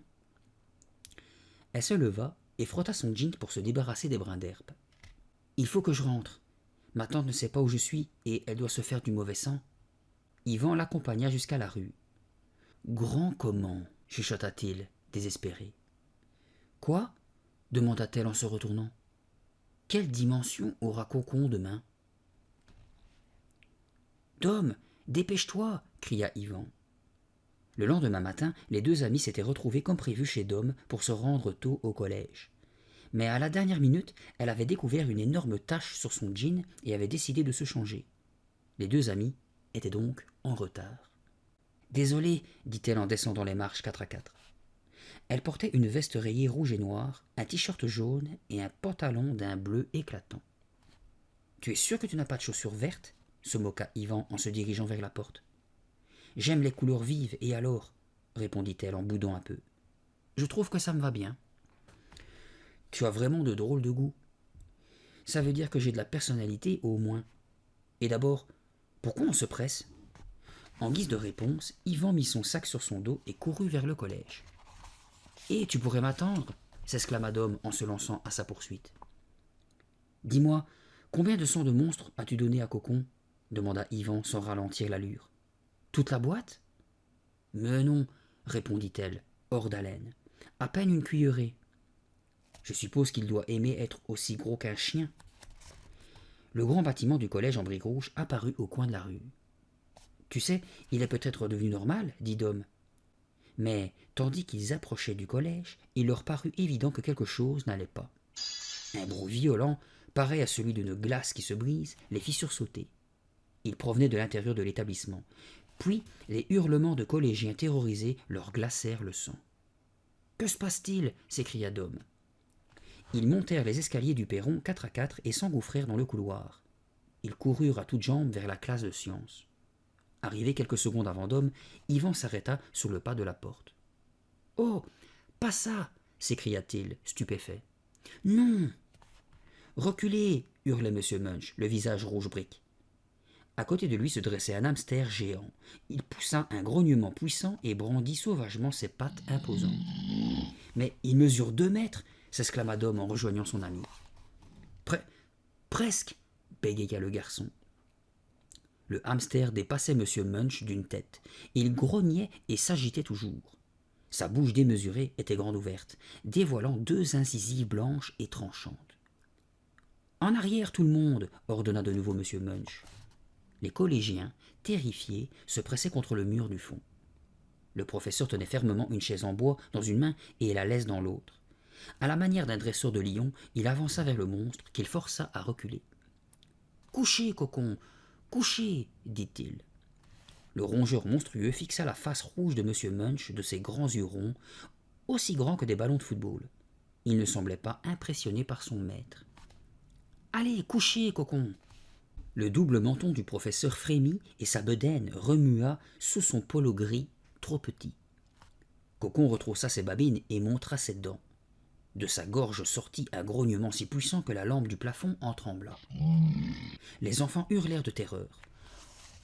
Elle se leva et frotta son jean pour se débarrasser des brins d'herbe. « Il faut que je rentre. Ma tante ne sait pas où je suis et elle doit se faire du mauvais sang. » Yvan l'accompagna jusqu'à la rue. « Grand comment ?» chuchota-t-il, désespéré. « Quoi ?» demanda-t-elle en se retournant. « Quelle dimension aura Cocon demain ?»« Dom, dépêche-toi !» cria Yvan. Le lendemain matin, les deux amis s'étaient retrouvés comme prévu chez Dom pour se rendre tôt au collège. Mais à la dernière minute, elle avait découvert une énorme tache sur son jean et avait décidé de se changer. Les deux amis étaient donc en retard. « Désolée, dit-elle en descendant les marches 4 à 4. Elle portait une veste rayée rouge et noire, un t-shirt jaune et un pantalon d'un bleu éclatant. « Tu es sûr que tu n'as pas de chaussures vertes ?» se moqua Yvan en se dirigeant vers la porte. « J'aime les couleurs vives, et alors ?» répondit-elle en boudant un peu. « Je trouve que ça me va bien. »« Tu as vraiment de drôles de goût. Ça veut dire que j'ai de la personnalité au moins. Et d'abord, pourquoi on se presse ?» En guise de réponse, Yvan mit son sac sur son dos et courut vers le collège. « Et tu pourrais m'attendre » s'exclama Dom en se lançant à sa poursuite. « Dis-moi, combien de sang de monstre as-tu donné à Cocon » demanda Yvan sans ralentir l'allure. « Toute la boîte ?»« Mais non, » répondit-elle, hors d'haleine. « À peine une cuillerée. »« Je suppose qu'il doit aimer être aussi gros qu'un chien. » Le grand bâtiment du collège en briques rouges apparut au coin de la rue. « Tu sais, il est peut-être devenu normal, » dit Dom. Mais, tandis qu'ils approchaient du collège, il leur parut évident que quelque chose n'allait pas. Un bruit violent, pareil à celui d'une glace qui se brise, les fit sursauter. Il provenait de l'intérieur de l'établissement. Puis, les hurlements de collégiens terrorisés leur glacèrent le sang. « Que se passe-t-il » s'écria Dom. Ils montèrent les escaliers du perron 4 à 4 et s'engouffrèrent dans le couloir. Ils coururent à toutes jambes vers la classe de sciences. Arrivé quelques secondes avant Dom, Yvan s'arrêta sur le pas de la porte. « Oh, pas ça !» s'écria-t-il, stupéfait. « Non !»« Reculez !» hurlait M. Munch, le visage rouge brique. À côté de lui se dressait un hamster géant. Il poussa un grognement puissant et brandit sauvagement ses pattes imposantes. « Mais il mesure 2 mètres !» s'exclama Dom en rejoignant son ami. « Presque !» bégaya le garçon. Le hamster dépassait M. Munch d'une tête. Il grognait et s'agitait toujours. Sa bouche démesurée était grande ouverte, dévoilant 2 incisives blanches et tranchantes. « En arrière, tout le monde !» ordonna de nouveau M. Munch. Les collégiens, terrifiés, se pressaient contre le mur du fond. Le professeur tenait fermement une chaise en bois dans une main et la laisse dans l'autre. À la manière d'un dresseur de lions, il avança vers le monstre qu'il força à reculer. « Couchez, Cocon, couchez !» dit-il. Le rongeur monstrueux fixa la face rouge de M. Munch de ses grands yeux ronds, aussi grands que des ballons de football. Il ne semblait pas impressionné par son maître. « Allez, couchez, Cocon !» Le double menton du professeur frémit et sa bedaine remua sous son polo gris trop petit. Cocon retroussa ses babines et montra ses dents. De sa gorge sortit un grognement si puissant que la lampe du plafond en trembla. Les enfants hurlèrent de terreur.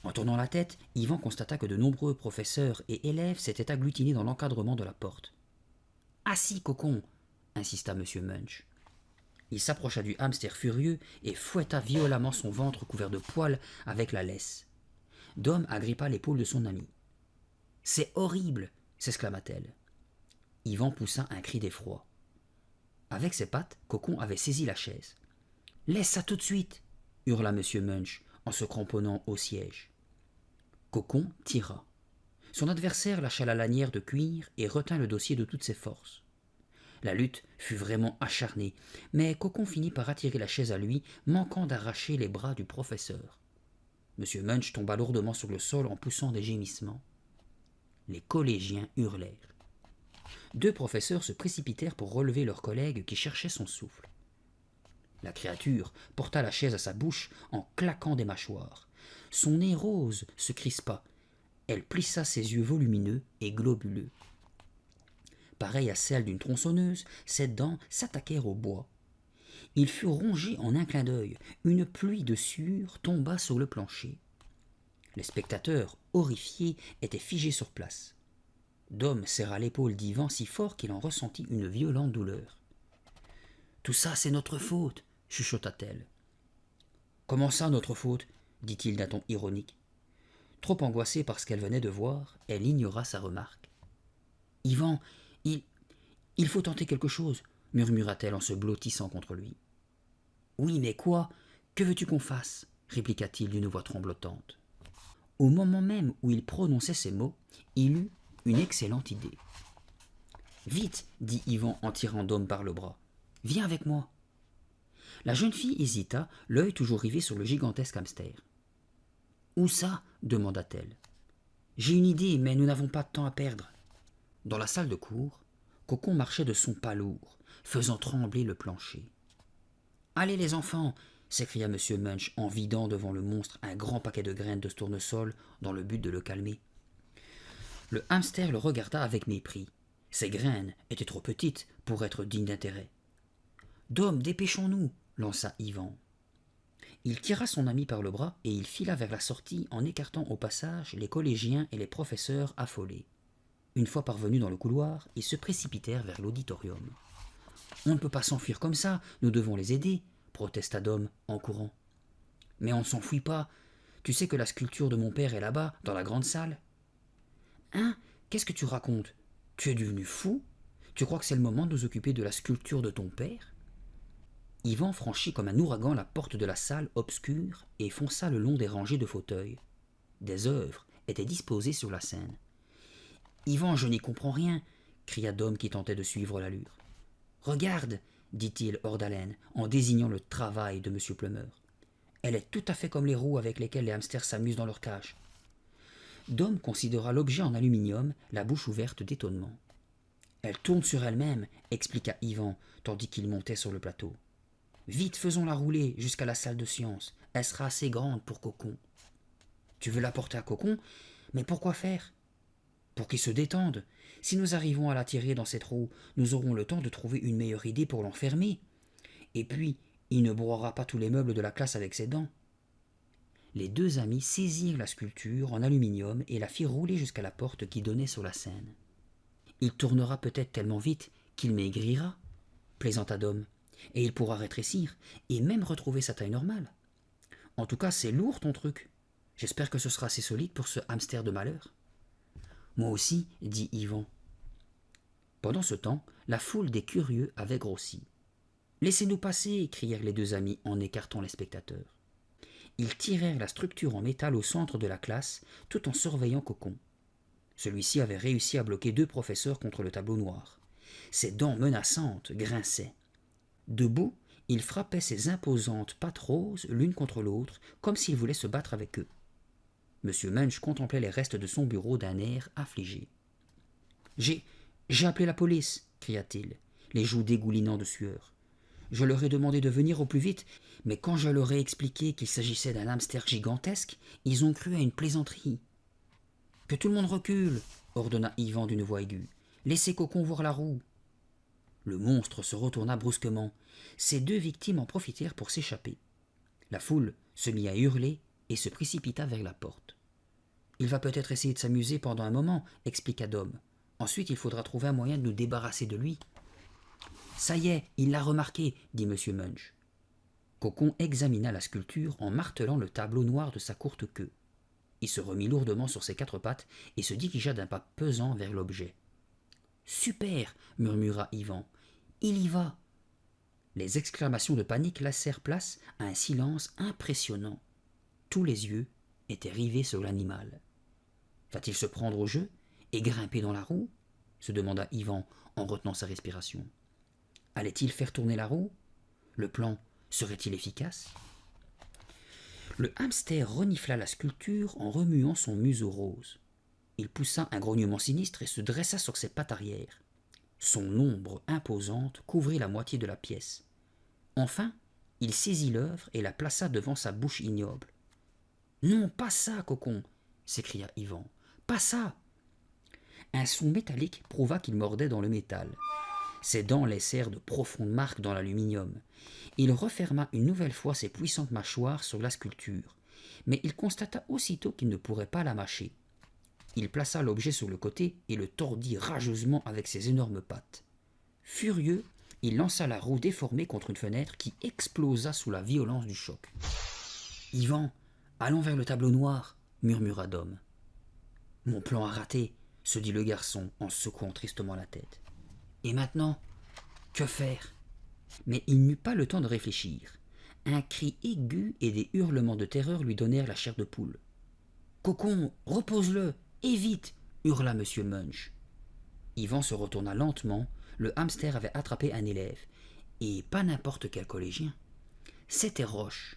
En tournant la tête, Yvan constata que de nombreux professeurs et élèves s'étaient agglutinés dans l'encadrement de la porte. « Assis, Cocon !» insista M. Munch. Il s'approcha du hamster furieux et fouetta violemment son ventre couvert de poils avec la laisse. Dom agrippa l'épaule de son ami. « C'est horrible !» s'exclama-t-elle. Yvan poussa un cri d'effroi. Avec ses pattes, Cocon avait saisi la chaise. « Laisse ça tout de suite !» hurla M. Munch en se cramponnant au siège. Cocon tira. Son adversaire lâcha la lanière de cuir et retint le dossier de toutes ses forces. La lutte fut vraiment acharnée, mais Cocon finit par attirer la chaise à lui, manquant d'arracher les bras du professeur. M. Munch tomba lourdement sur le sol en poussant des gémissements. Les collégiens hurlèrent. Deux professeurs se précipitèrent pour relever leur collègue qui cherchait son souffle. La créature porta la chaise à sa bouche en claquant des mâchoires. Son nez rose se crispa. Elle plissa ses yeux volumineux et globuleux. Pareille à celle d'une tronçonneuse, ses dents s'attaquèrent au bois. Il fut rongé en un clin d'œil. Une pluie de sueur tomba sur le plancher. Les spectateurs, horrifiés, étaient figés sur place. Dom serra l'épaule d'Yvan si fort qu'il en ressentit une violente douleur. « Tout ça, c'est notre faute !» chuchota-t-elle. « Comment ça, notre faute ?» dit-il d'un ton ironique. Trop angoissée par ce qu'elle venait de voir, elle ignora sa remarque. « Yvan, il faut tenter quelque chose, » murmura-t-elle en se blottissant contre lui. « Oui, mais quoi? Que veux-tu qu'on fasse ?» répliqua-t-il d'une voix tremblotante. Au moment même où il prononçait ces mots, il eut une excellente idée. « Vite !» dit Yvan en tirant Dom par le bras. « Viens avec moi !» La jeune fille hésita, l'œil toujours rivé sur le gigantesque hamster. « Où ça ?» demanda-t-elle. « J'ai une idée, mais nous n'avons pas de temps à perdre. » Dans la salle de cours, Cocon marchait de son pas lourd, faisant trembler le plancher. « Allez les enfants !» s'écria M. Munch en vidant devant le monstre un grand paquet de graines de tournesol dans le but de le calmer. Le hamster le regarda avec mépris. Ces graines étaient trop petites pour être dignes d'intérêt. « Dom, dépêchons-nous !» lança Yvan. Il tira son ami par le bras et il fila vers la sortie en écartant au passage les collégiens et les professeurs affolés. Une fois parvenus dans le couloir, ils se précipitèrent vers l'auditorium. « On ne peut pas s'enfuir comme ça, nous devons les aider !» protesta Dom en courant. « Mais on ne s'enfuit pas. Tu sais que la sculpture de mon père est là-bas, dans la grande salle. »« Hein ? Qu'est-ce que tu racontes ? Tu es devenu fou ? Tu crois que c'est le moment de nous occuper de la sculpture de ton père ?» Yvan franchit comme un ouragan la porte de la salle obscure et fonça le long des rangées de fauteuils. Des œuvres étaient disposées sur la scène. « Yvan, je n'y comprends rien !» cria Dom qui tentait de suivre l'allure. « Regarde !» dit-il hors d'haleine en désignant le travail de M. Plummer. « Elle est tout à fait comme les roues avec lesquelles les hamsters s'amusent dans leur cage. » Dom considéra l'objet en aluminium, la bouche ouverte d'étonnement. « Elle tourne sur elle-même, » expliqua Yvan, tandis qu'il montait sur le plateau. « Vite, faisons-la rouler jusqu'à la salle de science. Elle sera assez grande pour Cocon. »« Tu veux la porter à Cocon ? Mais pourquoi faire ? » ?»« Pour qu'il se détende. Si nous arrivons à la tirer dans cette roue, nous aurons le temps de trouver une meilleure idée pour l'enfermer. Et puis, il ne broiera pas tous les meubles de la classe avec ses dents. » Les deux amis saisirent la sculpture en aluminium et la firent rouler jusqu'à la porte qui donnait sur la scène. « Il tournera peut-être tellement vite qu'il maigrira, » plaisanta Dom, « et il pourra rétrécir et même retrouver sa taille normale. En tout cas, c'est lourd ton truc. J'espère que ce sera assez solide pour ce hamster de malheur. » « Moi aussi, » dit Yvan. Pendant ce temps, la foule des curieux avait grossi. « Laissez-nous passer !» crièrent les deux amis en écartant les spectateurs. Ils tirèrent la structure en métal au centre de la classe, tout en surveillant Cocon. Celui-ci avait réussi à bloquer deux professeurs contre le tableau noir. Ses dents menaçantes grinçaient. Debout, il frappait ses imposantes pattes roses l'une contre l'autre, comme s'il voulait se battre avec eux. M. Munch contemplait les restes de son bureau d'un air affligé. « J'ai appelé la police !» cria-t-il, les joues dégoulinant de sueur. « Je leur ai demandé de venir au plus vite, mais quand je leur ai expliqué qu'il s'agissait d'un hamster gigantesque, ils ont cru à une plaisanterie. »« Que tout le monde recule !» ordonna Yvan d'une voix aiguë. « Laissez Cocon voir la roue !» Le monstre se retourna brusquement. Ses deux victimes en profitèrent pour s'échapper. La foule se mit à hurler et se précipita vers la porte. « Il va peut-être essayer de s'amuser pendant un moment, » expliqua Dom. « Ensuite, il faudra trouver un moyen de nous débarrasser de lui. »« Ça y est, il l'a remarqué, » dit M. Munch. Cocon examina la sculpture en martelant le tableau noir de sa courte queue. Il se remit lourdement sur ses 4 pattes et se dirigea d'un pas pesant vers l'objet. « Super !» murmura Yvan. « Il y va !» Les exclamations de panique laissèrent place à un silence impressionnant. Tous les yeux étaient rivés sur l'animal. « Va-t-il se prendre au jeu et grimper dans la roue ?» se demanda Yvan en retenant sa respiration. Allait-il faire tourner la roue? Le plan serait-il efficace? Le hamster renifla la sculpture en remuant son museau rose. Il poussa un grognement sinistre et se dressa sur ses pattes arrière. Son ombre imposante couvrit la moitié de la pièce. Enfin, il saisit l'œuvre et la plaça devant sa bouche ignoble. « Non, pas ça, Cocon !» s'écria Yvan. « Pas ça !» Un son métallique prouva qu'il mordait dans le métal. Ses dents laissèrent de profondes marques dans l'aluminium. Il referma une nouvelle fois ses puissantes mâchoires sur la sculpture, mais il constata aussitôt qu'il ne pourrait pas la mâcher. Il plaça l'objet sur le côté et le tordit rageusement avec ses énormes pattes. Furieux, il lança la roue déformée contre une fenêtre qui explosa sous la violence du choc. « Yvan, allons vers le tableau noir, » murmura Dom. « Mon plan a raté, » se dit le garçon en secouant tristement la tête. « Et maintenant, que faire ?» Mais il n'eut pas le temps de réfléchir. Un cri aigu et des hurlements de terreur lui donnèrent la chair de poule. « Cocon, repose-le, et vite !» hurla M. Munch. Yvan se retourna lentement. Le hamster avait attrapé un élève, et pas n'importe quel collégien. C'était Roche.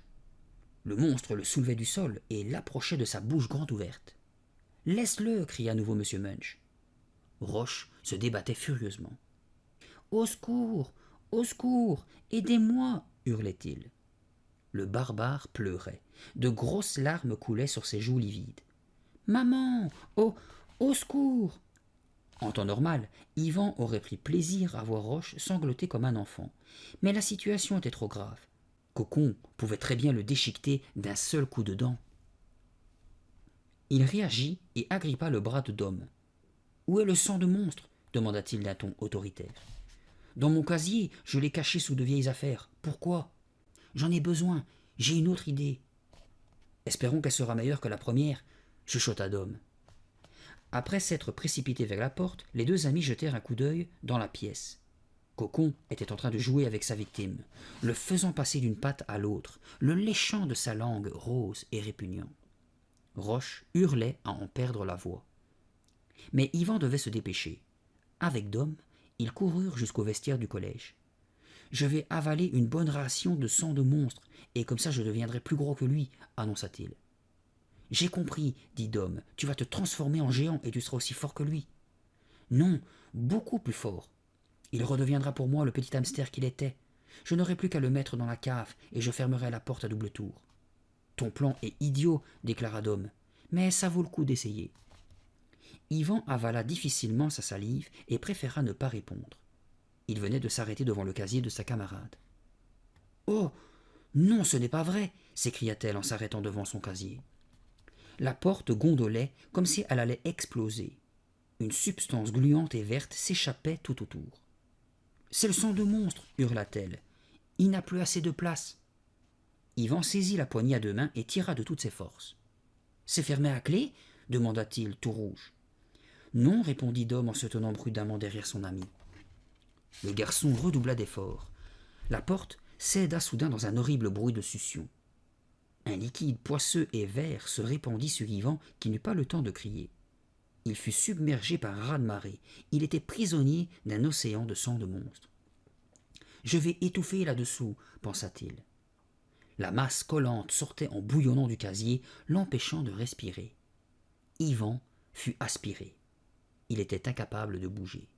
Le monstre le soulevait du sol et l'approchait de sa bouche grande ouverte. « Laisse-le !» cria à nouveau M. Munch. Roche se débattait furieusement. « Au secours! Au secours! Aidez-moi !» hurlait-il. Le barbare pleurait. De grosses larmes coulaient sur ses joues livides. « Maman! Au secours !» En temps normal, Yvan aurait pris plaisir à voir Roche sangloter comme un enfant. Mais la situation était trop grave. Cocon pouvait très bien le déchiqueter d'un seul coup de dent. Il réagit et agrippa le bras de Dom. « Où est le sang de monstre ?» demanda-t-il d'un ton autoritaire. « Dans mon casier, je l'ai caché sous de vieilles affaires. Pourquoi ? J'en ai besoin, j'ai une autre idée. »« Espérons qu'elle sera meilleure que la première, » chuchota Dom. Après s'être précipités vers la porte, les 2 amis jetèrent un coup d'œil dans la pièce. Cocon était en train de jouer avec sa victime, le faisant passer d'une patte à l'autre, le léchant de sa langue rose et répugnant. Roche hurlait à en perdre la voix. Mais Yvan devait se dépêcher. Avec Dom, ils coururent jusqu'au vestiaire du collège. « Je vais avaler une bonne ration de sang de monstre, et comme ça je deviendrai plus gros que lui, » annonça-t-il. « J'ai compris, » dit Dom, « tu vas te transformer en géant et tu seras aussi fort que lui. »« Non, beaucoup plus fort. Il redeviendra pour moi le petit hamster qu'il était. Je n'aurai plus qu'à le mettre dans la cave et je fermerai la porte à double tour. »« Ton plan est idiot, » déclara Dom, « mais ça vaut le coup d'essayer. » Yvan avala difficilement sa salive et préféra ne pas répondre. Il venait de s'arrêter devant le casier de sa camarade. « Oh, non, ce n'est pas vrai !» s'écria-t-elle en s'arrêtant devant son casier. La porte gondolait comme si elle allait exploser. Une substance gluante et verte s'échappait tout autour. « C'est le sang de monstre !» hurla-t-elle. « Il n'a plus assez de place !» Yvan saisit la poignée à 2 mains et tira de toutes ses forces. « C'est fermé à clé ?» demanda-t-il, tout rouge. « Non, » répondit Dom en se tenant prudemment derrière son ami. Le garçon redoubla d'efforts. La porte céda soudain dans un horrible bruit de succion. Un liquide poisseux et vert se répandit sur Yvan qui n'eut pas le temps de crier. Il fut submergé par un raz-de-marée. Il était prisonnier d'un océan de sang de monstre. « Je vais étouffer là-dessous, » pensa-t-il. La masse collante sortait en bouillonnant du casier, l'empêchant de respirer. Yvan fut aspiré. Il était incapable de bouger.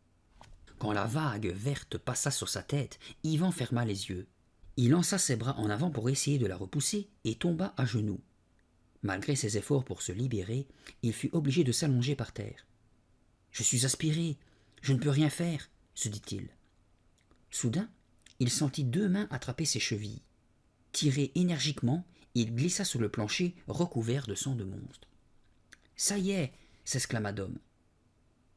Quand la vague verte passa sur sa tête, Yvan ferma les yeux. Il lança ses bras en avant pour essayer de la repousser et tomba à genoux. Malgré ses efforts pour se libérer, il fut obligé de s'allonger par terre. « Je suis aspiré, je ne peux rien faire, » se dit-il. Soudain, il sentit 2 mains attraper ses chevilles. Tiré énergiquement, Il glissa sur le plancher recouvert de sang de monstre. « Ça y est !» s'exclama Dom.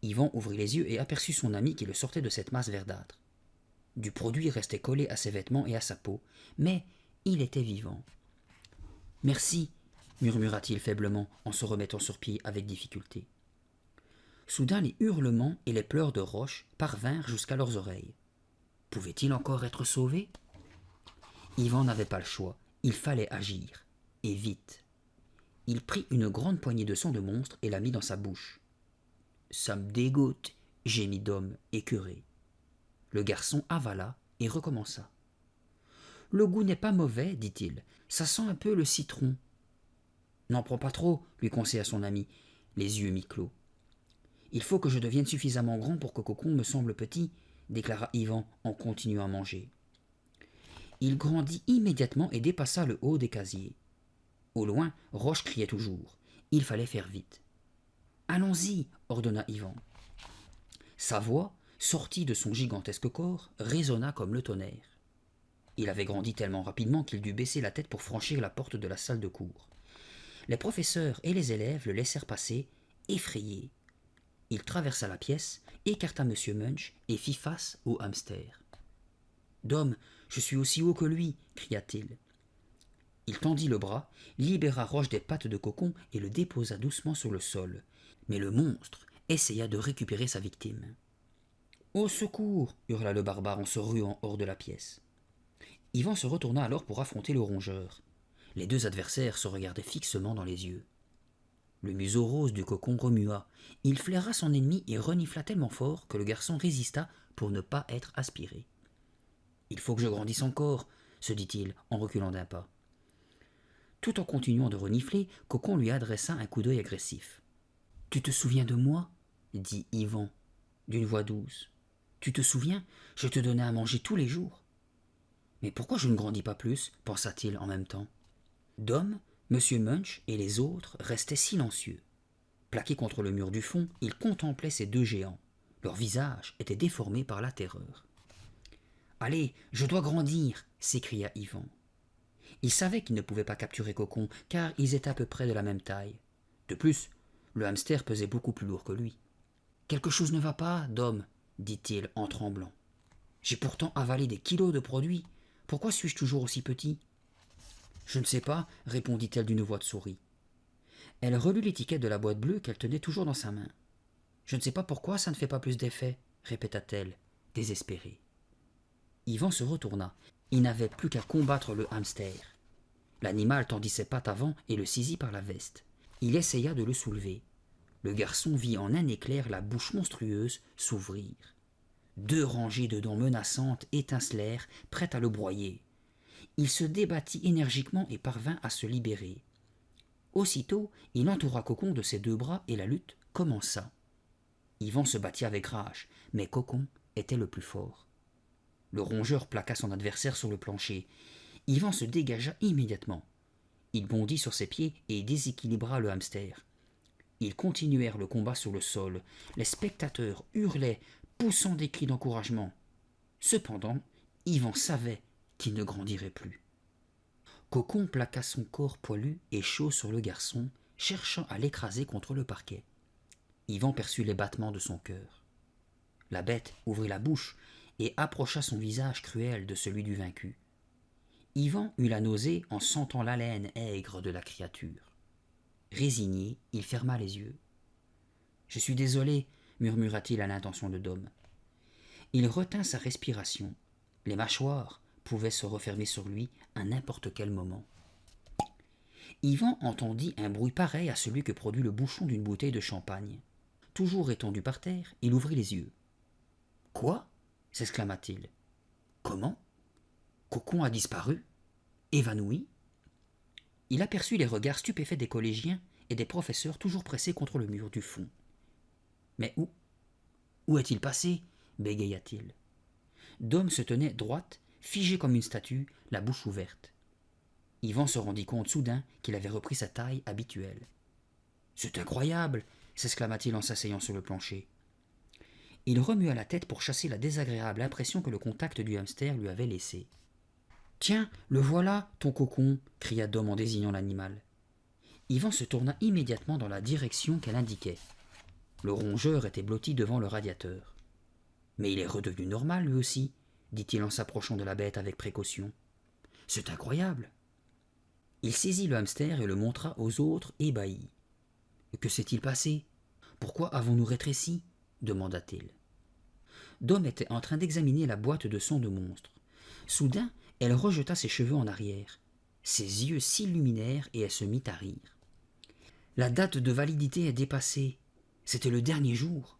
Yvan ouvrit les yeux et aperçut son ami qui le sortait de cette masse verdâtre. Du produit restait collé à ses vêtements et à sa peau, mais il était vivant. « Merci !» murmura-t-il faiblement en se remettant sur pied avec difficulté. Soudain les hurlements et les pleurs de Roche parvinrent jusqu'à leurs oreilles. Pouvait-il encore être sauvé? Yvan n'avait pas le choix, il fallait agir, et vite. Il prit une grande poignée de sang de monstre et la mit dans sa bouche. « Ça me dégoûte !» gémit Dom, écœuré. Le garçon avala et recommença. « Le goût n'est pas mauvais, dit-il, ça sent un peu le citron. »« N'en prends pas trop, lui conseilla son ami, les yeux mi-clos. « Il faut que je devienne suffisamment grand pour que Cocon me semble petit, déclara Yvan en continuant à manger. Il grandit immédiatement et dépassa le haut des casiers. Au loin, Roche criait toujours. Il fallait faire vite. « Allons-y !» ordonna Yvan. Sa voix, sortie de son gigantesque corps, résonna comme le tonnerre. Il avait grandi tellement rapidement qu'il dut baisser la tête pour franchir la porte de la salle de cours. Les professeurs et les élèves le laissèrent passer, effrayés. Il traversa la pièce, écarta M. Munch et fit face au hamster. « Dom, je suis aussi haut que lui !» cria-t-il. Il tendit le bras, libéra Roche des pattes de Cocon et le déposa doucement sur le sol. Mais le monstre essaya de récupérer sa victime. « Au secours !» hurla le barbare en se ruant hors de la pièce. Yvan se retourna alors pour affronter le rongeur. Les deux adversaires se regardaient fixement dans les yeux. Le museau rose du Cocon remua. Il flaira son ennemi et renifla tellement fort que le garçon résista pour ne pas être aspiré. « Il faut que je grandisse encore, » se dit-il en reculant d'un pas. Tout en continuant de renifler, Cocon lui adressa un coup d'œil agressif. « Tu te souviens de moi ?» dit Yvan, d'une voix douce. « Tu te souviens, je te donnais à manger tous les jours. »« Mais pourquoi je ne grandis pas plus ?» pensa-t-il en même temps. Dom, M. Munch et les autres restaient silencieux. Plaqués contre le mur du fond, ils contemplaient ces deux géants. Leurs visages étaient déformés par la terreur. « Allez, je dois grandir !» s'écria Yvan. Il savait qu'il ne pouvait pas capturer Cocon, car ils étaient à peu près de la même taille. De plus, le hamster pesait beaucoup plus lourd que lui. « Quelque chose ne va pas, Dom, » dit-il en tremblant. « J'ai pourtant avalé des kilos de produits. Pourquoi suis-je toujours aussi petit ?»« Je ne sais pas, » répondit-elle d'une voix de souris. Elle relut l'étiquette de la boîte bleue qu'elle tenait toujours dans sa main. « Je ne sais pas pourquoi ça ne fait pas plus d'effet, » répéta-t-elle, désespérée. Yvan se retourna. Il n'avait plus qu'à combattre le hamster. L'animal tendit ses pattes avant et le saisit par la veste. Il essaya de le soulever. Le garçon vit en un éclair la bouche monstrueuse s'ouvrir. Deux rangées de dents menaçantes étincelèrent, prêtes à le broyer. Il se débattit énergiquement et parvint à se libérer. Aussitôt, il entoura Cocon de ses deux bras et la lutte commença. Yvan se battit avec rage, mais Cocon était le plus fort. Le rongeur plaqua son adversaire sur le plancher. Yvan se dégagea immédiatement. Il bondit sur ses pieds et déséquilibra le hamster. Ils continuèrent le combat sur le sol. Les spectateurs hurlaient, poussant des cris d'encouragement. Cependant, Yvan savait qu'il ne grandirait plus. Cocon plaqua son corps poilu et chaud sur le garçon, cherchant à l'écraser contre le parquet. Yvan perçut les battements de son cœur. La bête ouvrit la bouche et approcha son visage cruel de celui du vaincu. Yvan eut la nausée en sentant l'haleine aigre de la créature. Résigné, il ferma les yeux. « Je suis désolé, » murmura-t-il à l'intention de Dom. Il retint sa respiration. Les mâchoires pouvaient se refermer sur lui à n'importe quel moment. Yvan entendit un bruit pareil à celui que produit le bouchon d'une bouteille de champagne. Toujours étendu par terre, il ouvrit les yeux. « Quoi ?» s'exclama-t-il. « Comment ? Cocon a disparu ? Évanoui ?» Il aperçut les regards stupéfaits des collégiens et des professeurs toujours pressés contre le mur du fond. « Mais où est-il passé ?» bégaya-t-il. Dom se tenait droite, figé comme une statue, la bouche ouverte. Yvan se rendit compte soudain qu'il avait repris sa taille habituelle. « C'est incroyable !» s'exclama-t-il en s'asseyant sur le plancher. Il remua la tête pour chasser la désagréable impression que le contact du hamster lui avait laissée. Tiens, le voilà, ton cocon, cria Dom en désignant l'animal. Yvan se tourna immédiatement dans la direction qu'elle indiquait. Le rongeur était blotti devant le radiateur. Mais il est redevenu normal, lui aussi, dit-il en s'approchant de la bête avec précaution. C'est incroyable. Il saisit le hamster et le montra aux autres ébahis. Que s'est-il passé? Pourquoi avons-nous rétréci? Demanda-t-il. Dom était en train d'examiner la boîte de son de monstre. Soudain, elle rejeta ses cheveux en arrière. Ses yeux s'illuminèrent et elle se mit à rire. La date de validité est dépassée. C'était le dernier jour.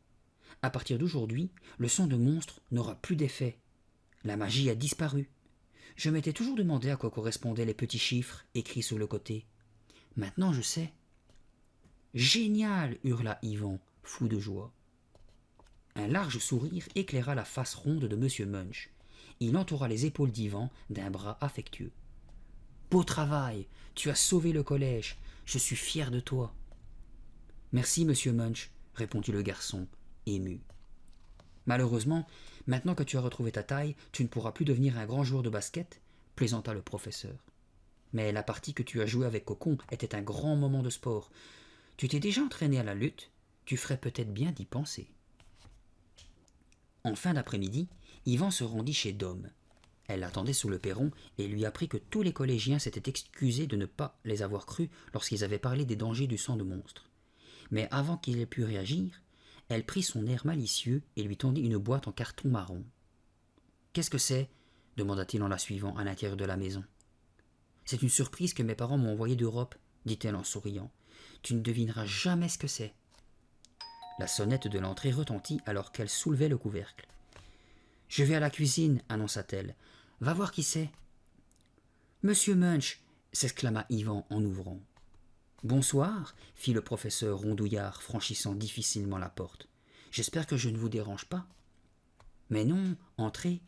À partir d'aujourd'hui, le sang de monstre n'aura plus d'effet. La magie a disparu. Je m'étais toujours demandé à quoi correspondaient les petits chiffres écrits sur le côté. Maintenant je sais. Génial, hurla Yvan, fou de joie. Un large sourire éclaira la face ronde de M. Munch. Il entoura les épaules d'Yvan d'un bras affectueux. Beau travail, tu as sauvé le collège. Je suis fier de toi. Merci, monsieur Munch, répondit le garçon, ému. Malheureusement, maintenant que tu as retrouvé ta taille, tu ne pourras plus devenir un grand joueur de basket, plaisanta le professeur. Mais la partie que tu as jouée avec Cocon était un grand moment de sport. Tu t'es déjà entraîné à la lutte, tu ferais peut-être bien d'y penser. En fin d'après-midi, Yvan se rendit chez Dom. Elle l'attendait sous le perron et lui apprit que tous les collégiens s'étaient excusés de ne pas les avoir crus lorsqu'ils avaient parlé des dangers du sang de monstre. Mais avant qu'il ait pu réagir, elle prit son air malicieux et lui tendit une boîte en carton marron. « Qu'est-ce que c'est » demanda-t-il en la suivant à l'intérieur de la maison. « C'est une surprise que mes parents m'ont envoyée d'Europe, dit-elle en souriant. Tu ne devineras jamais ce que c'est. » La sonnette de l'entrée retentit alors qu'elle soulevait le couvercle. « Je vais à la cuisine, annonça-t-elle. Va voir qui c'est. »« Monsieur Munch !» s'exclama Yvan en ouvrant. « Bonsoir, fit le professeur rondouillard, franchissant difficilement la porte. J'espère que je ne vous dérange pas. Mais non, entrez.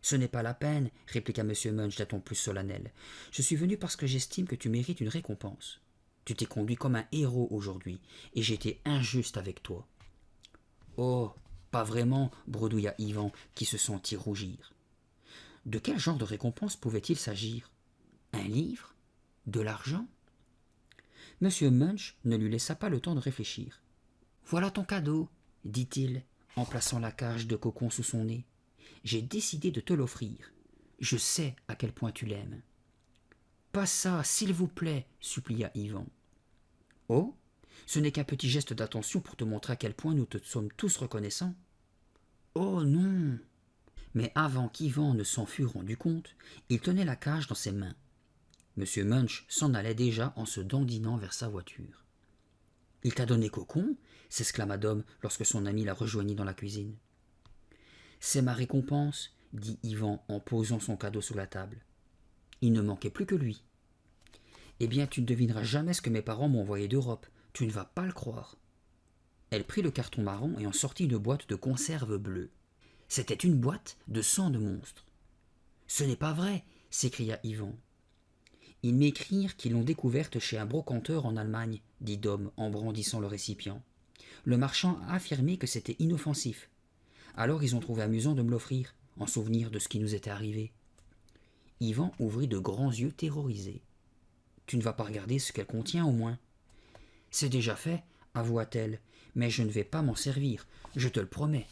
Ce n'est pas la peine, répliqua M. Munch d'un ton plus solennel. Je suis venu parce que j'estime que tu mérites une récompense. Tu t'es conduit comme un héros aujourd'hui, et j'ai été injuste avec toi. Oh, pas vraiment, bredouilla Yvan, qui se sentit rougir. De quel genre de récompense pouvait-il s'agir? Un livre? De l'argent? M. Munch ne lui laissa pas le temps de réfléchir. « Voilà ton cadeau, dit-il, en plaçant la cage de Cocon sous son nez. J'ai décidé de te l'offrir. Je sais à quel point tu l'aimes. »« Pas ça, s'il vous plaît, supplia Yvan. »« Oh, ce n'est qu'un petit geste d'attention pour te montrer à quel point nous te sommes tous reconnaissants. »« Oh non !» Mais avant qu'Yvan ne s'en fût rendu compte, il tenait la cage dans ses mains. M. Munch s'en allait déjà en se dandinant vers sa voiture. « Il t'a donné Cocon » s'exclama Dom lorsque son ami la rejoignit dans la cuisine. « C'est ma récompense, » dit Yvan en posant son cadeau sur la table. Il ne manquait plus que lui. « Eh bien, tu ne devineras jamais ce que mes parents m'ont envoyé d'Europe. Tu ne vas pas le croire. » Elle prit le carton marron et en sortit une boîte de conserve bleue. C'était une boîte de sang de monstre. « Ce n'est pas vrai !» s'écria Yvan. « Ils m'écrirent qu'ils l'ont découverte chez un brocanteur en Allemagne, dit Dom en brandissant le récipient. Le marchand a affirmé que c'était inoffensif. Alors ils ont trouvé amusant de me l'offrir, en souvenir de ce qui nous était arrivé. » Yvan ouvrit de grands yeux terrorisés. « Tu ne vas pas regarder ce qu'elle contient au moins ?»« C'est déjà fait, avoua-t-elle, mais je ne vais pas m'en servir, je te le promets. »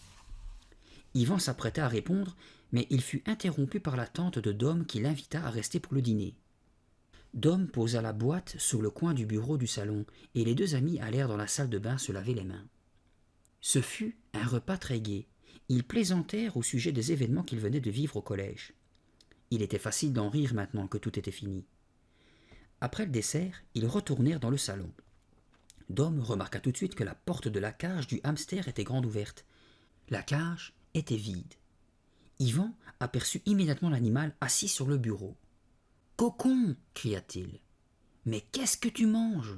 Yvan s'apprêta à répondre, mais il fut interrompu par la tante de Dom qui l'invita à rester pour le dîner. Dom posa la boîte sur le coin du bureau du salon, et les deux amis allèrent dans la salle de bain se laver les mains. Ce fut un repas très gai. Ils plaisantèrent au sujet des événements qu'ils venaient de vivre au collège. Il était facile d'en rire maintenant que tout était fini. Après le dessert, ils retournèrent dans le salon. Dom remarqua tout de suite que la porte de la cage du hamster était grande ouverte. La cage était vide. Yvan aperçut immédiatement l'animal assis sur le bureau. « Cocon !» cria-t-il. « Mais qu'est-ce que tu manges ?»